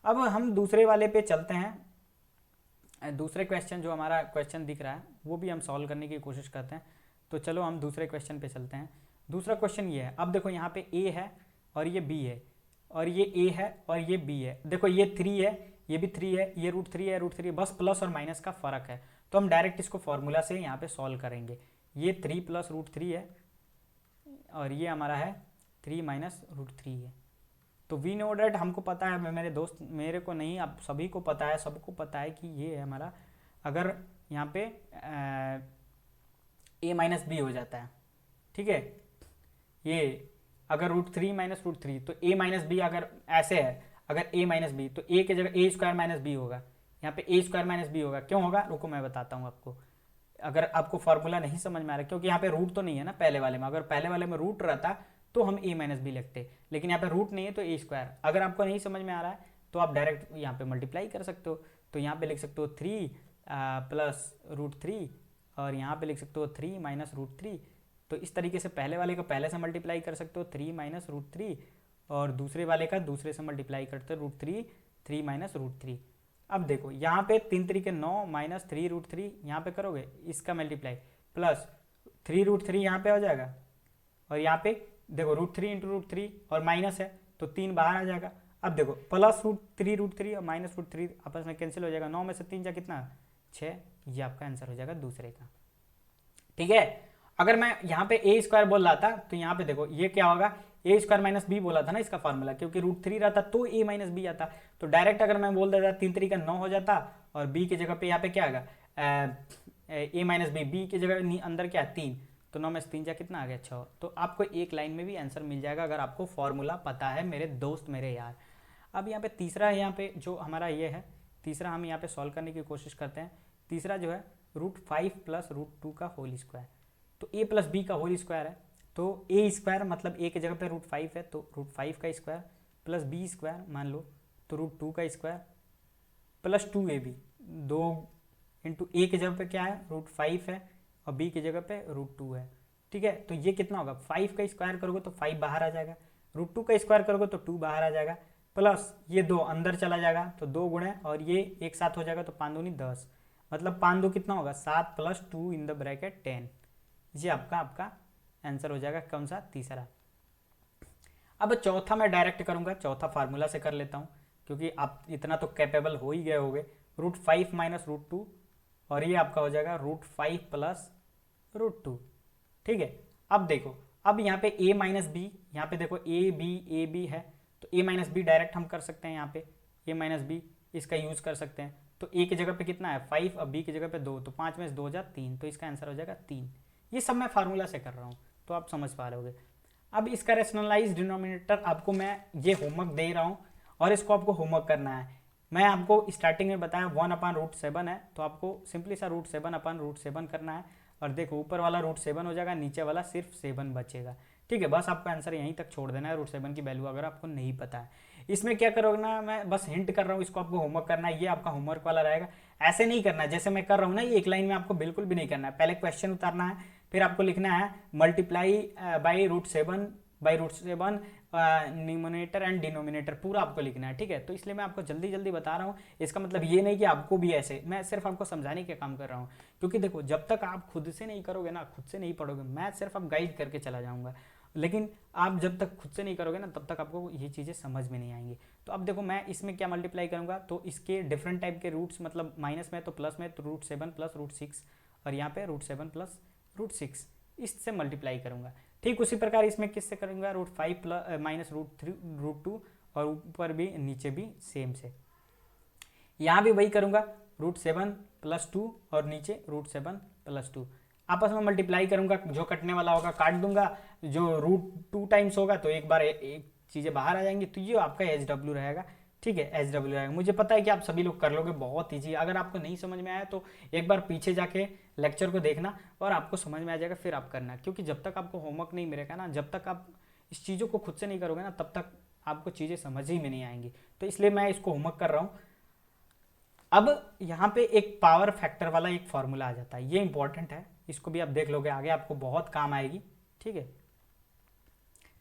S1: अब हम दूसरे वाले पे चलते हैं। दूसरे क्वेश्चन जो हमारा क्वेश्चन दिख रहा है वो भी हम सॉल्व करने की कोशिश करते हैं। तो चलो हम दूसरे क्वेश्चन पे चलते हैं। दूसरा क्वेश्चन ये है, अब देखो यहाँ पे a है और ये b है, और ये a है और ये b है। देखो ये 3 है, ये भी 3 है, ये √3 है, √3, बस प्लस और माइनस का फ़र्क है, तो हम डायरेक्ट इसको फॉर्मूला से यहाँ पे सॉल्व करेंगे। ये 3 प्लस √3 है और ये हमारा है 3 माइनस √3 है। तो वी नो डेट, हमको पता है, मेरे दोस्त, मेरे को नहीं, आप सभी को पता है, सबको पता है कि ये है हमारा, अगर यहाँ पे a माइनस बी हो जाता है, ठीक है, ये अगर √3 माइनस √3, तो a माइनस बी अगर ऐसे है, अगर a माइनस बी, तो a की जगह a स्क्वायर माइनस बी होगा, यहाँ पे a स्क्वायर माइनस बी होगा। क्यों होगा, रुको मैं बताता हूँ आपको, अगर आपको फॉर्मूला नहीं समझ में आ रहा, क्योंकि यहाँ पे रूट तो नहीं है ना पहले वाले में, अगर पहले वाले में रूट रहता तो हम a माइनस बी लिखते, लेकिन यहाँ पे रूट नहीं है तो a स्क्वायर। अगर आपको नहीं समझ में आ रहा है तो आप डायरेक्ट यहाँ पे मल्टीप्लाई कर सकते हो, तो यहाँ पे लिख सकते हो 3 प्लस √3 और यहाँ पे लिख सकते हो 3 माइनस √3। तो इस तरीके से पहले वाले का पहले से मल्टीप्लाई कर सकते हो 3 माइनस √3, और दूसरे वाले का दूसरे से मल्टीप्लाई करते हो √3 3 माइनस √3। अब देखो यहाँ पे 3 तरीके 9 माइनस 3√3, यहाँ पे करोगे इसका मल्टीप्लाई, प्लस 3√3 यहाँ पे हो जाएगा, और यहाँ पे देखो √3 इंटू √3 और माइनस है तो 3 बाहर आ जाएगा। अब देखो प्लस √3 और माइनस √3 आपस में कैंसिल हो जाएगा, 9 में से 3 जा कितना, 6। ये आपका आंसर हो जाएगा दूसरे का। ठीक है, अगर मैं यहाँ पे a स्क्वायर बोल रहा था तो यहाँ पे देखो ये क्या होगा, a स्क्वायर माइनस बी बोला था ना इसका फॉर्मूला, क्योंकि √3 रहता तो a माइनस बी आता, तो डायरेक्ट अगर मैं बोल देता 3 3 का 9 हो जाता, और b की जगह पे यहाँ पे क्या आएगा, a माइनस बी, b की जगह अंदर क्या है 3, तो 9 में से 3 जा कितना आ गया, 6। तो आपको एक लाइन में भी आंसर मिल जाएगा अगर आपको फॉर्मूला पता है मेरे दोस्त, मेरे यार। अब यहाँ पे तीसरा, यहाँ पे जो हमारा ये है तीसरा, हम यहाँ पे सॉल्व करने की कोशिश करते हैं। तीसरा जो है √5 प्लस √2 का होल स्क्वायर, तो a प्लस बी का होल स्क्वायर है, तो a स्क्वायर मतलब a की जगह पे √5 है तो √5 का स्क्वायर प्लस b स्क्वायर मान लो तो √2 का square plus 2ab, 2 into a की जगह पे क्या है √5 है और b की जगह पे √2 है। ठीक है, तो ये कितना होगा, 5 का स्क्वायर करोगे तो 5 बाहर आ जाएगा, √2 का स्क्वायर करोगे तो 2 बाहर आ जाएगा, प्लस ये 2 अंदर चला जाएगा तो 2 गुणे और ये एक साथ हो जाएगा तो 5 दूनी 10, मतलब 5 2 कितना होगा, 7 प्लस 2 इन द ब्रैकेट 10। ये आपका आंसर हो जाएगा कौन सा, तीसरा। अब चौथा मैं डायरेक्ट करूंगा, चौथा फार्मूला से कर लेता हूँ, क्योंकि आप इतना तो कैपेबल हो ही गए होगे। √5 माइनस √2 और ये आपका हो जाएगा √5 प्लस √2। ठीक है, अब देखो, अब यहाँ पे a माइनस बी, यहाँ पे देखो a b है, तो a माइनस बी डायरेक्ट हम कर सकते हैं, यहाँ पे a माइनस बी इसका यूज कर सकते हैं। तो a की जगह पे कितना है 5 और b की जगह पे 2, तो 5 में से 2 हो जाए 3, तो इसका आंसर हो जाएगा 3। ये सब मैं फार्मूला से कर रहा हूँ तो आप समझ पा रहे होगे। अब इसका रेशनलाइज डिनोमिनेटर आपको मैं ये होमवर्क दे रहा हूँ और इसको आपको होमवर्क करना है। मैं आपको स्टार्टिंग में बताया 1/√7 है, तो आपको सिंपली सा √7/√7 करना है, और देखो ऊपर वाला √7 हो जाएगा, नीचे वाला सिर्फ 7 बचेगा। ठीक है, बस आपको आंसर यहीं तक छोड़ देना है, √7 की वैल्यू अगर आपको नहीं पता है। इसमें क्या करोगे ना, मैं बस हिंट कर रहा हूँ, इसको आपको होमवर्क करना है, ये आपका होमवर्क वाला रहेगा। ऐसे नहीं करना है जैसे मैं कर रहा हूँ ना, ये एक लाइन में आपको बिल्कुल भी नहीं करना है। पहले क्वेश्चन उतारना है, फिर आपको लिखना है multiply by √7 numerator and denominator, पूरा आपको लिखना है। ठीक है, तो इसलिए मैं आपको जल्दी जल्दी बता रहा हूँ, इसका मतलब ये नहीं कि आपको भी ऐसे, मैं सिर्फ आपको समझाने के काम कर रहा हूँ। क्योंकि देखो जब तक आप खुद से नहीं करोगे ना, खुद से नहीं पढ़ोगे, मैं सिर्फ आप गाइड करके चला जाऊँगा, लेकिन आप जब तक खुद से नहीं करोगे ना तब तक आपको ये चीज़ें समझ में नहीं आएंगी। तो अब देखो मैं इसमें क्या मल्टीप्लाई करूँगा, तो इसके डिफरेंट टाइप के रूट्स, मतलब माइनस में तो प्लस में, तो √7 प्लस √6 और यहाँ पे √7 प्लस √6 इससे मल्टीप्लाई करूँगा। ठीक उसी प्रकार इसमें किससे करूँगा, √5 प्लस माइनस √3 √2 और ऊपर भी नीचे भी सेम से। यहाँ भी वही करूँगा, √7 प्लस 2 और नीचे √7 प्लस 2 आपस में मल्टीप्लाई करूँगा। जो कटने वाला होगा काट दूंगा, जो √2 टाइम्स होगा तो एक बार एक चीज़ें बाहर आ जाएंगी, तो ये आपका HW रहेगा। ठीक है, HW रहेगा। मुझे पता है कि आप सभी लोग कर लोगे, बहुत ईजी। अगर आपको नहीं समझ में आया तो एक बार पीछे जाके लेक्चर को देखना और आपको समझ में आ जाएगा, फिर आप करना। क्योंकि जब तक आपको होमवर्क नहीं मिलेगा ना, जब तक आप इस चीज़ों को खुद से नहीं करोगे ना, तब तक आपको चीज़ें समझ ही में नहीं आएंगी। तो इसलिए मैं इसको होमवर्क कर रहा हूँ। अब यहाँ पे एक पावर फैक्टर वाला एक फॉर्मूला आ जाता है, ये इंपॉर्टेंट है, इसको भी आप देख लोगे, आगे आपको बहुत काम आएगी। ठीक है,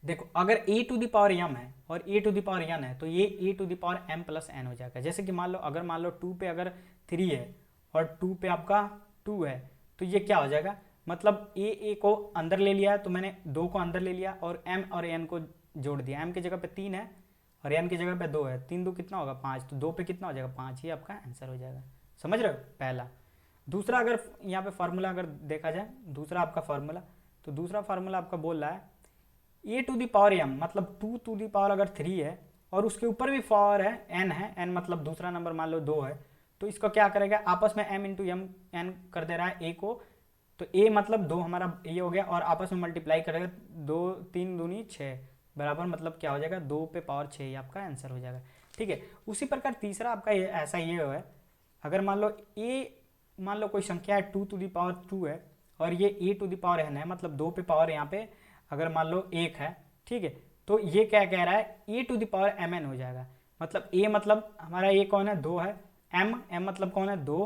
S1: देखो अगर a⁴m है और a⁴n है तो ये a⁴m + n हो जाएगा। जैसे कि मान लो 2 पे अगर 3 है और 2 पे आपका 2 है, तो ये क्या हो जाएगा, मतलब a को अंदर ले लिया है, तो मैंने 2 को अंदर ले लिया और m और n को जोड़ दिया। m की जगह पे 3 है और n की जगह पे 2 है, 3 2 कितना होगा 5, तो 2 पे कितना हो जाएगा 5, ये आपका आंसर हो जाएगा। समझ रहे हो पहला। दूसरा अगर यहाँ पे फार्मूला अगर देखा जाए, दूसरा आपका फार्मूला, तो दूसरा फार्मूला आपका बोल रहा है a⁴m मतलब 2 टू दी पावर अगर 3 है और उसके ऊपर भी पावर है n है, n मतलब दूसरा नंबर मान लो 2 है, तो इसको क्या करेगा, आपस में m × m n कर दे रहा है a को, तो a मतलब 2 हमारा ये हो गया और आपस में मल्टीप्लाई करेगा, 2 3 दूनी 6 बराबर, मतलब क्या हो जाएगा 2 पे पावर 6, ये आपका आंसर हो जाएगा। ठीक है, उसी प्रकार तीसरा आपका ये ऐसा ये है, अगर मान लो कोई संख्या है 2 टू दी पावर 2 है और ये a⁴n है, मतलब 2 पे पावर यहाँ पे अगर मान लो 1 है, ठीक है, तो ये क्या कह रहा है a⁴mn हो जाएगा। मतलब a मतलब हमारा a कौन है 2 है, m मतलब कौन है 2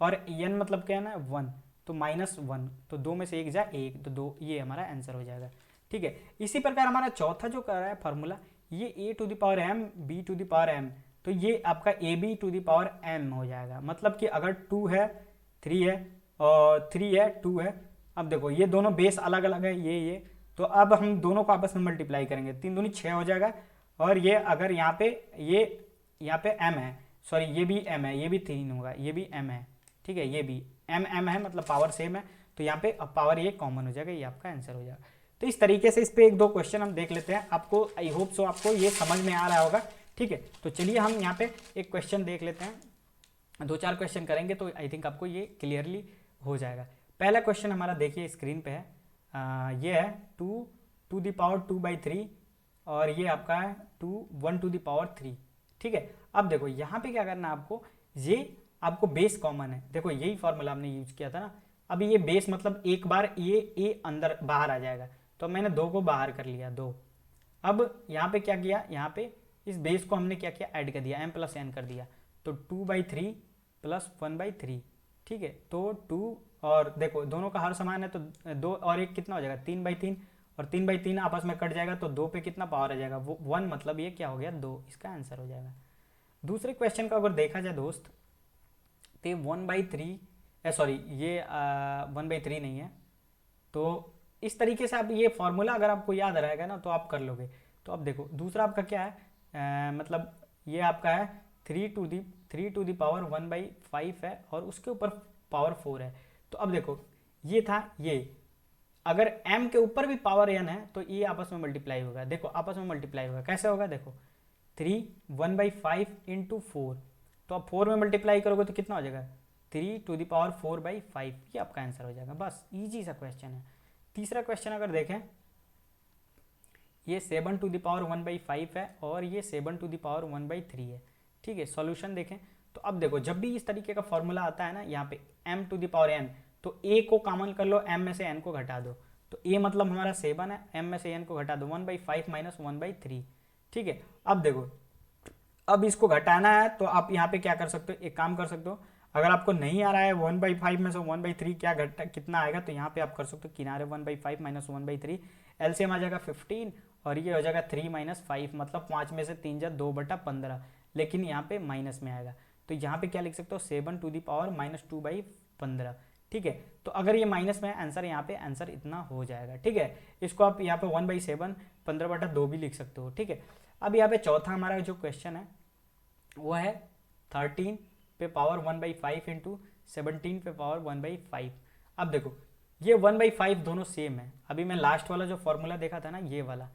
S1: और n मतलब क्या है ना 1, तो -1, तो 2 में से 1 जाए 1, तो 2, ये हमारा आंसर हो जाएगा। ठीक है, इसी प्रकार हमारा चौथा जो कर रहा है फार्मूला, ये a⁴m b⁴m, तो ये आपका ab⁴m हो जाएगा। मतलब कि अगर 2 है 3 है और 3 है 2 है, अब देखो ये दोनों बेस अलग अलग है, ये तो अब हम दोनों को आपस में मल्टीप्लाई करेंगे, 3 दूनी 6 हो जाएगा। और ये अगर यहाँ पे यहाँ पे m है, सॉरी ये भी m है, ये भी 3 होगा, ये भी m है। ठीक है, ये भी m है, मतलब पावर सेम है, तो यहाँ पे अब पावर ये कॉमन हो जाएगा, ये आपका आंसर हो जाएगा। तो इस तरीके से इस पे 1-2 क्वेश्चन हम देख लेते हैं। आपको आई होप सो आपको ये समझ में आ रहा होगा। ठीक है, तो चलिए हम यहाँ पे एक क्वेश्चन देख लेते हैं, 2-4 क्वेश्चन करेंगे तो आई थिंक आपको ये क्लियरली हो जाएगा। पहला क्वेश्चन हमारा देखिए स्क्रीन पे है, ये है 2 टू दी पावर 2/3 और ये आपका है 1 टू दी पावर 3। ठीक है, अब देखो यहाँ पे क्या करना है आपको, ये आपको बेस कॉमन है, देखो यही फॉर्मूला हमने यूज किया था ना। अभी ये बेस मतलब एक बार ये a अंदर बाहर आ जाएगा, तो मैंने 2 को बाहर कर लिया 2। अब यहाँ पे क्या किया, यहाँ पे इस बेस को हमने क्या किया, ऐड कर दिया, m + n कर दिया, तो 2/3 + 1/3। ठीक है, तो 2 और देखो दोनों का हर समान है, तो 2 और 1 कितना हो जाएगा 3/3 और 3/3 आपस में कट जाएगा, तो 2 पे कितना पावर आ जाएगा वो 1, मतलब ये क्या हो गया 2, इसका आंसर हो जाएगा। दूसरे क्वेश्चन का अगर देखा जाए दोस्त, तो 1/3 सॉरी ये 1/3 नहीं है, तो इस तरीके से आप ये फॉर्मूला अगर आपको याद रहेगा ना तो आप कर लोगे। तो अब देखो दूसरा आपका क्या है, मतलब ये आपका है 3 टू दी पावर 1/5 है और उसके ऊपर पावर 4 है। तो अब देखो ये था ये, अगर m के ऊपर भी पावर n है तो ये आपस में मल्टीप्लाई होगा। देखो आपस में मल्टीप्लाई होगा, कैसे होगा, देखो 3 1/5 × 4, तो आप 4 में मल्टीप्लाई करोगे तो कितना हो जाएगा 3 टू दी पावर 4/5, ये आपका आंसर हो जाएगा। बस इजी सा क्वेश्चन है। तीसरा क्वेश्चन अगर देखें, ये 7 टू दी पावर 1/5 है और ये 7 टू दी पावर 1/3 है। ठीक है, सॉल्यूशन देखें तो अब देखो जब भी इस तरीके का फॉर्मूला आता है ना, यहाँ पे m to the power n, तो a को कॉमन कर लो, m में से n को घटा दो, तो a मतलब हमारा 7 है, m में से n को घटा दो, 1/5 - 1/3। ठीक है, अब देखो अब इसको घटाना है तो आप यहाँ पे क्या कर सकते हो, एक काम कर सकते हो, अगर आपको नहीं आ रहा है 1/5 में से 1/3 क्या घटा कितना आएगा, तो यहाँ पे आप कर सकते हो किनारे 1/5 - 1/3, एलसीएम आ जाएगा 15 और ये हो जाएगा 3 - 5, मतलब 5 में से 3 जा 2/15, लेकिन यहाँ पे माइनस में आएगा, तो यहाँ पे क्या लिख सकते हो 7 टू दी पावर -2/15। ठीक है। तो अगर ये माइनस में आंसर, यहाँ पे आंसर इतना हो जाएगा। ठीक है, इसको आप यहाँ पे 1/7 15/2 भी लिख सकते हो। ठीक है, अब यहाँ पे चौथा हमारा जो क्वेश्चन है वो है 13 पे पावर 1/5 इंटू 17 पे पावर 1/5। अब देखो ये 1/5 दोनों सेम है। अभी मैं लास्ट वाला जो फॉर्मूला देखा था ना, ये वाला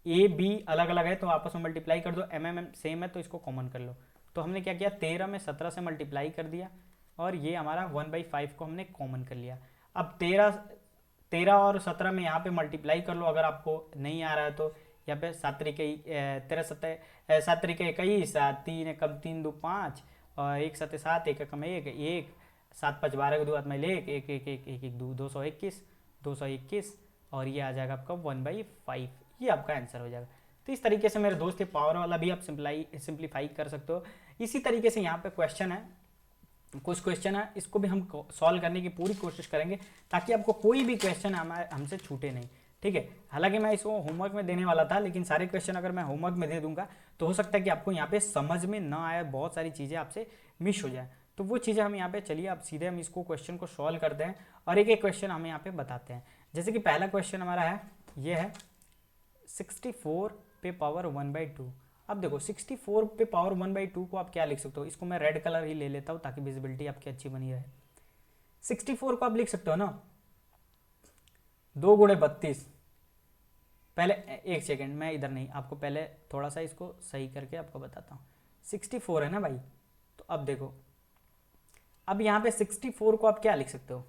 S1: ए बी अलग अलग है तो आपस में मल्टीप्लाई कर दो, एम एम सेम है तो इसको कॉमन कर लो। तो हमने क्या किया, 13 में 17 से मल्टीप्लाई कर दिया और ये हमारा 1/5 को हमने कॉमन कर लिया। अब 13 और 17 में यहाँ पे मल्टीप्लाई कर लो अगर आपको नहीं आ रहा है तो। यहाँ पे 7 तरीके 7 तरीके 21, 3 एकम 3 2 5 और 1 7 7 1 एकम 1 1 7 5 12 2 में ले 1 1 1 1 1 1 221 और ये आ जाएगा आपका 1/5। ये आपका आंसर हो जाएगा। तो इस तरीके से मेरे दोस्त ये पावर वाला भी आप सिंप्लीफाई कर सकते हो। इसी तरीके से यहाँ पे क्वेश्चन है, कुछ क्वेश्चन है, इसको भी हम सॉल्व करने की पूरी कोशिश करेंगे ताकि आपको कोई भी क्वेश्चन हमसे छूटे नहीं। ठीक है, हालांकि मैं इसको होमवर्क में देने वाला था, लेकिन सारे क्वेश्चन अगर मैं होमवर्क में दे दूंगा तो हो सकता है कि आपको यहाँ पे समझ में ना आए, बहुत सारी चीज़ें आपसे मिस हो जाए। तो वो चीज़ें हम यहाँ पे, चलिए आप सीधे हम इसको क्वेश्चन को सॉल्व करते हैं और एक एक क्वेश्चन हम यहाँ पे बताते हैं। जैसे कि पहला क्वेश्चन हमारा है, ये है 64 पे पावर 1/2। अब देखो 64 पे पावर 1/2 को आप क्या लिख सकते हो, इसको मैं रेड कलर ही ले लेता हूँ ताकि विजिबिलिटी आपकी अच्छी बनी रहे। 64 को आप लिख सकते हो ना 2 गुणे 32। पहले एक सेकेंड, मैं इधर नहीं, आपको पहले थोड़ा सा इसको सही करके आपको बताता हूँ। 64 है ना भाई, तो अब देखो, अब यहाँ पे 64 को आप क्या लिख सकते हो,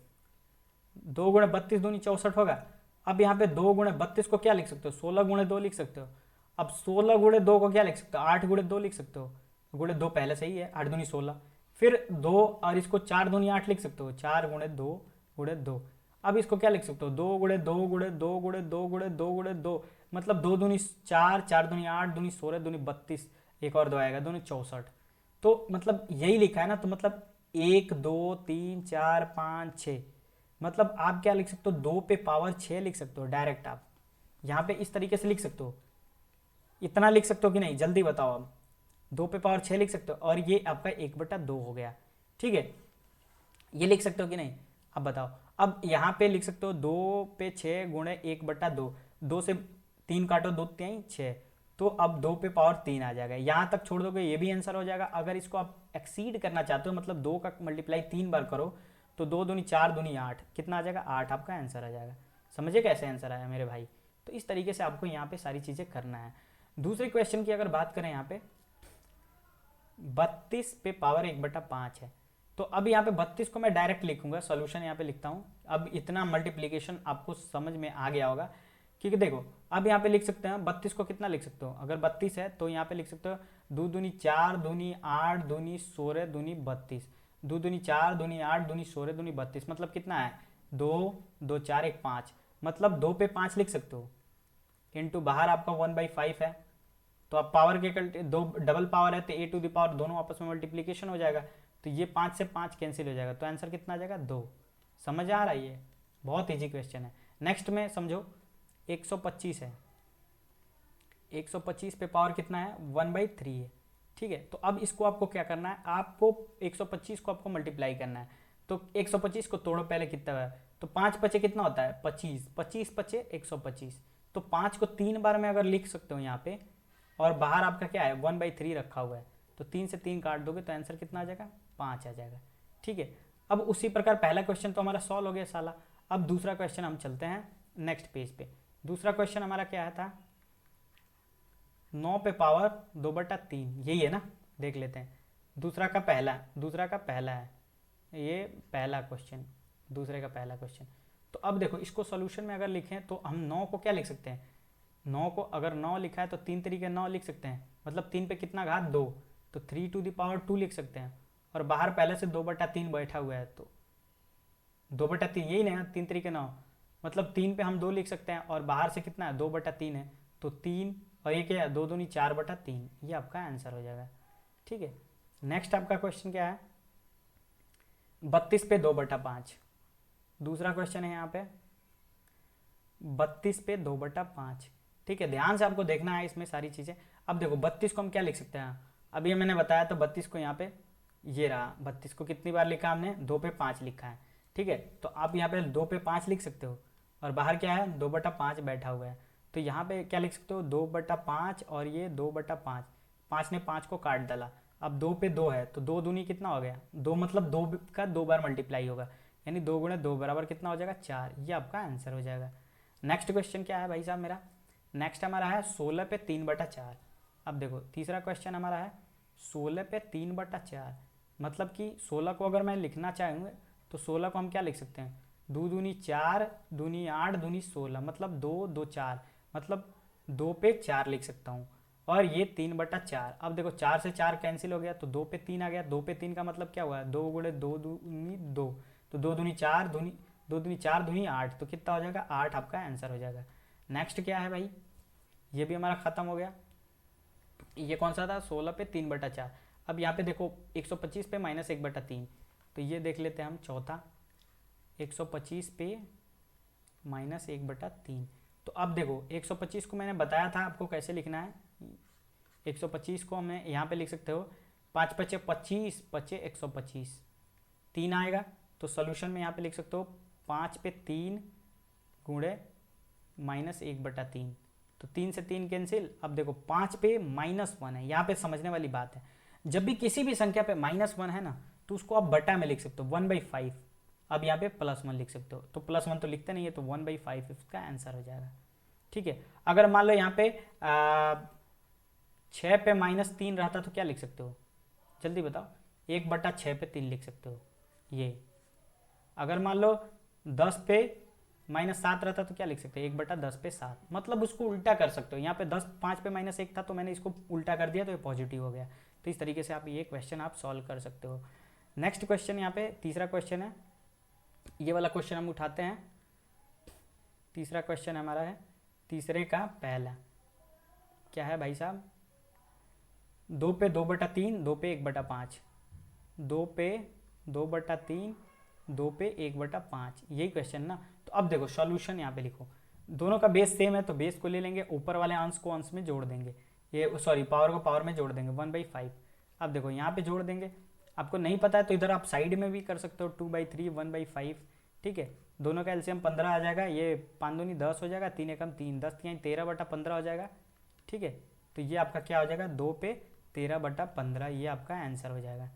S1: 2 गुणे 32 दूनी 64 होगा। अब यहाँ पे 2 गुणे 32 को क्या लिख सकते हो, 16 गुणे 2 लिख सकते हो। अब 16 गुणे 2 को क्या लिख सकते हो, 8 गुणे 2 लिख सकते हो। गुणे 2 पहले सही है, 8 दूनी 16, फिर 2 और इसको 4 दूनी 8 लिख सकते हो, 4 गुणे 2 गुणे 2। अब इसको क्या लिख सकते हो, 2 गुणे 2 गुणे 2 गुणे 2 गुणे 2 गुणे 2, मतलब 2 दूनी 4, 4 दूनी 8, दूनी 16, दूनी 32, एक और 2 आएगा, दूनी 64। तो मतलब यही लिखा है ना, तो मतलब 1 2 3 4 5 6, मतलब आप क्या लिख सकते हो, 2 पे पावर 6 लिख सकते हो डायरेक्ट। आप यहाँ पे इस तरीके से लिख सकते हो, इतना लिख सकते हो कि नहीं, जल्दी बताओ। आप 2 पे पावर 6 लिख सकते हो और ये आपका 1/2 हो गया। ठीक है, ये लिख सकते हो कि नहीं, अब बताओ। अब यहाँ पे लिख सकते हो 2 पे 6 गुणे 1/2, 2 से 3 काटो, 2 3 6, तो अब 2 पे पावर 3 आ जाएगा। यहाँ तक छोड़ दोगे ये भी आंसर हो जाएगा। अगर इसको आप एक्सीड करना चाहते हो, मतलब 2 का मल्टीप्लाई 3 बार करो, तो 2 दूनी 4 दूनी 8, कितना आ जाएगा, 8 आपका आंसर आ जाएगा। समझे कैसे आंसर आया मेरे भाई। तो इस तरीके से आपको यहाँ पे सारी चीज़ें करना है। दूसरे क्वेश्चन की अगर बात करें, यहाँ पे 32 पे पावर 1/5 है। तो अब यहाँ पे 32 को मैं डायरेक्ट लिखूंगा, सोल्यूशन यहाँ पे लिखता हूँ। अब इतना मल्टीप्लीकेशन आपको समझ में आ गया होगा, क्योंकि देखो अब यहाँ पे लिख सकते हैं 32 को कितना लिख सकते हो, अगर 32 है तो यहाँ पे लिख सकते हो 2 दूनी 4 दूनी 8 दूनी 16 दूनी 32, 2 दूनी 4 दूनी 8 दूनी 16 दूनी 32, मतलब कितना है, 2 2 4 1 5, मतलब 2 पे 5 लिख सकते हो। इंटू बाहर आपका 1/5 है, तो अब पावर के दो डबल पावर है तो ए टू द पावर दोनों आपस में मल्टीप्लीकेशन हो जाएगा, तो ये 5 से 5 कैंसिल हो जाएगा, तो आंसर कितना आ जाएगा, 2। समझ आ रहा है, ये बहुत इजी क्वेश्चन है। नेक्स्ट में समझो 125 है, 125 पे पावर कितना है, 1/3 है। ठीक है, तो अब इसको आपको क्या करना है, आपको 125 को आपको मल्टीप्लाई करना है। तो 125 को तोड़ो पहले, कितना है, तो 5 पचे कितना होता है, 25, 25 पचे 125, तो 5 को 3 बार में अगर लिख सकते हो यहाँ पे, और बाहर आपका क्या है 1/3 रखा हुआ है, तो 3 से 3 काट दोगे तो आंसर कितना आ जाएगा, 5 आ जाएगा। ठीक है, अब उसी प्रकार पहला क्वेश्चन तो हमारा सॉल्व हो गया साला। अब दूसरा क्वेश्चन हम चलते हैं नेक्स्ट पेज पे। दूसरा क्वेश्चन हमारा क्या था, 9 पे पावर 2/3, यही है ना, देख लेते हैं। दूसरा का पहला है ये पहला क्वेश्चन, दूसरे का पहला क्वेश्चन। तो अब देखो इसको सॉल्यूशन में अगर लिखें तो हम 9 को क्या लिख सकते हैं, 9 को अगर 9 लिखा है तो 3 तरीके 9 लिख सकते हैं, मतलब 3 पे कितना घात 2, तो 3 टू द पावर 2 लिख सकते हैं। और बाहर पहले से 2/3 बैठा हुआ है, तो 2/3 यही ना, 3 तरीके 9, मतलब 3 पे हम 2 लिख सकते हैं, और बाहर से कितना है 2/3 है, तो 3 और ये क्या है 2 दूनी 4/3, ये आपका आंसर हो जाएगा। ठीक है, नेक्स्ट आपका क्वेश्चन क्या है, 32 पे 2/5। दूसरा क्वेश्चन है यहाँ पे 32 पे 2/5। ठीक है, ध्यान से आपको देखना है इसमें सारी चीज़ें। अब देखो 32 को हम क्या लिख सकते हैं, अब ये मैंने बताया, तो 32 को यहाँ पे ये रहा, 32 को कितनी बार लिखा हमने, 2 पे 5 लिखा है, ठीक है, तो आप यहाँ पे 2/5 लिख सकते हो, और बाहर क्या है 2/5 बैठा हुआ है, तो यहाँ पे क्या लिख सकते हो 2/5 और ये 2/5, 5 ने 5 को काट डाला, अब 2/2 है तो 2 दूनी कितना हो गया 2, मतलब 2 का 2 बार मल्टीप्लाई होगा, यानी 2 गुणे 2 बराबर कितना हो जाएगा 4, ये आपका आंसर हो जाएगा। नेक्स्ट क्वेश्चन क्या है भाई साहब मेरा, नेक्स्ट हमारा है 16/3/4। अब देखो तीसरा क्वेश्चन हमारा है 16/3/4, मतलब कि 16 को अगर मैं लिखना चाहूँगा तो 16 को हम क्या लिख सकते हैं, 2 दूनी 4, दूनी 8, दूनी 16, मतलब 2 2 4, मतलब 2/4 लिख सकता हूँ, और ये 3/4। अब देखो 4 से 4 कैंसिल हो गया तो 2/3 आ गया, 2/3 का मतलब क्या हुआ 2 गुणे 2 दूनी 2, तो 2 दूनी 4, दूनी 2 दूनी 4, दूनी 8, तो कितना हो जाएगा 8 आपका आंसर हो जाएगा। नेक्स्ट क्या है भाई, ये भी हमारा खत्म हो गया, ये कौन सा था 16/3/4। अब यहाँ पे देखो 125 पे -1/3, तो ये देख लेते हैं हम चौथा 125 पे -1/3। तो अब देखो 125 को मैंने बताया था आपको कैसे लिखना है, 125 को हमें यहाँ पे लिख सकते हो 5 पचे 25, पचे 125, 3 आएगा, तो सोल्यूशन में यहाँ पे लिख सकते हो 5/3 गुणे -1/3, तो 3 से 3 कैंसिल। अब देखो 5 पे -1 है, यहाँ पे समझने वाली बात है, जब भी किसी भी संख्या पे -1 है ना तो उसको आप बटा में लिख सकते हो 1/5, अब यहाँ पे +1 लिख सकते हो, तो +1 तो लिखते नहीं है, तो 1/5 इसका आंसर हो जाएगा। ठीक है, अगर मान लो यहाँ पे 6 पे -3 रहता तो क्या लिख सकते हो, जल्दी बताओ, 1/6 पे 3 लिख सकते हो ये। अगर मान लो 10 पे -7 रहता तो क्या लिख सकते हो 1/10 पे 7, मतलब उसको उल्टा कर सकते हो, यहाँ पे 10 5 पे -1 था तो मैंने इसको उल्टा कर दिया तो ये पॉजिटिव हो गया, तो इस तरीके से आप ये क्वेश्चन आप सॉल्व कर सकते हो। नेक्स्ट क्वेश्चन यहाँ पे तीसरा क्वेश्चन है, ये वाला क्वेश्चन हम उठाते हैं, तीसरा क्वेश्चन हमारा है तीसरे का पहला, क्या है भाई साहब 2 पे 2/3, 2 पे 1/5, 2 पे 2/3, 2 पे 1/5, यही क्वेश्चन ना। तो अब देखो सॉल्यूशन यहाँ पे लिखो, दोनों का बेस सेम है तो बेस को ले लेंगे, ऊपर वाले अंश को अंश में जोड़ देंगे, ये सॉरी पावर को पावर में जोड़ देंगे 1/5। अब देखो यहाँ पे जोड़ देंगे, आपको नहीं पता है तो इधर आप साइड में भी कर सकते हो 2/3 1/5, ठीक है, दोनों का एलसीएम 15 आ जाएगा, ये 5 दूनी 10 हो जाएगा, 3 एकम 3, 10 3 13/15 हो जाएगा, ठीक है, तो ये आपका क्या हो जाएगा 2 पे 13/15, ये आपका आंसर हो जाएगा।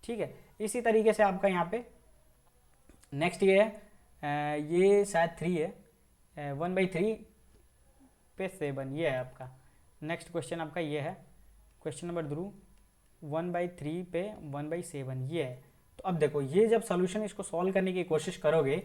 S1: ठीक है, इसी तरीके से आपका यहाँ पे नेक्स्ट ये है ये शायद 3 है 1/3 पे 7, ये है आपका नेक्स्ट क्वेश्चन, आपका ये है क्वेश्चन नंबर 2 1/3 पे 1/7, ये है। तो अब देखो ये जब सोल्यूशन इसको सॉल्व करने की कोशिश करोगे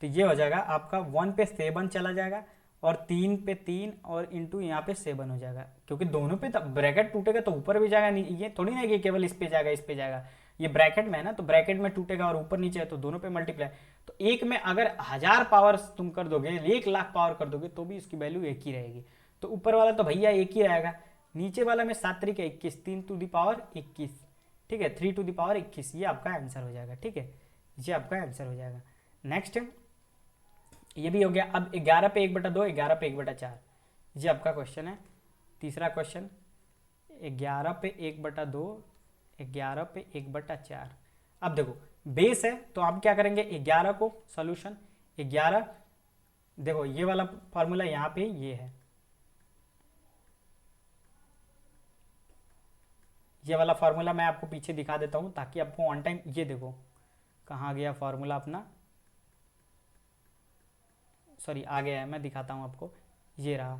S1: तो ये हो जाएगा आपका 1 पे 7 चला जाएगा, और 3 पे 3 और इंटू यहाँ पे 7 हो जाएगा, क्योंकि दोनों पे ब्रैकेट टूटेगा तो ऊपर भी जाएगा, ये थोड़ी ना कि केवल इस पे जाएगा इस पे जाएगा, ये ब्रैकेट में है ना, तो ब्रैकेट में टूटेगा और ऊपर नीचे है तो दोनों पे मल्टीप्लाई, तो एक में अगर 1000 पावर तुम कर दोगे 1,00,000 पावर कर दोगे तो भी इसकी वैल्यू एक ही रहेगी, तो ऊपर वाला तो भैया एक ही रहेगा, नीचे वाला में 7 तरीके 21, 3⁻21, ठीक है 3⁻21, ये आपका आंसर हो जाएगा। ठीक है, ये आपका आंसर हो जाएगा। नेक्स्ट ये भी हो गया। अब 11 पे 1/2, 11 पे 1/4, ये आपका क्वेश्चन है तीसरा क्वेश्चन, 11 पे 1/2, 11 पे 1/4। अब देखो बेस है तो आप क्या करेंगे 11 को सॉल्यूशन 11, देखो ये वाला फॉर्मूला यहाँ पे ये है, ये वाला फार्मूला मैं आपको पीछे दिखा देता हूँ ताकि आपको ऑन टाइम, ये देखो कहाँ गया फार्मूला अपना, सॉरी आ गया है, मैं दिखाता हूँ आपको, ये रहा,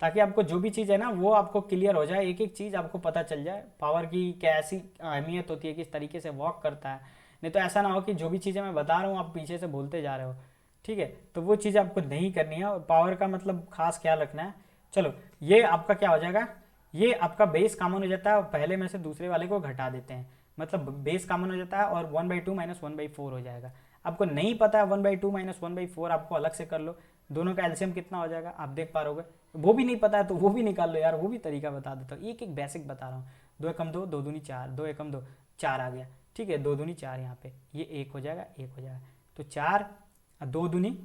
S1: ताकि आपको जो भी चीज़ है ना वो आपको क्लियर हो जाए, एक एक चीज़ आपको पता चल जाए पावर की कैसी अहमियत होती है, किस तरीके से वर्क करता है, नहीं तो ऐसा ना हो कि जो भी चीज़ें मैं बता रहा हूँ आप पीछे से बोलते जा रहे हो। ठीक है, तो वो चीज़ आपको नहीं करनी है और पावर का मतलब खास ख्याल रखना है। चलो ये आपका क्या हो जाएगा, ये आपका बेस कॉमन हो जाता है और पहले में से दूसरे वाले को घटा देते हैं, मतलब बेस कॉमन हो जाता है और 1/2 - 1/4 हो जाएगा। आपको नहीं पता है 1/2 - 1/4, आपको अलग से कर लो, दोनों का एलसीएम कितना हो जाएगा आप देख पा रहोगे, वो भी नहीं पता है तो वो भी निकाल लो यार, वो भी तरीका बता देता हूँ, एक एक बेसिक बता रहा हूँ। 2 एकम 2, 2 दूनी 4, 2 एकम 2 4 आ गया, ठीक है 2 दूनी 4, यहाँ पे ये 1 हो जाएगा, 1 हो जाएगा, तो 4 2 दूनी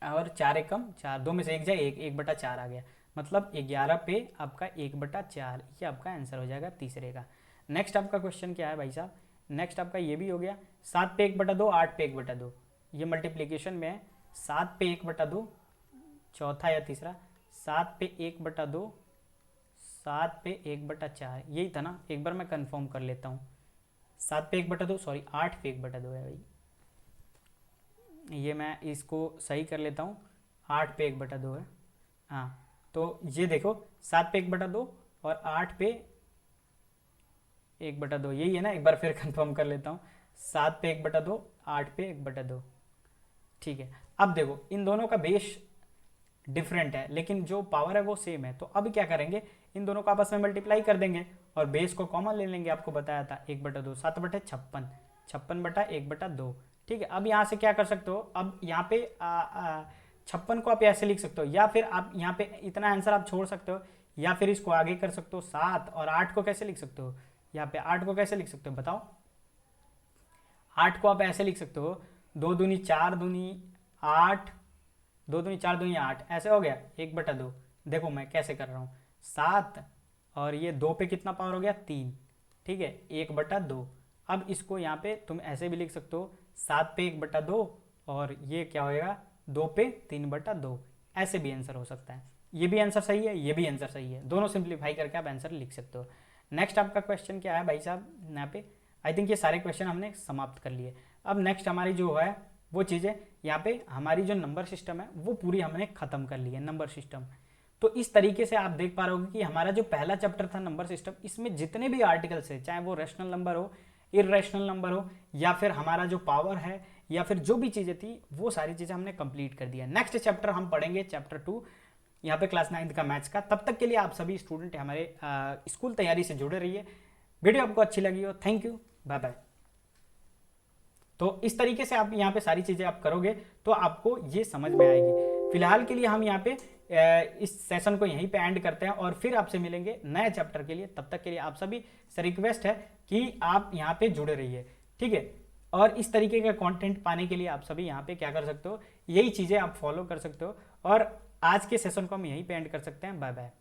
S1: और 4 एकम 4, 2 में से 1 जाए 1, 1/4 आ गया, मतलब 11 पे आपका 1/4, ये आपका आंसर हो जाएगा तीसरे का। नेक्स्ट आपका क्वेश्चन क्या है भाई साहब, नेक्स्ट आपका ये भी हो गया, 7 पे 1/2, 8 पे 1/2, ये मल्टीप्लीकेशन में है। 7 पे 1/2, चौथा या तीसरा, 7 पे 1/2, 7 पे 1/4, यही था ना, एक बार मैं कंफर्म कर लेता हूँ। 7 पे 1/2, सॉरी 8 पे 1/2 है भाई, ये मैं इसको सही कर लेता हूँ, 8 पे 1/2 है। हाँ, तो ये देखो 7 पे 1/2 और 8 पे 1/2, यही है ना, एक बार फिर कंफर्म कर लेता हूँ, 7 पे 1/2, 8 पे 1/2। ठीक है, अब देखो इन दोनों का बेस डिफरेंट है लेकिन जो पावर है वो सेम है, तो अब क्या करेंगे, इन दोनों को आपस में मल्टीप्लाई कर देंगे और बेस को कॉमन ले लेंगे। आपको बताया था 1/2, 7/56, 56/1/2। ठीक है, अब यहाँ से क्या कर सकते हो, अब यहाँ पे 56 को आप ऐसे लिख सकते हो, या फिर आप यहाँ पे इतना आंसर आप छोड़ सकते हो, या फिर इसको आगे कर सकते हो। 7 और 8 को कैसे लिख सकते हो, यहाँ पे 8 को कैसे लिख सकते हो बताओ। 8 को आप ऐसे लिख सकते हो, 2 दूनी 4 दूनी 8, 2 दूनी 4 दूनी 8, ऐसे हो गया 1/2। देखो मैं कैसे कर रहा हूँ, 7 और ये 2 पे कितना पावर हो गया 3, ठीक है 1/2। अब इसको यहाँ पे तुम ऐसे भी लिख सकते हो, 7 पे 1/2 और ये क्या होएगा 2 पे 3/2, ऐसे भी आंसर हो सकता है। ये भी आंसर सही है, ये भी आंसर सही है, दोनों सिंप्लीफाई करके आप आंसर लिख सकते हो। नेक्स्ट आपका क्वेश्चन क्या है भाई साहब, यहाँ पे आई थिंक ये सारे क्वेश्चन हमने समाप्त कर लिए। अब नेक्स्ट हमारी जो है वो चीज़ें, यहाँ पे हमारी जो नंबर सिस्टम है वो पूरी हमने खत्म कर ली है, नंबर सिस्टम। तो इस तरीके से आप देख पा रहे होगे कि हमारा जो पहला चैप्टर था नंबर सिस्टम, इसमें जितने भी आर्टिकल्स है, चाहे वो रैशनल नंबर हो, इरेशनल नंबर हो, या फिर हमारा जो पावर है, या फिर जो भी चीज़ें थी, वो सारी चीज़ें हमने कंप्लीट कर दिया। नेक्स्ट चैप्टर हम पढ़ेंगे चैप्टर 2, यहाँ पे क्लास 9 का मैथ्स का। तब तक के लिए आप सभी स्टूडेंट हमारे स्कूल तैयारी से जुड़े रहिए। वीडियो आपको अच्छी लगी हो, थैंक यू, बाय बाय। तो इस तरीके से आप यहाँ पे सारी चीज़ें आप करोगे तो आपको ये समझ में आएगी। फिलहाल के लिए हम यहाँ पे इस सेशन को यहीं पे एंड करते हैं और फिर आपसे मिलेंगे नए चैप्टर के लिए। तब तक के लिए आप सभी से रिक्वेस्ट है कि आप यहाँ पे जुड़े रहिए, ठीक है। और इस तरीके का कंटेंट पाने के लिए आप सभी यहाँ पे क्या कर सकते हो, यही चीज़ें आप फॉलो कर सकते हो। और आज के सेशन को हम यहीं पे एंड कर सकते हैं। Bye bye.